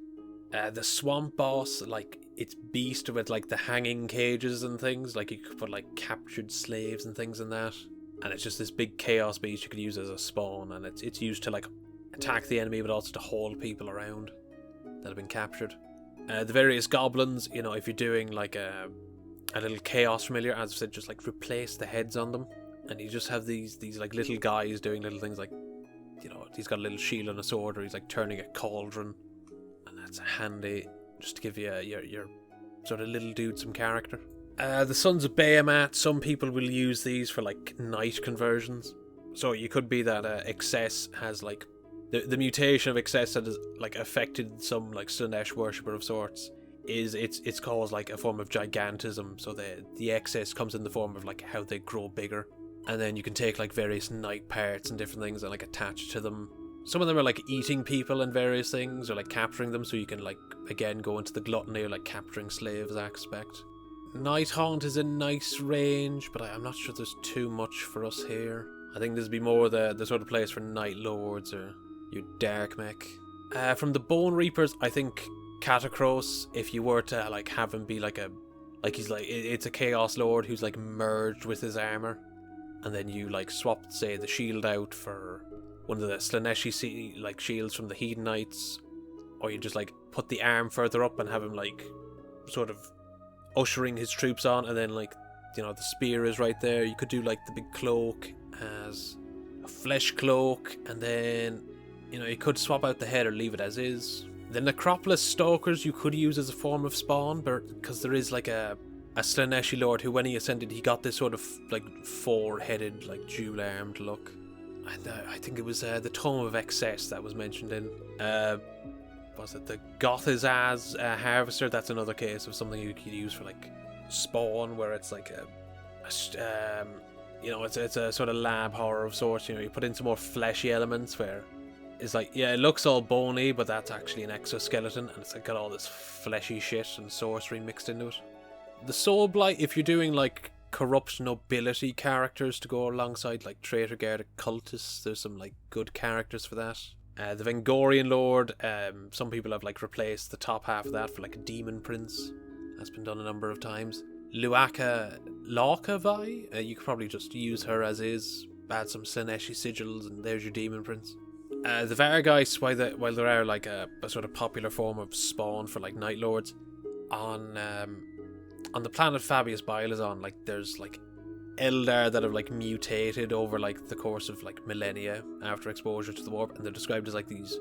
The Swamp Boss, like it's beast with like the hanging cages and things, like you could put like captured slaves and things in that, and it's just this big chaos beast you could use as a spawn, and it's used to like attack the enemy but also to haul people around that have been captured. The various goblins, you know, if you're doing like a little chaos familiar, as I said, just like replace the heads on them, and you just have these like little guys doing little things, like, you know, he's got a little shield and a sword, or he's like turning a cauldron, and that's handy just to give you your sort of little dude some character. The Sons of Bahamut, some people will use these for like knight conversions, so you could be that Excess has like the mutation of Excess that has like affected some like Slaanesh worshipper of sorts. It's caused like a form of gigantism, so the excess comes in the form of like how they grow bigger, and then you can take like various knight parts and different things and like attach to them. Some of them are like eating people and various things, or like capturing them, so you can like again go into the gluttony or like capturing slaves aspect. Night Haunt is a nice range, but I'm not sure there's too much for us here. I think this would be more the sort of place for Night Lords or your Dark Mech. From the Bone Reapers, I think Catacross, if you were to like have him be like he's like, it's a Chaos Lord who's like merged with his armor, and then you like swap, say, the shield out for one of the Slaaneshi like shields from the Hedonites, or you just like put the arm further up and have him like sort of ushering his troops on, and then like, you know, the spear is right there. You could do like the big cloak as a flesh cloak, and then, you know, you could swap out the head or leave it as is. The Necropolis Stalkers you could use as a form of spawn, but because there is like a Slaaneshi Lord who, when he ascended, he got this sort of like four-headed, like dual-armed look. And I think it was the Tome of Excess that was mentioned in. Was it the Gothazaz Harvester? That's another case of something you could use for like spawn, where it's like you know, it's a sort of lab horror of sorts. You know, you put in some more fleshy elements where it's like, yeah, it looks all bony, but that's actually an exoskeleton, and it's like got all this fleshy shit and sorcery mixed into it. The Soul Blight, if you're doing like corrupt nobility characters to go alongside like Traitor Guard Cultists, there's some like good characters for that. The Vengorian Lord, some people have like replaced the top half of that for like a Demon Prince. That's been done a number of times. Luaka Laukavai, you could probably just use her as is, add some Slaaneshi sigils, and there's your Demon Prince. The Vargeist, while there are like a sort of popular form of spawn for like Night Lords, on the planet Fabius Bile is on, like there's like Eldar that have like mutated over like the course of like millennia after exposure to the warp, and they're described as like these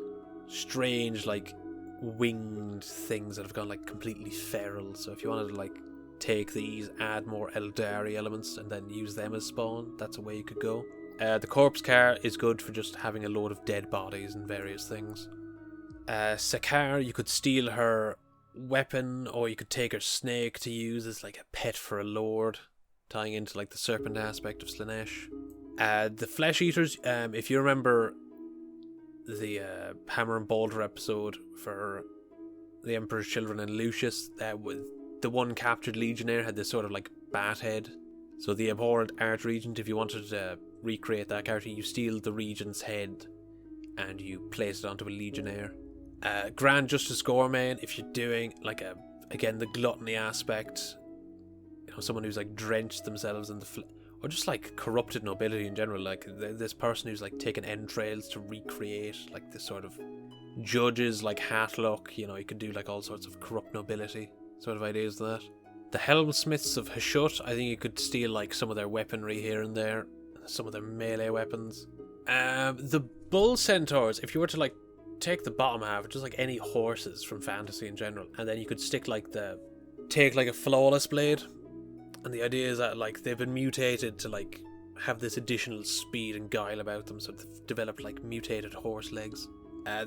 strange like winged things that have gone like completely feral. So if you wanted to like take these, add more Eldari elements, and then use them as spawn, that's a way you could go. The Corpse Car is good for just having a load of dead bodies and various things. Sakar, you could steal her weapon, or you could take her snake to use as like a pet for a lord, tying into like the serpent aspect of Slaanesh. The Flesh Eaters, if you remember the Hammer and Bolter episode for the Emperor's Children and Lucius, with the one captured legionnaire had this sort of like bat head. So the abhorrent Archregent, if you wanted to recreate that character, you steal the regent's head and you place it onto a legionnaire. Grand Justice Goremain, if you're doing like again the gluttony aspect, you know, someone who's like drenched themselves in the or just like corrupted nobility in general, like this person who's like taken entrails to recreate like this sort of judges like Hatlock, you know, you could do like all sorts of corrupt nobility sort of ideas to that. The Helmsmiths of Hashut, I think you could steal like some of their weaponry here and there, some of their melee weapons. The Bull Centaurs, if you were to like take the bottom half, just like any horses from fantasy in general, and then you could stick like take like a flawless blade, and the idea is that like they've been mutated to like have this additional speed and guile about them, so they've developed like mutated horse legs.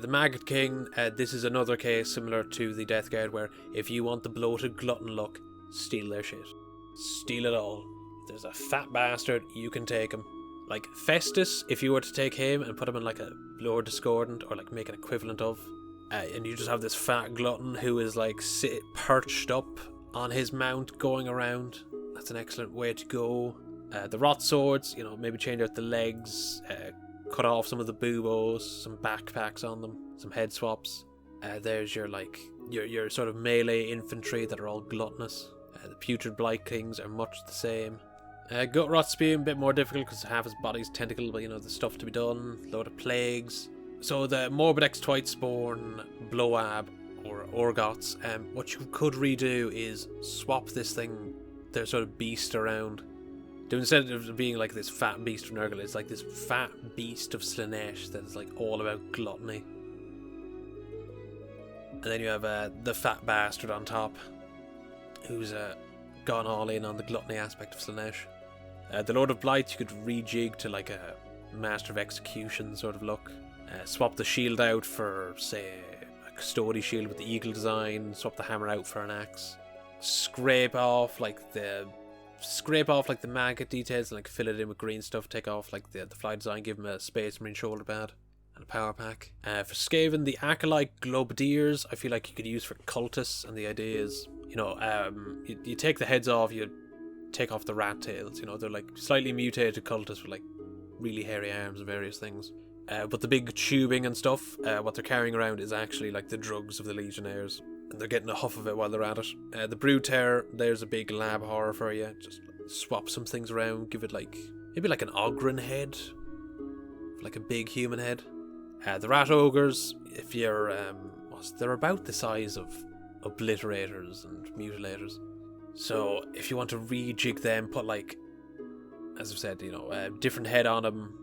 The Maggot King, this is another case similar to the Death Guard, where if you want the bloated glutton look, steal their shit. Steal it all. If there's a fat bastard, you can take him. Like Festus, if you were to take him and put him in like a Lord Discordant, or like make an equivalent of, and you just have this fat glutton who is like perched up on his mount going around, that's an excellent way to go. The Rot Swords, you know, maybe change out the legs, cut off some of the buboes, some backpacks on them, some head swaps. There's your like your sort of melee infantry that are all gluttonous. The Putrid Blight Kings are much the same. Gut Rot Spear, a bit more difficult because half his body's tentacle, but you know, the stuff to be done, load of plagues. So the Morbidex Twitespawn, Bloab, or Orgots, what you could redo is swap this thing, their sort of beast around. Instead of being like this fat beast of Nurgle, it's like this fat beast of Slaanesh that is like all about gluttony. And then you have the fat bastard on top, who's gone all in on the gluttony aspect of Slaanesh. The Lord of Blight you could rejig to like a Master of Execution sort of look. Swap the shield out for, say, a Custodes shield with the eagle design. Swap the hammer out for an axe. Scrape off like the maggot details and like fill it in with green stuff. Take off like the fly design. Give him a Space Marine shoulder pad and a power pack. For Skaven, the Acolyte Globadiers I feel like you could use for cultists, and the idea is, you know, you take the heads off, you take off the rat tails, you know, they're like slightly mutated cultists with like really hairy arms and various things. But the big tubing and stuff, what they're carrying around is actually like the drugs of the Legionnaires, and they're getting a huff of it while they're at it. The Brood Terror, there's a big lab horror for you. Just swap some things around, give it like maybe like an Ogren head, like a big human head. The Rat Ogres, if you're they're about the size of Obliterators and Mutilators. So if you want to rejig them, put like, as I've said, you know, different head on them.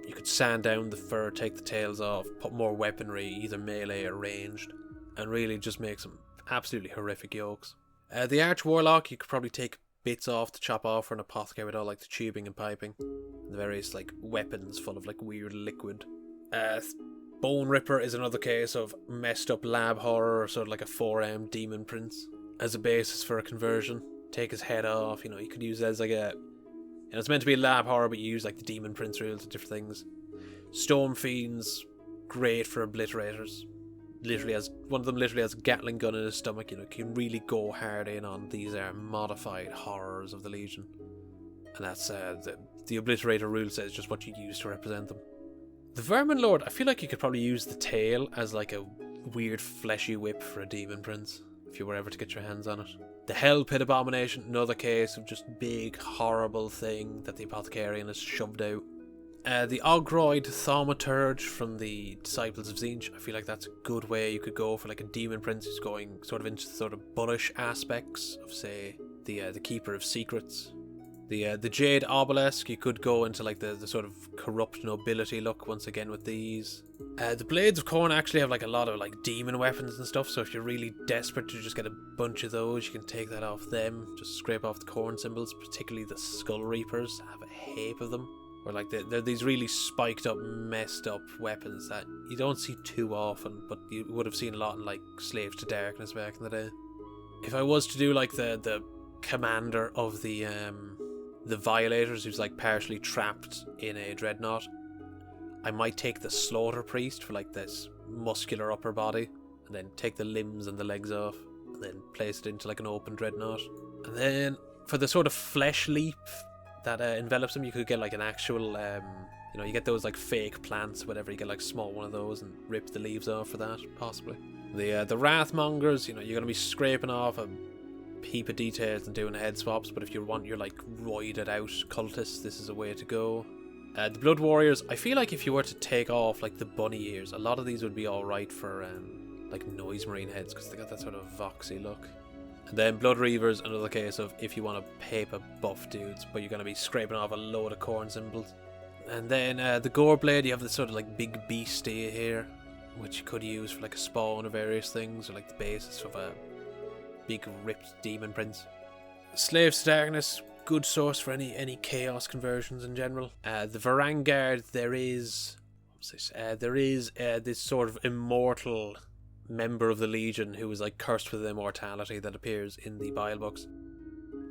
You could sand down the fur, take the tails off, put more weaponry, either melee or ranged, and really just make some absolutely horrific yokes. The Arch Warlock, you could probably take bits off to chop off for an apothecary with all like the tubing and piping, and the various like weapons full of like weird liquid. Bone Ripper is another case of messed up lab horror, or sort of like a 4M Demon Prince as a basis for a conversion. Take his head off, you know, you could use it as like a, and it's meant to be a lab horror, but you use like the Demon Prince rules and different things. Storm Fiends, great for Obliterators. One of them literally has a Gatling gun in his stomach, you know, can really go hard in on these modified horrors of the Legion. And that's the Obliterator rule says just what you use to represent them. The Vermin Lord, I feel like you could probably use the tail as like a weird fleshy whip for a Demon Prince, if you were ever to get your hands on it. The Hell Pit Abomination, another case of just big, horrible thing that the Apothecarian has shoved out. The Ogroid Thaumaturge from the Disciples of Tzeentch, I feel like that's a good way you could go for like a Demon Prince who's going sort of into the sort of bullish aspects of, say, the Keeper of Secrets. The Jade Obelisk, you could go into like the sort of corrupt nobility look once again with these. The Blades of Khorne actually have like a lot of like demon weapons and stuff, so if you're really desperate to just get a bunch of those, you can take that off them. Just scrape off the Khorne symbols, particularly the Skull Reapers, have a heap of them. Or like they're these really spiked up, messed up weapons that you don't see too often, but you would have seen a lot in like Slaves to Darkness back in the day. If I was to do like the commander of the the Violators, who's like partially trapped in a dreadnought. I might take the Slaughter Priest for like this muscular upper body, and then take the limbs and the legs off, and then place it into like an open dreadnought. And then for the sort of flesh leap that envelops them, you could get like an actual, you get those like fake plants, whatever. You get like small one of those and rip the leaves off for that, possibly. The Wrathmongers, you're going to be scraping off a heap of details and doing head swaps, but if you want your like roided out cultists, this is a way to go. The Blood Warriors, I feel like if you were to take off like the bunny ears, a lot of these would be alright for like Noise Marine heads, because they got that sort of voxy look. And then Blood Reavers, another case of if you want to paper buff dudes, but you're going to be scraping off a load of corn symbols. And then the Gore Blade, you have this sort of like big beastie here, which you could use for like a spawn of various things, or like the basis of a big ripped demon prince. Slaves to Darkness, good source for any chaos conversions in general. The Varangard, there is this sort of immortal member of the Legion who is like cursed with immortality that appears in the Bile books,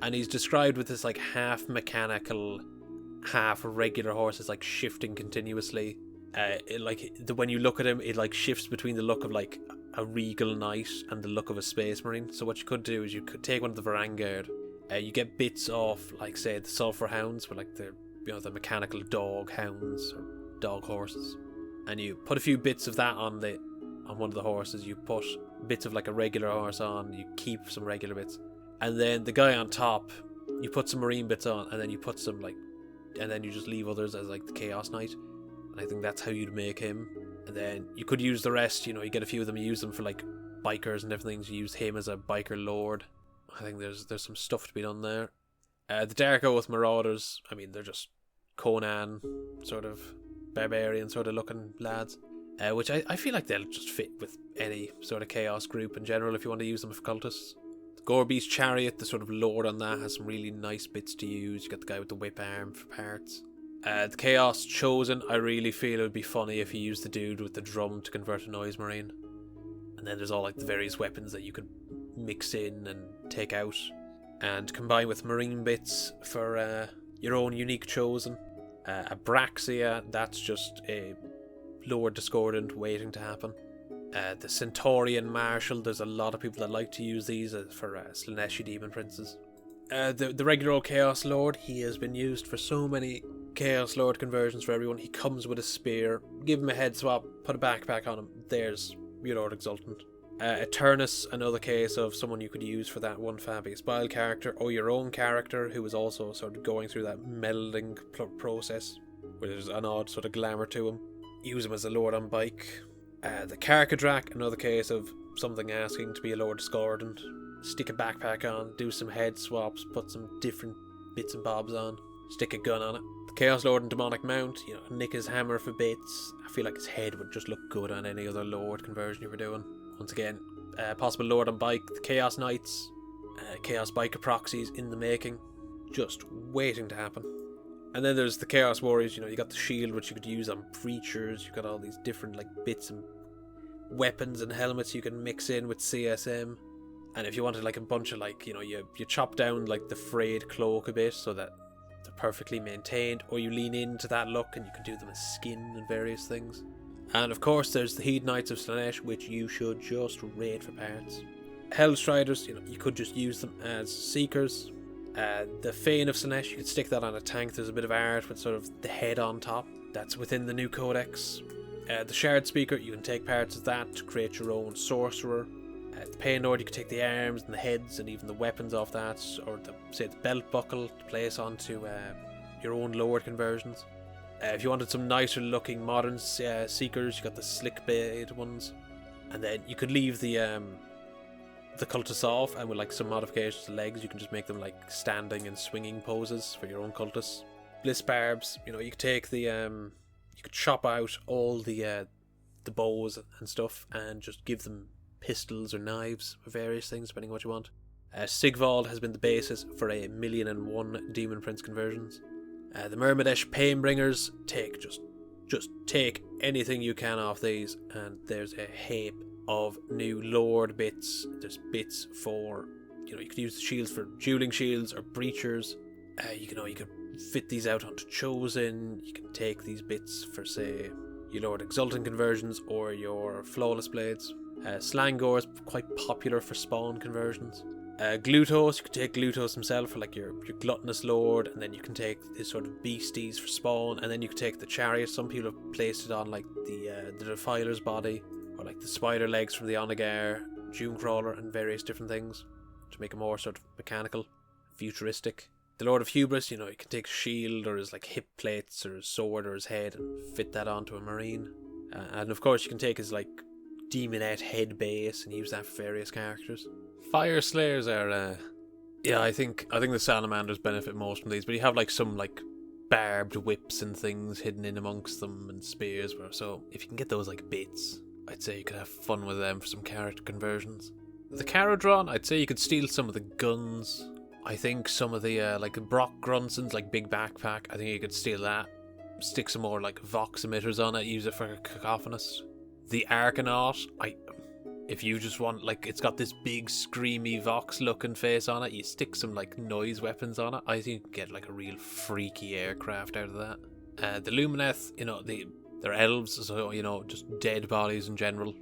and he's described with this like half mechanical, half regular horse. It's like shifting continuously. When you look at him, it like shifts between the look of like a regal knight and the look of a space marine. So what you could do is you could take one of the Varangard. You get bits off, like say the Sulphur Hounds, with like the mechanical dog hounds or dog horses, and you put a few bits of that on one of the horses. You put bits of like a regular horse on. You keep some regular bits, and then the guy on top, you put some marine bits on, and then you put some and then you just leave others as like the Chaos Knight. And I think that's how you'd make him. And then you could use the rest. You get a few of them. You use them for like bikers and different things. You use him as a biker lord. I think there's some stuff to be done there. The Dark Oath Marauders, I mean, they're just Conan sort of barbarian sort of looking lads, which I feel like they'll just fit with any sort of chaos group in general if you want to use them for cultists. The Gorebeast Chariot, the sort of lord on that, has some really nice bits to use. You got the guy with the whip arm for parts. The Chaos Chosen, I really feel it would be funny if you used the dude with the drum to convert a Noise Marine. And then there's all like the various weapons that you could mix in and take out and combine with marine bits for your own unique chosen. Abraxia, that's just a Lord Discordant waiting to happen. The Centaurian Marshal, there's a lot of people that like to use these for Slaaneshi Demon Princes. The regular old Chaos Lord, he has been used for so many Chaos Lord conversions for everyone. He comes with a spear, give him a head swap, put a backpack on him, there's your Lord Exultant. Eternus, another case of someone you could use for that one Fabius Bile character, or your own character who is also sort of going through that melding process where there's an odd sort of glamour to him. Use him as a Lord on bike. The Carcadrak, another case of something asking to be a Lord Discordant. Stick a backpack on, do some head swaps, put some different bits and bobs on, stick a gun on it. The Chaos Lord and Demonic Mount, nick his hammer for bits. I feel like his head would just look good on any other Lord conversion you were doing. Once again, possible Lord on bike. The Chaos Knights, Chaos Biker proxies in the making, just waiting to happen. And then there's the Chaos Warriors. You got the shield, which you could use on preachers. You got all these different like bits and weapons and helmets you can mix in with CSM. And if you wanted like a bunch of like you chop down like the frayed cloak a bit so that they're perfectly maintained, or you lean into that look and you can do them as skin and various things. And of course there's the Hedonites of Slaanesh, which you should just raid for parts. Hellstriders, you could just use them as Seekers. The Fane of Slaanesh, you could stick that on a tank. There's a bit of art with sort of the head on top. That's within the new codex. The Shard Speaker, you can take parts of that to create your own Sorcerer. The Pain Lord, you could take the arms and the heads and even the weapons off that, or the belt buckle to place onto your own Lord conversions. If you wanted some nicer looking modern Seekers, you got the slick blade ones. And then you could leave the cultists off, and with like some modifications to legs, you can just make them like standing and swinging poses for your own cultists. Bliss Barbs, you could take the you could chop out all the bows and stuff and just give them pistols or knives or various things depending on what you want. Sigvald has been the basis for 1,000,001 Demon Prince conversions. The Myrmidesh Painbringers, just take anything you can off these, and there's a heap of new Lord bits. There's bits for, you could use the shields for dueling shields or breachers. You could fit these out onto Chosen. You can take these bits for, say, your Lord Exultant conversions or your Flawless Blades. Slangor is quite popular for spawn conversions. Glutos, you could take Glutos himself for like your Gluttonous Lord, and then you can take his sort of beasties for spawn, and then you could take the Chariot. Some people have placed it on like the Defiler's body, or like the Spider Legs from the Onagar, Dunecrawler, and various different things to make it more sort of mechanical, futuristic. The Lord of Hubris, you can take his shield or his like hip plates or his sword or his head and fit that onto a marine. And of course you can take his like Demonette head base and use that for various characters. Fire Slayers are I think the Salamanders benefit most from these, but you have like some like barbed whips and things hidden in amongst them and spears, so if you can get those like bits, I'd say you could have fun with them for some character conversions. The Caradron, I'd say you could steal some of the guns. I think some of the like Brock Grunson's like big backpack, I think you could steal that, stick some more like Vox emitters on it, use it for a Cacophonous. The Arcanaut, if you just want, like, it's got this big screamy Vox looking face on it, you stick some like noise weapons on it, I think you can get like a real freaky aircraft out of that. The Lumineth, they're elves, so just dead bodies in general,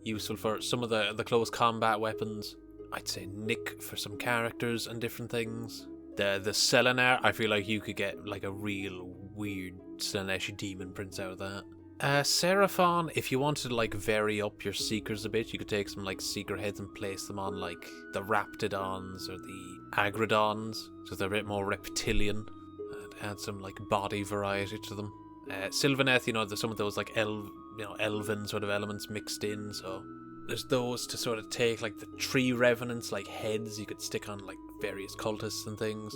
useful for some of the close combat weapons. I'd say Nick for some characters and different things. The Selenar, I feel like you could get like a real weird Slaaneshi demon prince out of that. Seraphon, if you wanted to like vary up your Seekers a bit, you could take some like Seeker heads and place them on like the Raptidons or the Agrodons, so they're a bit more reptilian, and add some like body variety to them. Sylvaneth, there's some of those like elven sort of elements mixed in, so there's those to sort of take like the tree revenants like heads you could stick on like various cultists and things.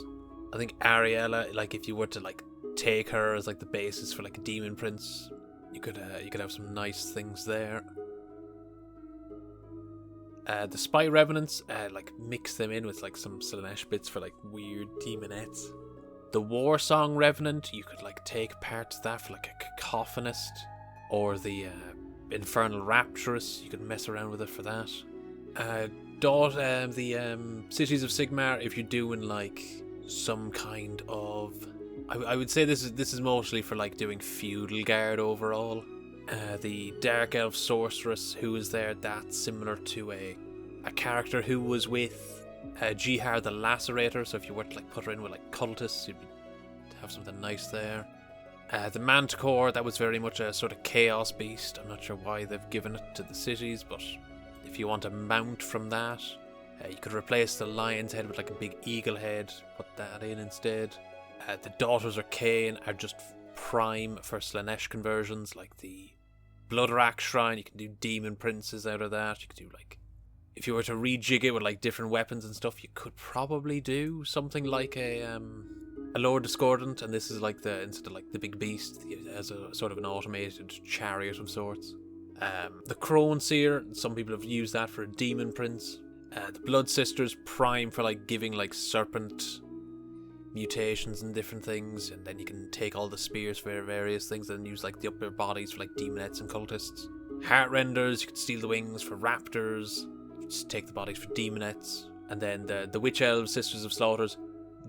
I think Ariella, like if you were to like take her as like the basis for like a demon prince, you could have some nice things there. The Spy Revenants, like mix them in with like some Slaanesh bits for like weird demonettes. The War Song Revenant, you could like take parts of that for like a Cacophonist, or the Infernal Rapturous, you could mess around with it for that. The Cities of Sigmar, if you're doing like some kind of, I would say this is mostly for like doing Feudal Guard overall. The Dark Elf Sorceress, who is there, that's similar to a character who was with Jihar the Lacerator, so if you were to like put her in with like cultists, you'd have something nice there. The Manticore, that was very much a sort of chaos beast. I'm not sure why they've given it to the cities, but if you want a mount from that, you could replace the lion's head with like a big eagle head, put that in instead. The Daughters of Cain are just prime for Slaanesh conversions, like the Bloodrak Shrine. You can do demon princes out of that. You could do like, if you were to rejig it with like different weapons and stuff, you could probably do something like a Lord Discordant, and this is like instead of like the big beast, as a sort of an automated chariot of sorts. The Crone Seer, some people have used that for a demon prince. The Blood Sisters, prime for like giving like serpent mutations and different things, and then you can take all the spears for various things and use like the upper bodies for like demonettes and cultists. Heartrenders, you could steal the wings for raptors, just take the bodies for demonettes. And then the Witch Elves, Sisters of Slaughters,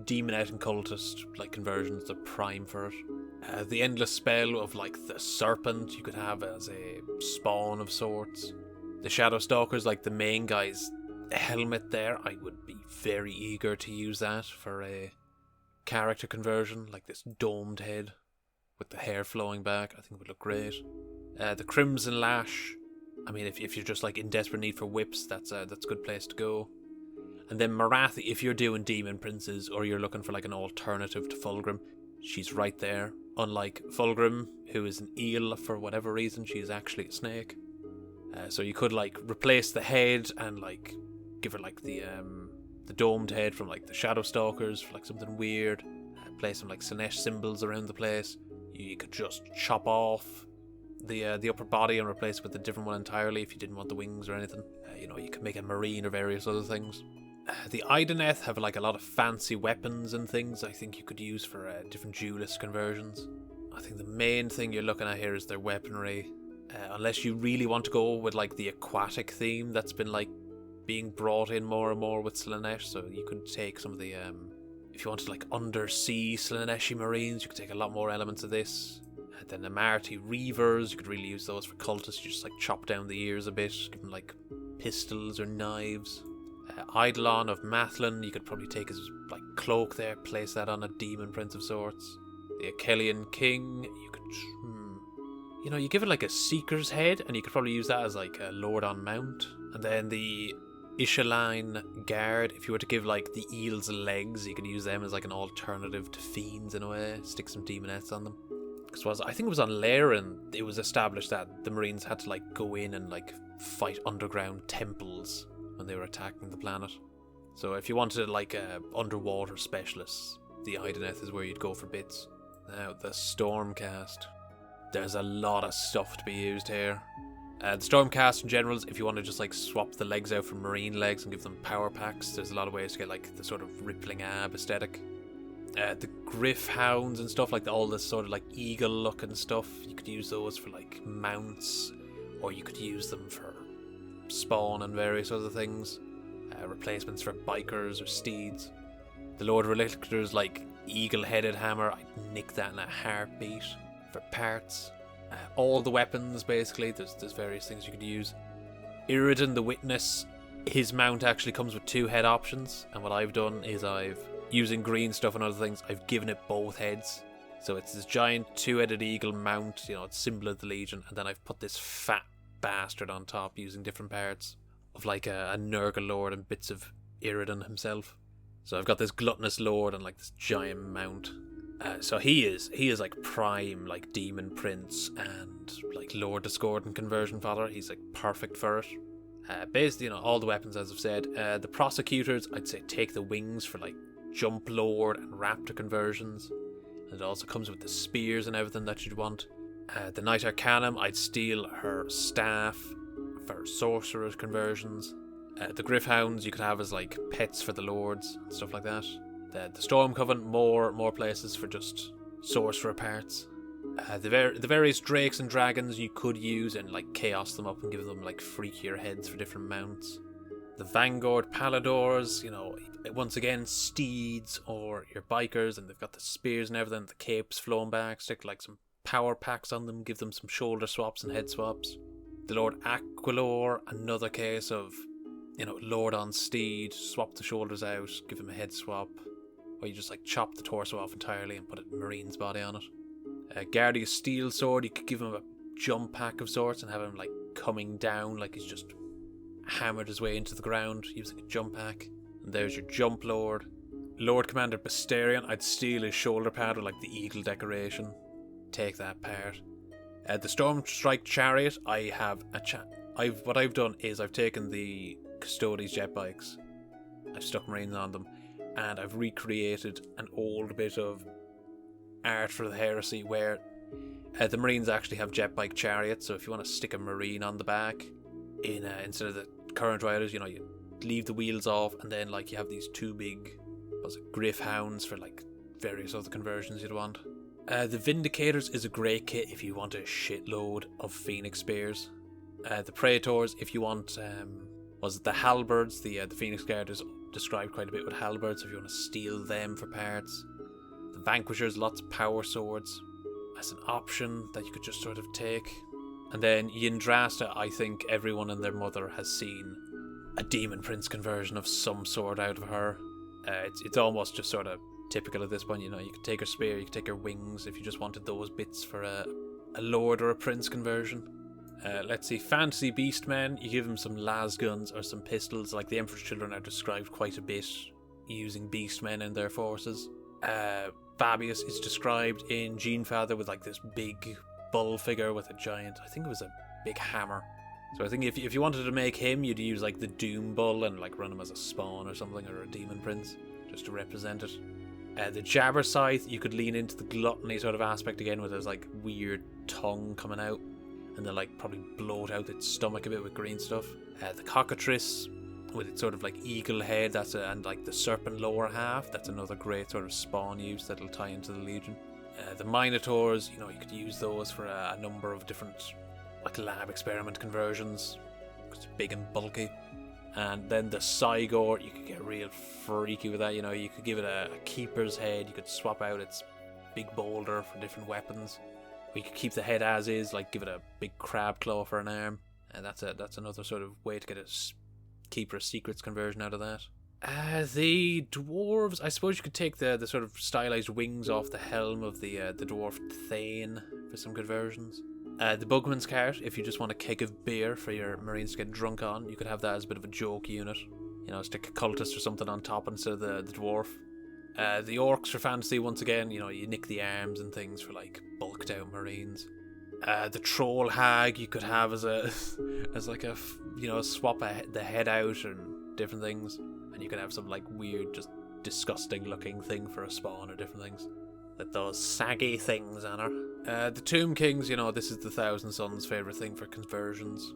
demonette and cultist like conversions, are prime for it. The Endless Spell of like the Serpent, you could have as a spawn of sorts. The Shadow Stalkers, like the main guy's helmet there, I would be very eager to use that for a character conversion, like this domed head with the hair flowing back. I think it would look great. The Crimson Lash, I mean, if you're just like in desperate need for whips, that's a good place to go. And then Marathi, if you're doing demon princes or you're looking for like an alternative to Fulgrim, she's right there. Unlike Fulgrim, who is an eel for whatever reason, she is actually a snake. So you could like replace the head and like give her like the domed head from like the Shadow Stalkers for like something weird. Place some like Slaanesh symbols around the place. You could just chop off the upper body and replace it with a different one entirely if you didn't want the wings or anything. You could make a marine or various other things. The Ideneth have like a lot of fancy weapons and things I think you could use for different duelist conversions. I think the main thing you're looking at here is their weaponry. Unless you really want to go with like the aquatic theme that's been like being brought in more and more with Slaanesh, so you could take some of the If you wanted like undersea Slaaneshi Marines, you could take a lot more elements of this. Then the Marty Reavers, you could really use those for cultists. You just like chop down the ears a bit, give them like pistols or knives. Eidolon of Mathlin, you could probably take his like cloak there, place that on a demon prince of sorts. The Achillean King, you could, you know, you give it like a Seeker's head, and you could probably use that as like a Lord on Mount. And then the Ishaline Guard, if you were to give like the Eel's legs, you could use them as like an alternative to Fiends in a way, stick some demonettes on them. Because I think it was on Laren, it was established that the Marines had to like go in and like fight underground temples when they were attacking the planet. So if you wanted like a underwater specialist, the Idoneth is where you'd go for bits. Now the Stormcast, there's a lot of stuff to be used here. The Stormcast in general, if you want to just like swap the legs out for Marine legs and give them power packs, there's a lot of ways to get like the sort of rippling ab aesthetic. The Griff Hounds and stuff, like all this sort of like eagle looking stuff, you could use those for like mounts, or you could use them for spawn and various other things. Replacements for bikers or steeds. The Lord Relictor's like eagle-headed hammer, I'd nick that in a heartbeat for parts. All the weapons, basically, there's various things you could use. Iridan the Witness, his mount actually comes with 2 head options, and what I've done is using green stuff and other things, I've given it both heads. So it's this giant 2-headed eagle mount, you know, it's symbol of the Legion, and then I've put this fat bastard on top using different parts of like a Nurgle Lord and bits of Iridan himself. So I've got this gluttonous Lord and like this giant mount. So he is like prime like Demon Prince and like Lord Discordant conversion fodder. He's like perfect for it. Basically, you know, all the weapons as I've said. The Prosecutors, I'd say take the wings for like Jump Lord and Raptor conversions. And it also comes with the spears and everything that you'd want. The Knight Arcanum, I'd steal her staff for Sorcerer's conversions. The Griffhounds you could have as like pets for the Lords and stuff like that. The Storm Coven, more places for just Sorcerer parts. The various Drakes and Dragons you could use and like chaos them up and give them like freakier heads for different mounts. The Vanguard Paladors, you know, once again, steeds or your bikers, and they've got the spears and everything, the capes flown back, stick like some power packs on them, give them some shoulder swaps and head swaps. The Lord Aquilor, another case of, you know, Lord on steed, swap the shoulders out, give him a head swap, or you just like chop the torso off entirely and put a Marine's body on it. Guardian Steel Sword, you could give him a jump pack of sorts and have him like coming down like he's just hammered his way into the ground using a jump pack. And there's your Jump Lord. Lord Commander Basterion, I'd steal his shoulder pad with like the eagle decoration. Take that part. The Storm Strike Chariot, I have what I've done is I've taken the Custodes jet bikes, I've stuck Marines on them, and I've recreated an old bit of art for the Heresy where the Marines actually have jet bike chariots. So if you want to stick a Marine on the back, instead of the current riders, you know, you leave the wheels off, and then like you have these 2 big Griff Hounds for like various other conversions you'd want. The Vindicators is a great kit if you want a shitload of Phoenix Spears. The Praetors, if you want, the Halberds, the Phoenix Guard is described quite a bit with Halberds, if you want to steal them for parts. The Vanquishers, lots of power swords as an option that you could just sort of take. And then Yndrasta, I think everyone and their mother has seen a Demon Prince conversion of some sort out of her. It's almost just sort of typical at this point, you know, you could take her spear, you could take her wings if you just wanted those bits for a Lord or a Prince conversion. Let's see, Fantasy Beastmen, you give them some las guns or some pistols, like the Emperor's Children are described quite a bit using Beastmen in their forces. Fabius is described in Genefather with like this big bull figure with a giant, I think it was a big hammer. So I think if you wanted to make him, you'd use like the Doom Bull and like run him as a spawn or something, or a Demon Prince, just to represent it. The Jabber Scythe, you could lean into the gluttony sort of aspect again, where there's like weird tongue coming out, and then like probably bloat out its stomach a bit with green stuff. The Cockatrice, with its sort of like eagle head, and like the serpent lower half, that's another great sort of spawn use that'll tie into the Legion. The Minotaurs, you know, you could use those for a number of different like lab experiment conversions, because they're big and bulky. And then the Cygor, you could get real freaky with that. You know, you could give it a keeper's head. You could swap out its big boulder for different weapons. Or you could keep the head as is, like give it a big crab claw for an arm. And that's another sort of way to get a keeper's secrets conversion out of that. The dwarves, I suppose you could take the sort of stylized wings off the helm of the dwarf Thane for some conversions. The Bugman's Cart, if you just want a keg of beer for your marines to get drunk on, you could have that as a bit of a joke unit. You know, stick a cultist or something on top instead of the dwarf. The Orks for fantasy, once again, you know, you nick the arms and things for like bulked out marines. The Troll Hag you could have as like a, you know, swap the head out and different things. And you could have some like weird, just disgusting looking thing for a spawn or different things. Like those saggy things on her. The Tomb Kings, you know, this is the Thousand Sons' favourite thing for conversions.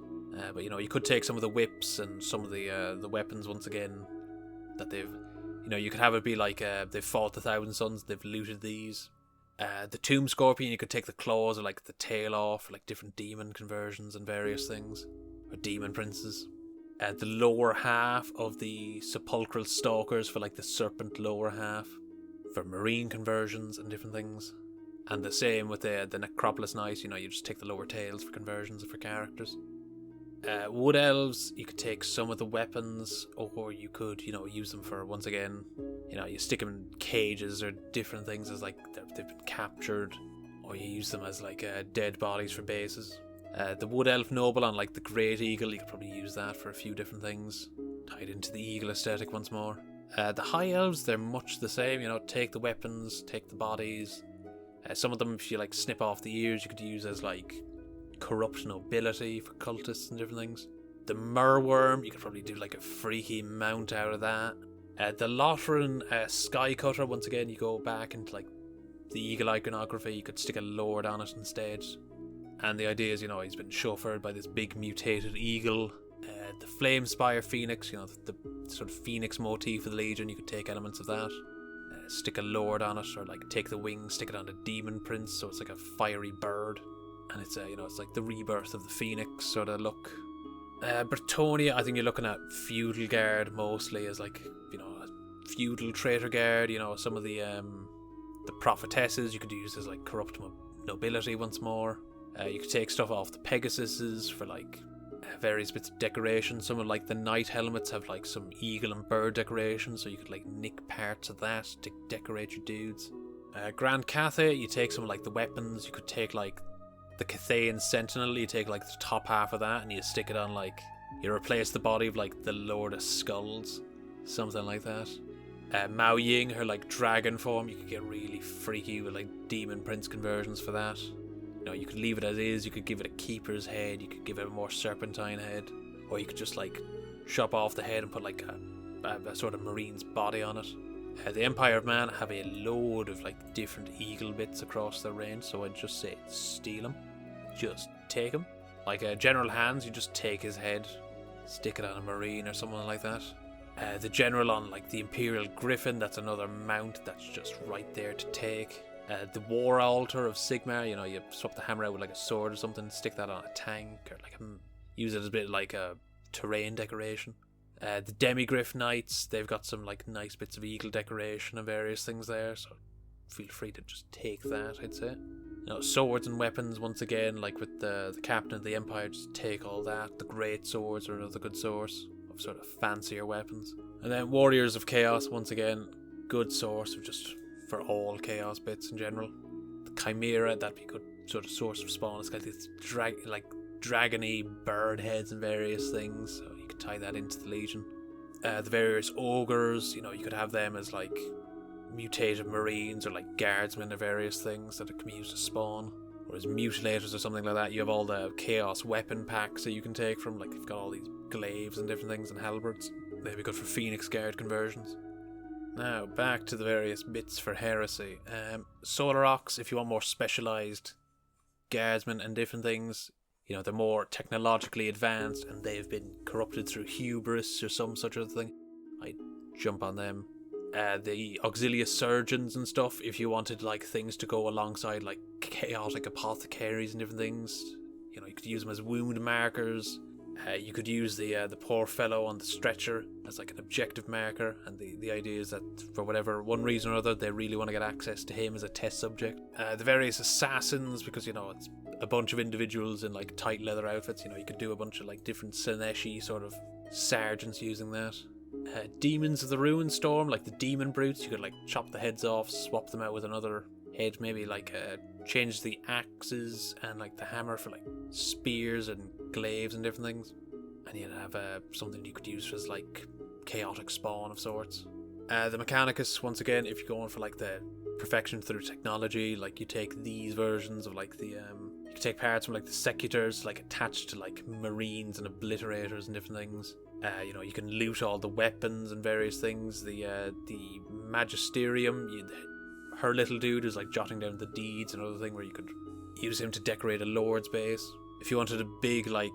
But you know, you could take some of the whips and some of the weapons once again that they've, you know, you could have it be like they've fought the Thousand Sons, they've looted these. The Tomb Scorpion, you could take the claws or like the tail off, like different demon conversions and various things, or demon princes. The lower half of the Sepulchral Stalkers for like the serpent lower half, for marine conversions and different things. And the same with the Necropolis Knights, you know, you just take the lower tails for conversions for characters. Wood Elves, you could take some of the weapons, or you could, you know, use them for, once again, you know, you stick them in cages or different things as like they've been captured, or you use them as like dead bodies for bases. The Wood Elf Noble on like the Great Eagle, you could probably use that for a few different things, tied into the Eagle aesthetic once more. The High Elves, they're much the same, you know, take the weapons, take the bodies. Some of them, if you like snip off the ears, you could use as like corrupt nobility for cultists and different things. The Merworm, you could probably do like a freaky mount out of that. The Lothran Skycutter, once again, you go back into like the Eagle iconography, you could stick a lord on it instead. And the idea is, you know, he's been chauffeured by this big mutated eagle. The Flamespire Phoenix, you know, the sort of Phoenix motif of the Legion, you could take elements of that. Stick a lord on it, or like take the wings, stick it on a demon prince, so it's like a fiery bird. And it's, you know, it's like the rebirth of the Phoenix sort of look. Bretonia, I think you're looking at Feudal Guard mostly as like, you know, a feudal traitor guard. You know, some of the prophetesses you could use as like corrupt nobility once more. You could take stuff off the Pegasuses for like various bits of decoration. Some of like the knight helmets have like some eagle and bird decoration, so you could like nick parts of that to decorate your dudes. Grand Cathay, you take some of like the weapons. You could take like the Cathayan Sentinel, you take like the top half of that and you stick it on like, you replace the body of like the Lord of Skulls, something like that. Mao Ying, her like dragon form, you could get really freaky with like demon prince conversions for that. You know, you could leave it as is, you could give it a keeper's head, you could give it a more serpentine head, or you could just like chop off the head and put like a sort of marine's body on it. The Empire of Man have a load of like different eagle bits across their range, so I'd just say steal them. Just take them. Like General Hans, you just take his head, stick it on a marine or someone like that. The General on like the Imperial Griffin, that's another mount that's just right there to take. The War Altar of Sigmar, you know, you swap the hammer out with like a sword or something, stick that on a tank, or like use it as a bit like a terrain decoration. The Demigryph Knights, they've got some like nice bits of eagle decoration and various things there, so feel free to just take that, I'd say. You know, swords and weapons, once again, like with the Captain of the Empire, just take all that. The Great Swords are another good source of sort of fancier weapons. And then Warriors of Chaos, once again, good source of just for all chaos bits in general. The Chimera, that'd be a good sort of source of spawn. It's got these dragony bird heads and various things, so you could tie that into the Legion. The various ogres, you know, you could have them as like mutated marines or like guardsmen or various things that can be used to spawn, or as mutilators or something like that. You have all the chaos weapon packs that you can take from, like you've got all these glaives and different things and halberds. They'd be good for Phoenix Guard conversions. Now, back to the various bits for heresy. Solar Ox, if you want more specialised guardsmen and different things, you know, they're more technologically advanced and they've been corrupted through hubris or some such a thing, I'd jump on them. The Auxillia Surgeons and stuff, if you wanted like things to go alongside like chaotic apothecaries and different things, you know, you could use them as wound markers. You could use the poor fellow on the stretcher as like an objective marker, and the idea is that for whatever one reason or other they really want to get access to him as a test subject. The various assassins, because it's a bunch of individuals in like tight leather outfits. You could do a bunch of like different Slaaneshi sort of sergeants using that. Demons of the Ruin Storm, like the demon brutes, you could like chop the heads off, swap them out with another head, maybe like change the axes and like the hammer for like spears and glaives and different things. And you'd have something you could use as like chaotic spawn of sorts. The Mechanicus, once again, if you're going for like the perfection through technology, like you take these versions of like the you can take parts from like the secutors, like attached to like marines and obliterators and different things. You can loot all the weapons and various things. The Magisterium, her little dude is like jotting down the deeds, another thing where you could use him to decorate a lord's base. If you wanted a big like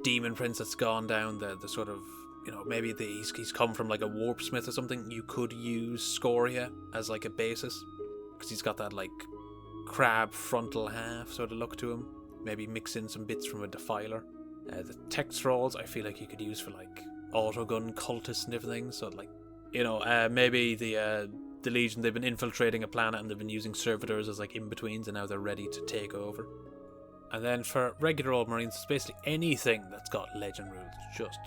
demon prince that's gone down the sort of, maybe he's come from like a warp smith or something, you could use Scoria as like a basis, because he's got that like crab frontal half sort of look to him. Maybe mix in some bits from a defiler. The tech thralls I feel like you could use for like autogun cultists and different things. So like, maybe the Legion, they've been infiltrating a planet and they've been using servitors as like in-betweens, and now they're ready to take over. And then for regular old Marines, it's basically anything that's got legend rules. Just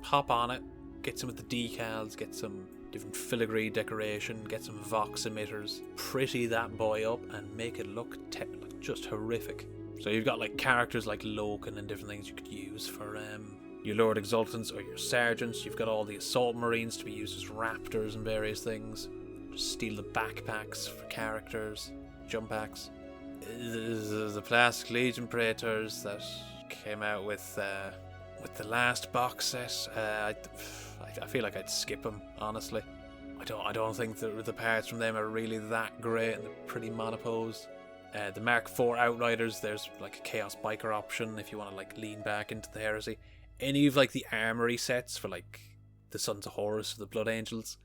hop on it, get some of the decals, get some different filigree decoration, get some Vox emitters, pretty that boy up and make it look just horrific. So you've got like characters like Loken and different things you could use for your Lord Exultants or your Sergeants. You've got all the Assault Marines to be used as Raptors and various things. Just steal the backpacks for characters, jump packs. The plastic Legion Praetors that came out with the last box set. I feel like I'd skip them, honestly. I don't think the parts from them are really that great, and they're pretty monoposed. The Mark IV Outriders, there's like a Chaos Biker option if you want to like lean back into the heresy. Any of like the armory sets for like the Sons of Horus or the Blood Angels.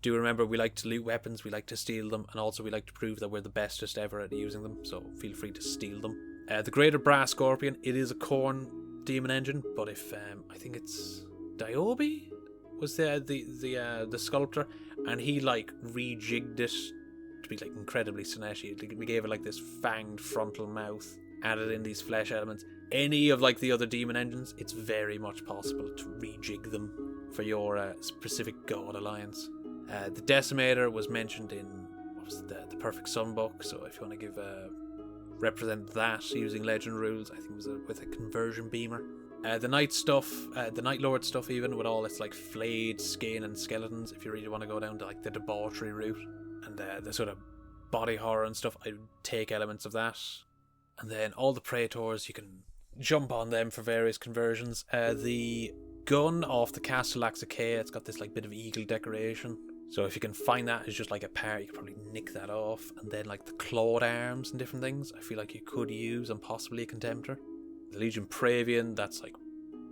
Do remember, we like to loot weapons, we like to steal them, and also we like to prove that we're the bestest ever at using them, so feel free to steal them. The Greater Brass Scorpion, it is a Khorne demon engine, but if I think it's Diobe was the sculptor, and he like rejigged it to be like incredibly Slaaneshi. We gave it like this fanged frontal mouth, added in these flesh elements. Any of like the other demon engines, it's very much possible to rejig them for your specific god alliance. The Decimator was mentioned in the Perfect Sun book, so if you want to give represent that using legend rules, I think it was with a conversion beamer. The Night stuff, the Night Lord stuff, even with all its like flayed skin and skeletons, if you really want to go down to like the debauchery route and the sort of body horror and stuff, I would take elements of that. And then all the Praetors, you can jump on them for various conversions. The gun off the Castle Laxakea, it's got this like bit of eagle decoration. So if you can find that as just like a part, you could probably nick that off. And then like the clawed arms and different things, I feel like you could use and possibly a Contemptor. The Legion Praevian, that's like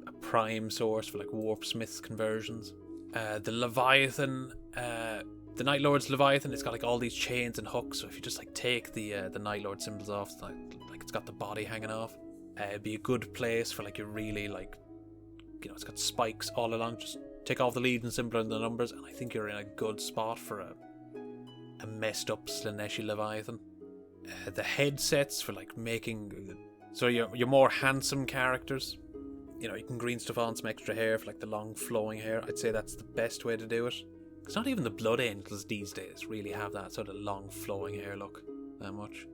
a prime source for like Warp Smith's conversions. The Leviathan, the Night Lord's Leviathan, it's got like all these chains and hooks. So if you just like take the Night Lord symbols off, like it's got the body hanging off. It'd be a good place for like your really like, it's got spikes all along. Just take off the Legion symbol and the numbers, and I think you're in a good spot for a messed up Slaaneshi Leviathan. The headsets for like making, so your more handsome characters, you can green stuff on some extra hair for like the long flowing hair. I'd say that's the best way to do it. It's not even the Blood Angels these days really have that sort of long flowing hair look that much.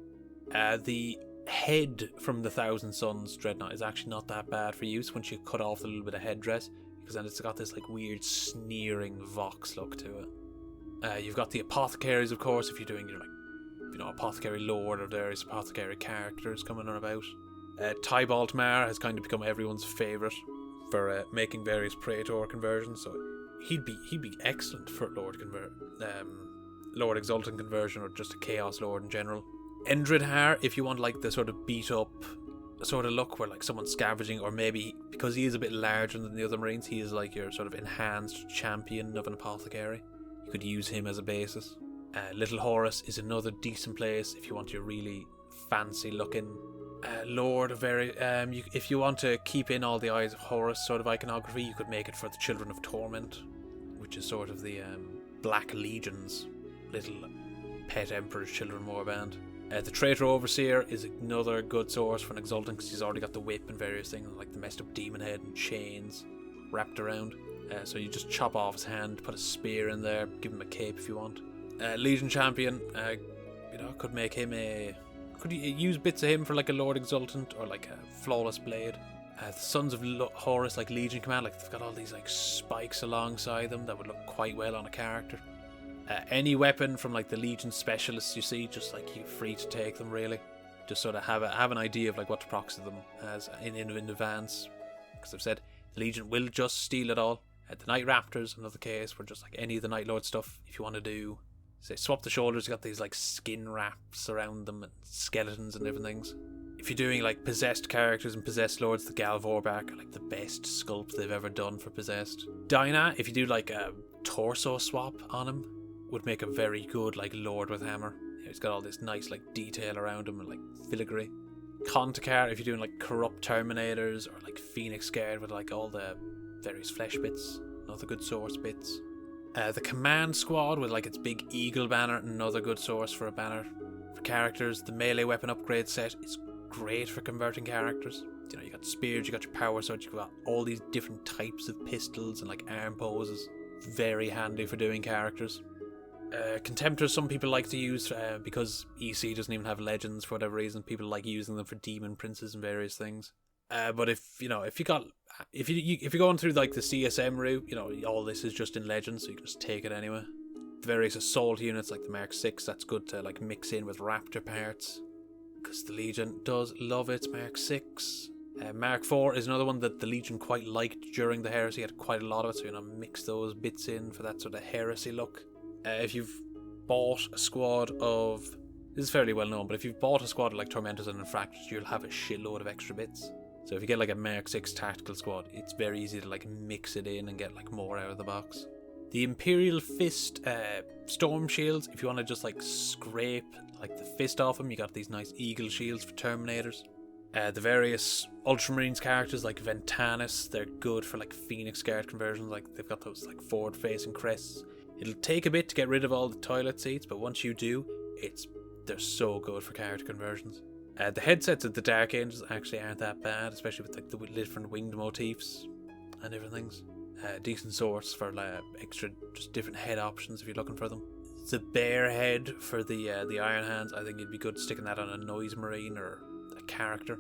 The head from the Thousand Suns Dreadnought is actually not that bad for use once you cut off a little bit of headdress, because then it's got this like weird sneering Vox look to it. You've got the Apothecaries, of course, if you're doing your like, Apothecary Lord or various Apothecary characters coming on about. Tybalt Mar has kind of become everyone's favourite for making various Praetor conversions, so he'd be excellent for Lord Exultant conversion, or just a Chaos Lord in general. Endridhar, if you want like the sort of beat up sort of look where like someone's scavenging, or maybe because he is a bit larger than the other Marines, he is like your sort of enhanced champion of an Apothecary. You could use him as a basis. Little Horus is another decent place if you want your really fancy looking Lord of very... if you want to keep in all the Eyes of Horus sort of iconography, you could make it for the Children of Torment, which is sort of the Black Legion's little pet Emperor's Children warband. The Traitor Overseer is another good source for an Exultant because he's already got the whip and various things, like the messed up demon head and chains wrapped around. So you just chop off his hand, put a spear in there, give him a cape if you want. Legion Champion, could make him a... Could you use bits of him for like a Lord Exultant or like a Flawless Blade? The Sons of Horus, like Legion Command, like they've got all these like spikes alongside them that would look quite well on a character. Any weapon from like the Legion Specialists you see, just like you're free to take them really. Just sort of have an idea of like what to proxy them as in advance. Because I've said the Legion will just steal it all. The Night Raptors, another case where just like any of the Night Lord stuff, if you want to do, say, swap the shoulders, you got these like skin wraps around them and skeletons and different things. If you're doing like possessed characters and possessed lords, the Galvorback are like the best sculpt they've ever done for possessed. Dinah, if you do like a torso swap on him, would make a very good like Lord with Hammer. He's got all this nice like detail around him and like filigree. Contakar, if you're doing like corrupt Terminators or like Phoenix Guard with like all the various flesh bits, another good source bits. The Command Squad with like its big eagle banner, another good source for a banner for characters. The melee weapon upgrade set is great for converting characters. You know, you got spears, you got your power swords, you got all these different types of pistols and like arm poses. Very handy for doing characters. Contemptors, some people like to use because EC doesn't even have legends for whatever reason. People like using them for demon princes and various things. But if you're going through like the CSM route, you know, all this is just in legends, so you can just take it anyway. The various assault units like the Mark 6, that's good to like mix in with Raptor parts, because the Legion does love its Mark 6. Mark 4 is another one that the Legion quite liked during the Heresy, had quite a lot of it, so you know, mix those bits in for that sort of Heresy look. If you've bought a squad of... This is fairly well known, but if you've bought a squad of like Tormentors and Infractors, you'll have a shitload of extra bits. So if you get like a Mark 6 tactical squad, it's very easy to like mix it in and get like more out of the box. The Imperial Fist Storm Shields, if you want to just like scrape like the fist off them, you got these nice eagle shields for Terminators. The various Ultramarines characters like Ventanus, they're good for like Phoenix Guard conversions, like they've got those like forward facing crests. It'll take a bit to get rid of all the toilet seats, but once you do, they're so good for character conversions. The headsets of the Dark Angels actually aren't that bad, especially with like the different winged motifs and different things. Decent source for extra, just different head options if you're looking for them. The bear head for the Iron Hands, I think it'd be good sticking that on a Noise Marine or a character.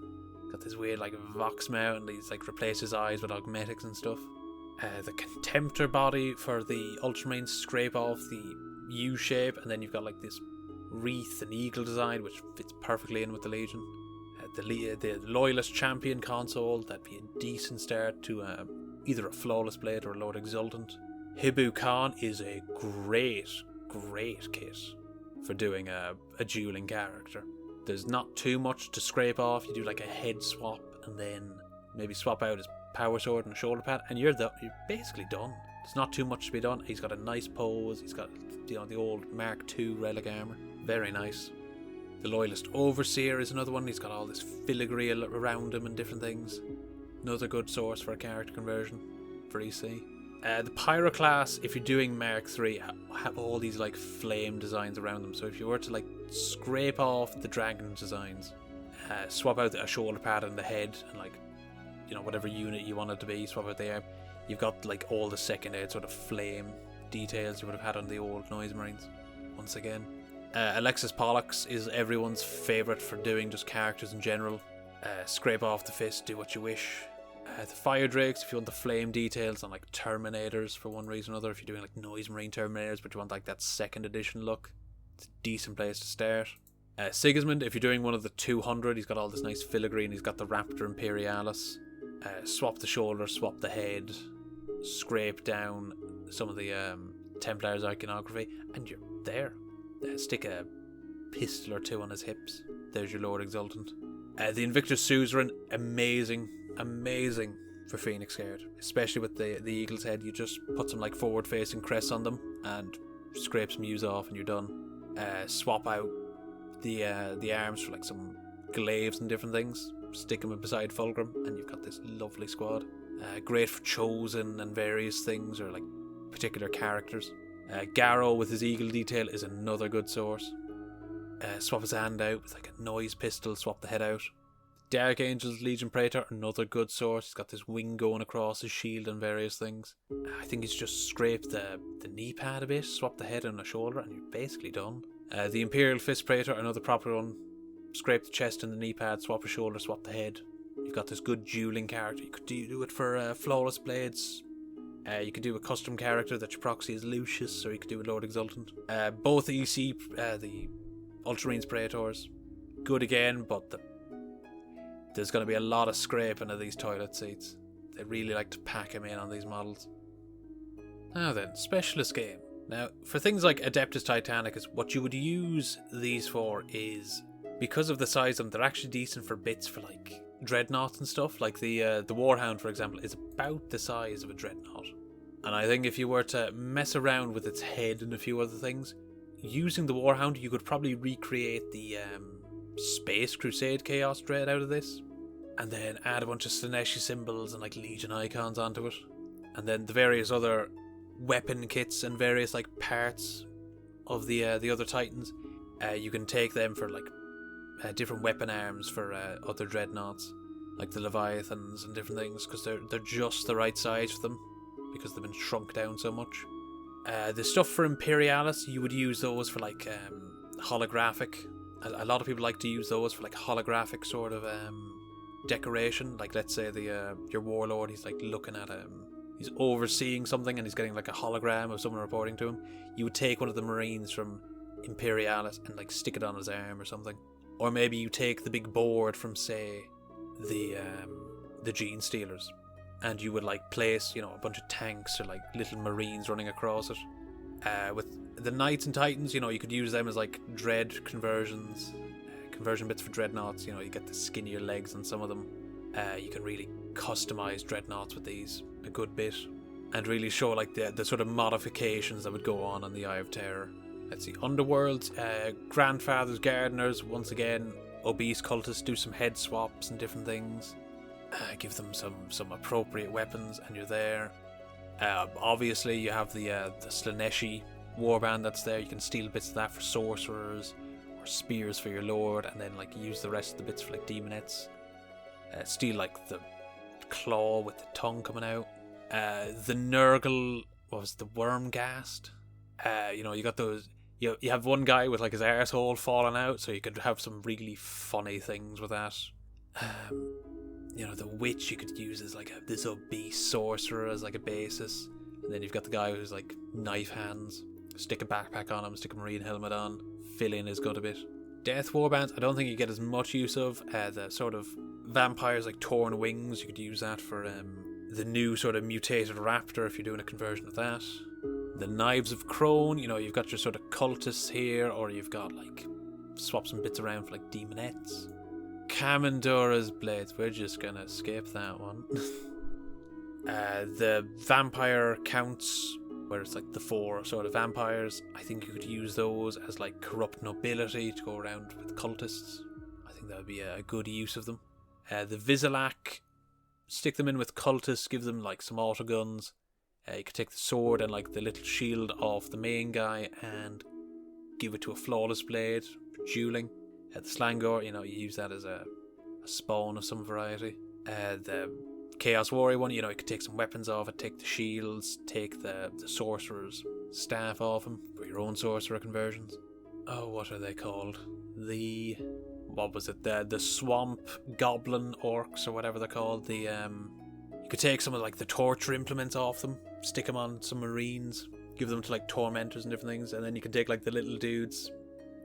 Got this weird like Vox mount, and he's like replace his eyes with augmetics and stuff. The Contemptor body for the Ultramarines, scrape off the U shape, and then you've got like this wreath and eagle design which fits perfectly in with the Legion. The Loyalist Champion console, that'd be a decent start to either a Flawless Blade or a Lord Exultant. Hibu Khan is a great kit for doing a dueling character. There's not too much to scrape off. You do like a head swap and then maybe swap out his power sword and a shoulder pad, and you're basically done. There's not too much to be done. He's got a nice pose. He's got, you know, the old Mark II relic armor. Very nice. The Loyalist Overseer is another one. He's got all this filigree around him and different things. Another good source for a character conversion for EC. The Pyroclast, if you're doing Mark III, have all these like flame designs around them. So if you were to like scrape off the dragon designs, swap out a shoulder pad and the head, and like, you know, whatever unit you want it to be, swap out there, you've got like all the second aid sort of flame details you would have had on the old Noise Marines once again. Alexis Pollux is everyone's favourite for doing just characters in general. Scrape off the fist, do what you wish. The Fire Drakes, if you want the flame details on like Terminators for one reason or another, if you're doing like Noise Marine Terminators but you want like that second edition look, it's a decent place to start. Sigismund, if you're doing one of the 200, he's got all this nice filigree and he's got the Raptor Imperialis. Swap the shoulder, swap the head, scrape down some of the Templars iconography, and you're there. Stick a pistol or two on his hips. There's your Lord Exultant. The Invictus Suzerain, amazing for Phoenix Guard, especially with the Eagle's head. You just put some like forward facing crests on them and scrape some use off and you're done. Swap out the arms for like some glaives and different things. Stick them beside Fulgrim, and you've got this lovely squad. Great for chosen and various things, or like particular characters. Garrow with his eagle detail is another good source. Swap his hand out with like a noise pistol, swap the head out. Dark Angels Legion Praetor, another good source. He's got this wing going across his shield and various things. I think he's just scraped the knee pad a bit, swap the head and the shoulder, and you're basically done. The Imperial Fist Praetor, another proper one. Scrape the chest and the knee pad, swap the shoulder, swap the head. You've got this good dueling character. You could do it for Flawless Blades. You could do a custom character that your proxy is Lucius, or you could do a Lord Exultant. Both EC, the Ultramarines Praetors, good again, but there's going to be a lot of scraping of these toilet seats. They really like to pack them in on these models. Now then, Specialist game. Now, for things like Adeptus Titanicus, what you would use these for is, because of the size of them, they're actually decent for bits for like dreadnoughts and stuff. Like the Warhound, for example, is about the size of a dreadnought. And I think if you were to mess around with its head and a few other things, using the Warhound, you could probably recreate the Space Crusade Chaos Dread out of this, and then add a bunch of Slaaneshi symbols and like Legion icons onto it, and then the various other weapon kits and various like parts of the other Titans. You can take them for like different weapon arms for other dreadnoughts, like the Leviathans and different things, because they're just the right size for them because they've been shrunk down so much. The stuff for Imperialis, you would use those for like holographic. A lot of people like to use those for like holographic sort of decoration. Like let's say your warlord, he's like looking at he's overseeing something and he's getting like a hologram of someone reporting to him. You would take one of the Marines from Imperialis and like stick it on his arm or something. Or maybe you take the big board from say the Genestealers, and you would like place, you know, a bunch of tanks or like little Marines running across it. With the Knights and Titans, you know, you could use them as like dread conversions, conversion bits for dreadnoughts. You know, you get the skinnier legs on some of them. You can really customize dreadnoughts with these a good bit, and really show like the sort of modifications that would go on the Eye of Terror. Let's see, Underworlds, Grandfather's Gardeners, once again, obese cultists, do some head swaps and different things. Give them some appropriate weapons, and you're there. Obviously, you have the Slaaneshi warband that's there. You can steal bits of that for sorcerers, or spears for your lord, and then like use the rest of the bits for like demonettes. Steal like the claw with the tongue coming out. The Nurgle, what was it, the Wormghast? You know, you got those. You have one guy with like his arsehole falling out, so you could have some really funny things with that. You know, the witch you could use as like this obese sorcerer as like a basis, and then you've got the guy who's like knife hands. Stick a backpack on him, stick a marine helmet on, fill in his gut a bit. Death warbands, I don't think you get as much use of. The sort of vampires like Torn Wings, you could use that for the new sort of mutated raptor if you're doing a conversion of that. The Knives of Crone, you know, you've got your sort of cultists here, or you've got like swap some bits around for like demonettes. Kamandora's Blades, we're just gonna skip that one. The Vampire Counts, where it's like the 4 sort of vampires, I think you could use those as like corrupt nobility to go around with cultists. I think that would be a good use of them. The Vizilak, stick them in with cultists, give them like some autoguns. You could take the sword and like the little shield off the main guy and give it to a Flawless Blade for dueling. The Slangor, you know, you use that as a spawn of some variety. The Chaos Warrior one, you know, you could take some weapons off it, take the shields, take the Sorcerer's staff off him for your own Sorcerer conversions. Oh, what are they called? What was it? The Swamp Goblin Orks or whatever they're called. You could take some of like the torture implements off them, stick them on some Marines, give them to like Tormentors and different things, and then you can take like the little dudes,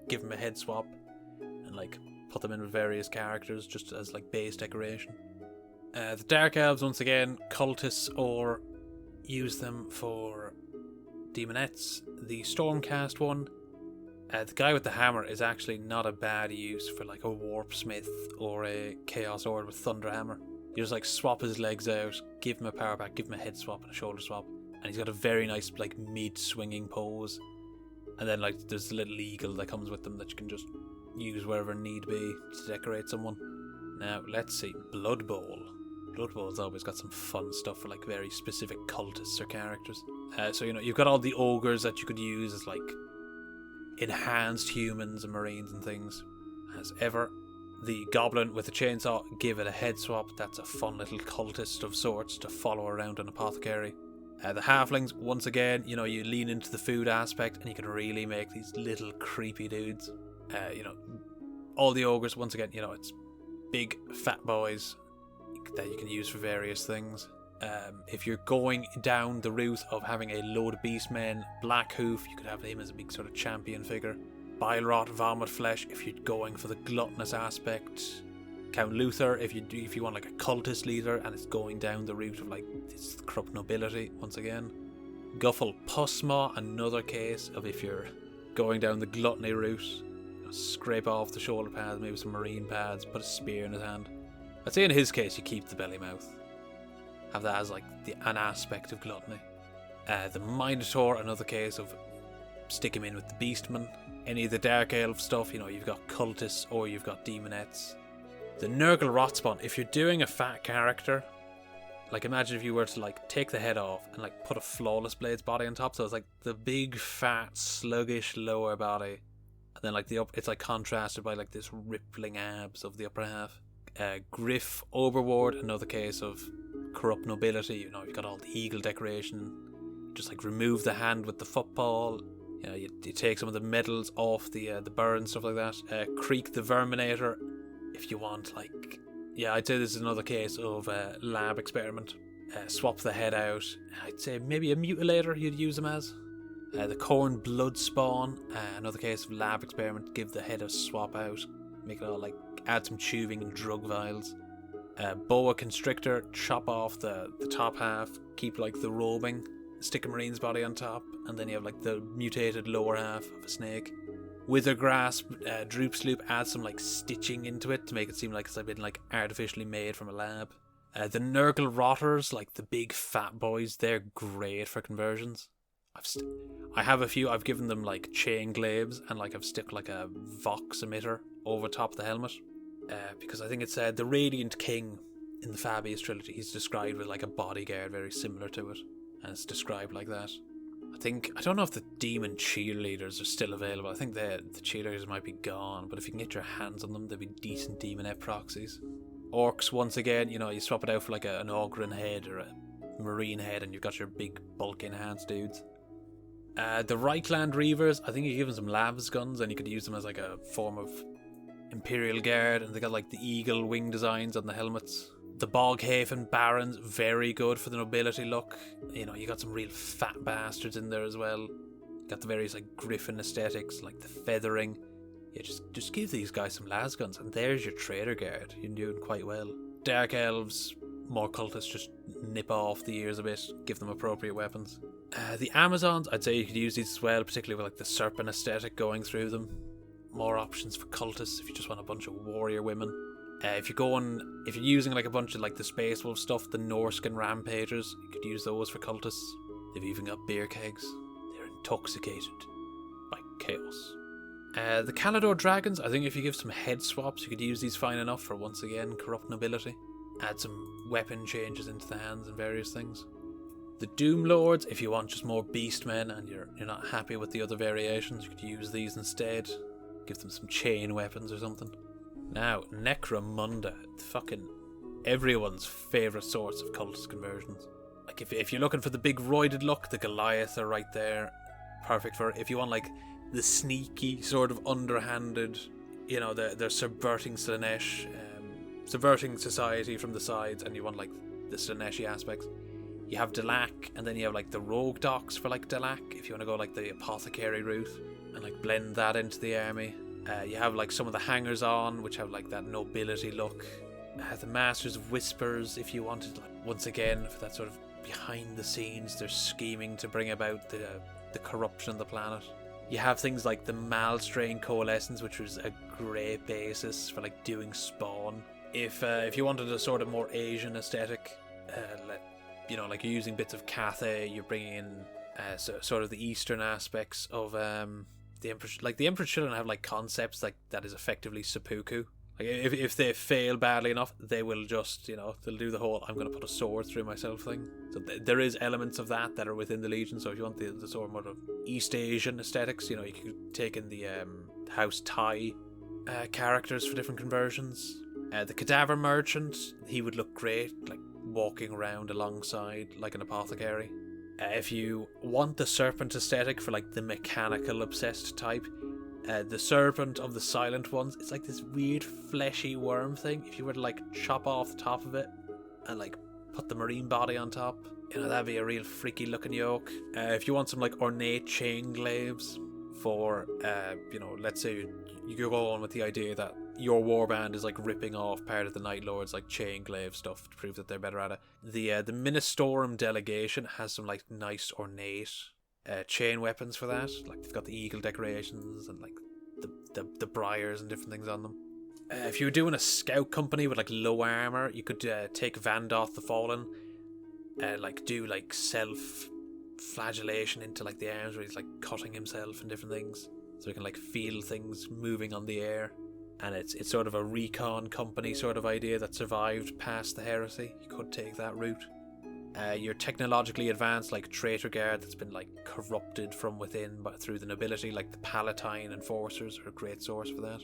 give them a head swap, and like put them in with various characters just as like base decoration. The Dark Elves, once again, cultists, or use them for demonettes. The Stormcast one, the guy with the hammer is actually not a bad use for like a Warp Smith or a Chaos Order with Thunder Hammer. You just like swap his legs out, give him a power pack, give him a head swap and a shoulder swap, and he's got a very nice like mid swinging pose. And then like there's the little eagle that comes with them that you can just use wherever need be to decorate someone. Now, let's see. Blood Bowl. Blood Bowl's always got some fun stuff for like very specific cultists or characters. So, you've got all the ogres that you could use as like enhanced humans and marines and things. As ever, the goblin with the chainsaw, give it a head swap. That's a fun little cultist of sorts to follow around an apothecary. The halflings, once again, you lean into the food aspect and you can really make these little creepy dudes. All the ogres, once again, it's big fat boys that you can use for various things. If you're going down the route of having a load of beastmen, Black Hoof, you could have him as a big sort of champion figure. Bile Rot, Vomit Flesh, if you're going for the gluttonous aspect. Count Luthor, if you want like a cultist leader and it's going down the route of like this corrupt nobility, once again. Guffle Pussmaw, another case of if you're going down the gluttony route. Scrape off the shoulder pads, maybe some marine pads, put a spear in his hand. I'd say in his case you keep the belly mouth. Have that as like an aspect of gluttony. The Minotaur, another case of stick him in with the Beastmen. Any of the Dark Elf stuff, you've got cultists or you've got demonettes. The Nurgle Rotspawn, if you're doing a fat character, like imagine if you were to like take the head off and like put a Flawless Blade's body on top, so it's like the big fat sluggish lower body, and then like it's like contrasted by like this rippling abs of the upper half. Griff Overward, another case of corrupt nobility. You've got all the eagle decoration. Just like remove the hand with the football. You take some of the medals off the burr and stuff like that. Creek the Verminator, if you want, like, I'd say this is another case of lab experiment. Swap the head out. I'd say maybe a mutilator you'd use them as. The Corn Blood Spawn, another case of lab experiment. Give the head a swap out. Make it all like, add some tubing and drug vials. Boa Constrictor, chop off the top half. Keep like the robing. Stick a marine's body on top. And then you have like the mutated lower half of a snake. Wither Grasp, Droop Sloop, add some like stitching into it to make it seem like it's been like artificially made from a lab. The Nurgle Rotters, like the big fat boys, they're great for conversions. I have a few. I've given them like chain glaives and like I've stuck like a Vox emitter over top of the helmet, because I think it's the Radiant King in the Fabius trilogy. He's described with like a bodyguard very similar to it, and it's described like that. I don't know if the demon cheerleaders are still available. I think the cheerleaders might be gone, but if you can get your hands on them, they'd be decent demonette proxies. Orks, once again, you swap it out for like an Ogren head or a Marine head, and you've got your big bulk enhanced dudes. The Reichland Reavers, I think you give them some labs guns, and you could use them as like a form of Imperial Guard, and they got like the eagle wing designs on the helmets. The Boghaven Barons, very good for the nobility look. You got some real fat bastards in there as well. You got the various like griffin aesthetics, like the feathering. Just give these guys some las guns, and there's your trader guard. You're doing quite well. Dark Elves, more cultists, just nip off the ears a bit, give them appropriate weapons. The Amazons, I'd say you could use these as well, particularly with like the serpent aesthetic going through them. More options for cultists if you just want a bunch of warrior women. If you're using like a bunch of like the Space Wolf stuff, the Norscan Rampagers, you could use those for cultists. They've even got beer kegs. They're intoxicated by chaos. The Calador Dragons, I think if you give some head swaps, you could use these fine enough for, once again, corrupt nobility. Add some weapon changes into the hands and various things. The Doom Lords, if you want just more beastmen and you're not happy with the other variations, you could use these instead. Give them some chain weapons or something. Now, Necromunda, fucking everyone's favourite sorts of cultist conversions. Like if you're looking for the big roided look, the Goliath are right there, perfect for it. If you want like the sneaky sort of underhanded, they're subverting Slaanesh, subverting society from the sides, and you want like the Slaaneshi aspects. You have Dalak, and then you have like the Rogue Docs for like Dalak, if you want to go like the apothecary route and like blend that into the army. You have like some of the hangers on, which have like that nobility look. The Masters of Whispers, if you wanted, like, once again, for that sort of behind the scenes, they're scheming to bring about the corruption of the planet. You have things like the Malstrain Coalescence, which was a great basis for like doing Spawn. If you wanted a sort of more Asian aesthetic, like you're using bits of Cathay, you're bringing in sort of the Eastern aspects of the the Emperor's Children have like concepts like that is effectively seppuku. Like if they fail badly enough, they will just, they'll do the whole I'm going to put a sword through myself thing. So there is elements of that are within the Legion. So if you want the sort of more of East Asian aesthetics, you could take in the House Thai characters for different conversions. The Cadaver Merchant, he would look great, like walking around alongside like an apothecary. If you want the Serpent aesthetic for like the mechanical obsessed type, the Serpent of the Silent Ones, it's like this weird fleshy worm thing. If you were to like chop off the top of it and like put the marine body on top, that'd be a real freaky looking yoke. If you want some like ornate chain glaives for, let's say you go on with the idea that your warband is like ripping off part of the Night Lord's like chain glaive stuff to prove that they're better at it. The Ministorum delegation has some like nice ornate chain weapons for that. Like they've got the eagle decorations and like the briars and different things on them. If you were doing a scout company with like low armor, you could take Vandoth the Fallen, like do like self-flagellation into like the arms where he's like cutting himself and different things, so he can like feel things moving on the air. And it's sort of a recon company sort of idea that survived past the heresy. You could take that route. Your technologically advanced like traitor guard that's been like corrupted from within but through the nobility, like the Palatine Enforcers are a great source for that.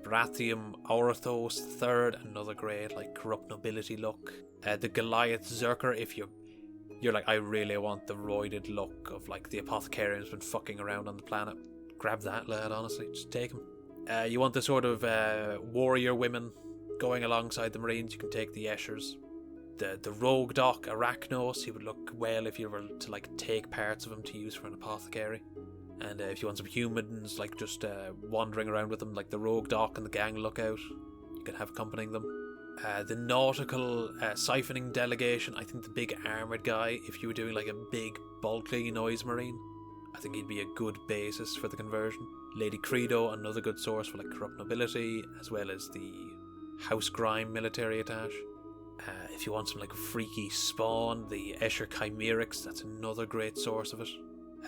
Baratheon Aurathos III, another great like corrupt nobility look. The Goliath Zerker, if you're like, I really want the roided look of like the apothecarian's been fucking around on the planet, grab that lad, honestly, just take him. You want the sort of warrior women going alongside the Marines, you can take the Eschers. The Rogue Doc Arachnos, he would look well if you were to like take parts of him to use for an apothecary. And if you want some humans like just wandering around with them, like the Rogue Doc and the Gang Lookout, you can have accompanying them. The Nautical Siphoning Delegation, I think the big armoured guy, if you were doing like a big bulky noise marine, I think he'd be a good basis for the conversion. Lady Credo, another good source for like corrupt nobility, as well as the House Grime military attache. If you want some like freaky spawn, the Escher Chimerics, that's another great source of it.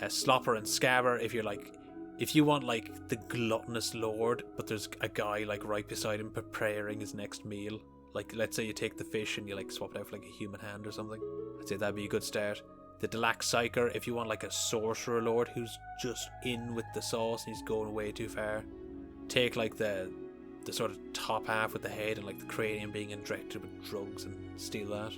Slopper and Scabber, if you want like the gluttonous lord, but there's a guy like right beside him preparing his next meal. Like let's say you take the fish and you like swap it out for like a human hand or something. I'd say that'd be a good start. The Delac Psyker, if you want like a sorcerer lord who's just in with the sauce and he's going way too far, take like the sort of top half with the head and like the cranium being injected with drugs and steal that.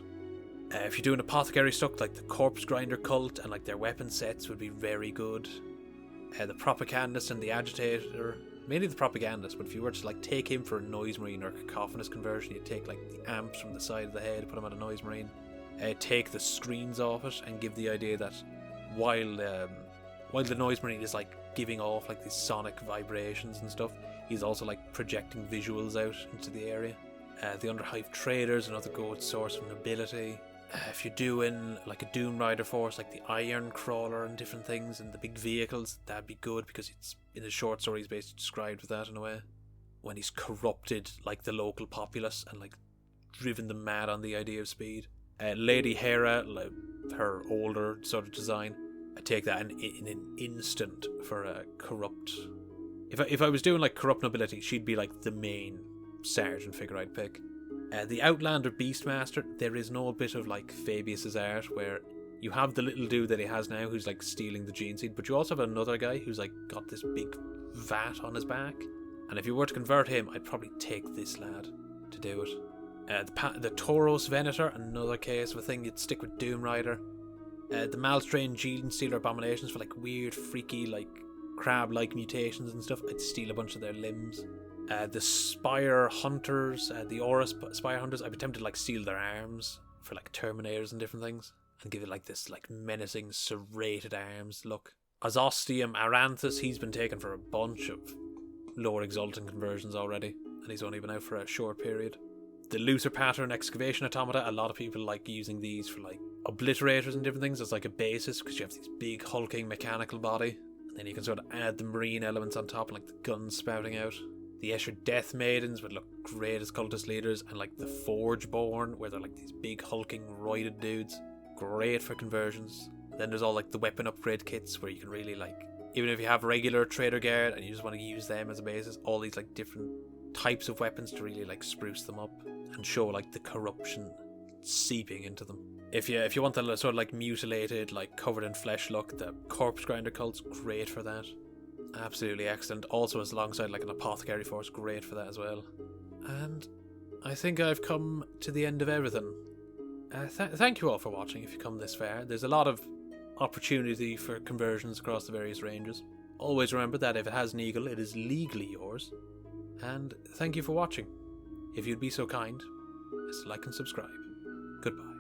If you're doing apothecary stuff, like the Corpse Grinder cult and like their weapon sets would be very good. The Propagandist and the Agitator, mainly the Propagandist, but if you were to like take him for a Noise Marine or a Cacophonous conversion, you'd take like the amps from the side of the head, put him on a Noise Marine. Take the screens off it and give the idea that while the Noise Marine is like giving off like these sonic vibrations and stuff, he's also like projecting visuals out into the area. The Underhive Traders, another good source of nobility. If you're doing like a Doom Rider force, like the Iron Crawler and different things and the big vehicles, that'd be good because it's in the short story he's basically described with that in a way. When he's corrupted like the local populace and like driven them mad on the idea of speed. Lady Hera, like her older sort of design, I take that in an instant for a corrupt. If I was doing like corrupt nobility, she'd be like the main sergeant figure I'd pick. The Outlander Beastmaster, there is no bit of like Fabius's art where you have the little dude that he has now who's like stealing the gene seed, but you also have another guy who's like got this big vat on his back. And if you were to convert him, I'd probably take this lad to do it. The Tauros Venator, another case of a thing you'd stick with Doom Rider. The Malstrain Genestealer Abominations for like weird, freaky, like crab-like mutations and stuff. I'd steal a bunch of their limbs. The Spire Hunters, the Aura Spire Hunters, I'd be tempted to like steal their arms for like Terminators and different things, and give it like this like menacing, serrated arms look. Azostium Aranthus, he's been taken for a bunch of lower exalting conversions already, and he's only been out for a short period. The Luther Pattern Excavation Automata, a lot of people like using these for like obliterators and different things as like a basis, because you have this big hulking mechanical body, and then you can sort of add the marine elements on top and like the guns spouting out. The Escher Death Maidens would look great as cultist leaders, and like the Forgeborn, where they're like these big hulking roided dudes, great for conversions. Then there's all like the weapon upgrade kits where you can really like Even if you have regular Trader Guard and you just want to use them as a basis, all these like different types of weapons to really like spruce them up and show like the corruption seeping into them. If you want the sort of like mutilated, like covered in flesh look, the Corpse Grinder cult's great for that. Absolutely excellent. Also as alongside like an apothecary force, great for that as well. And I think I've come to the end of everything. Thank you all for watching if you come this far. There's a lot of opportunity for conversions across the various ranges. Always remember that if it has an eagle, it is legally yours. And thank you for watching. If you'd be so kind as to like and subscribe. Goodbye.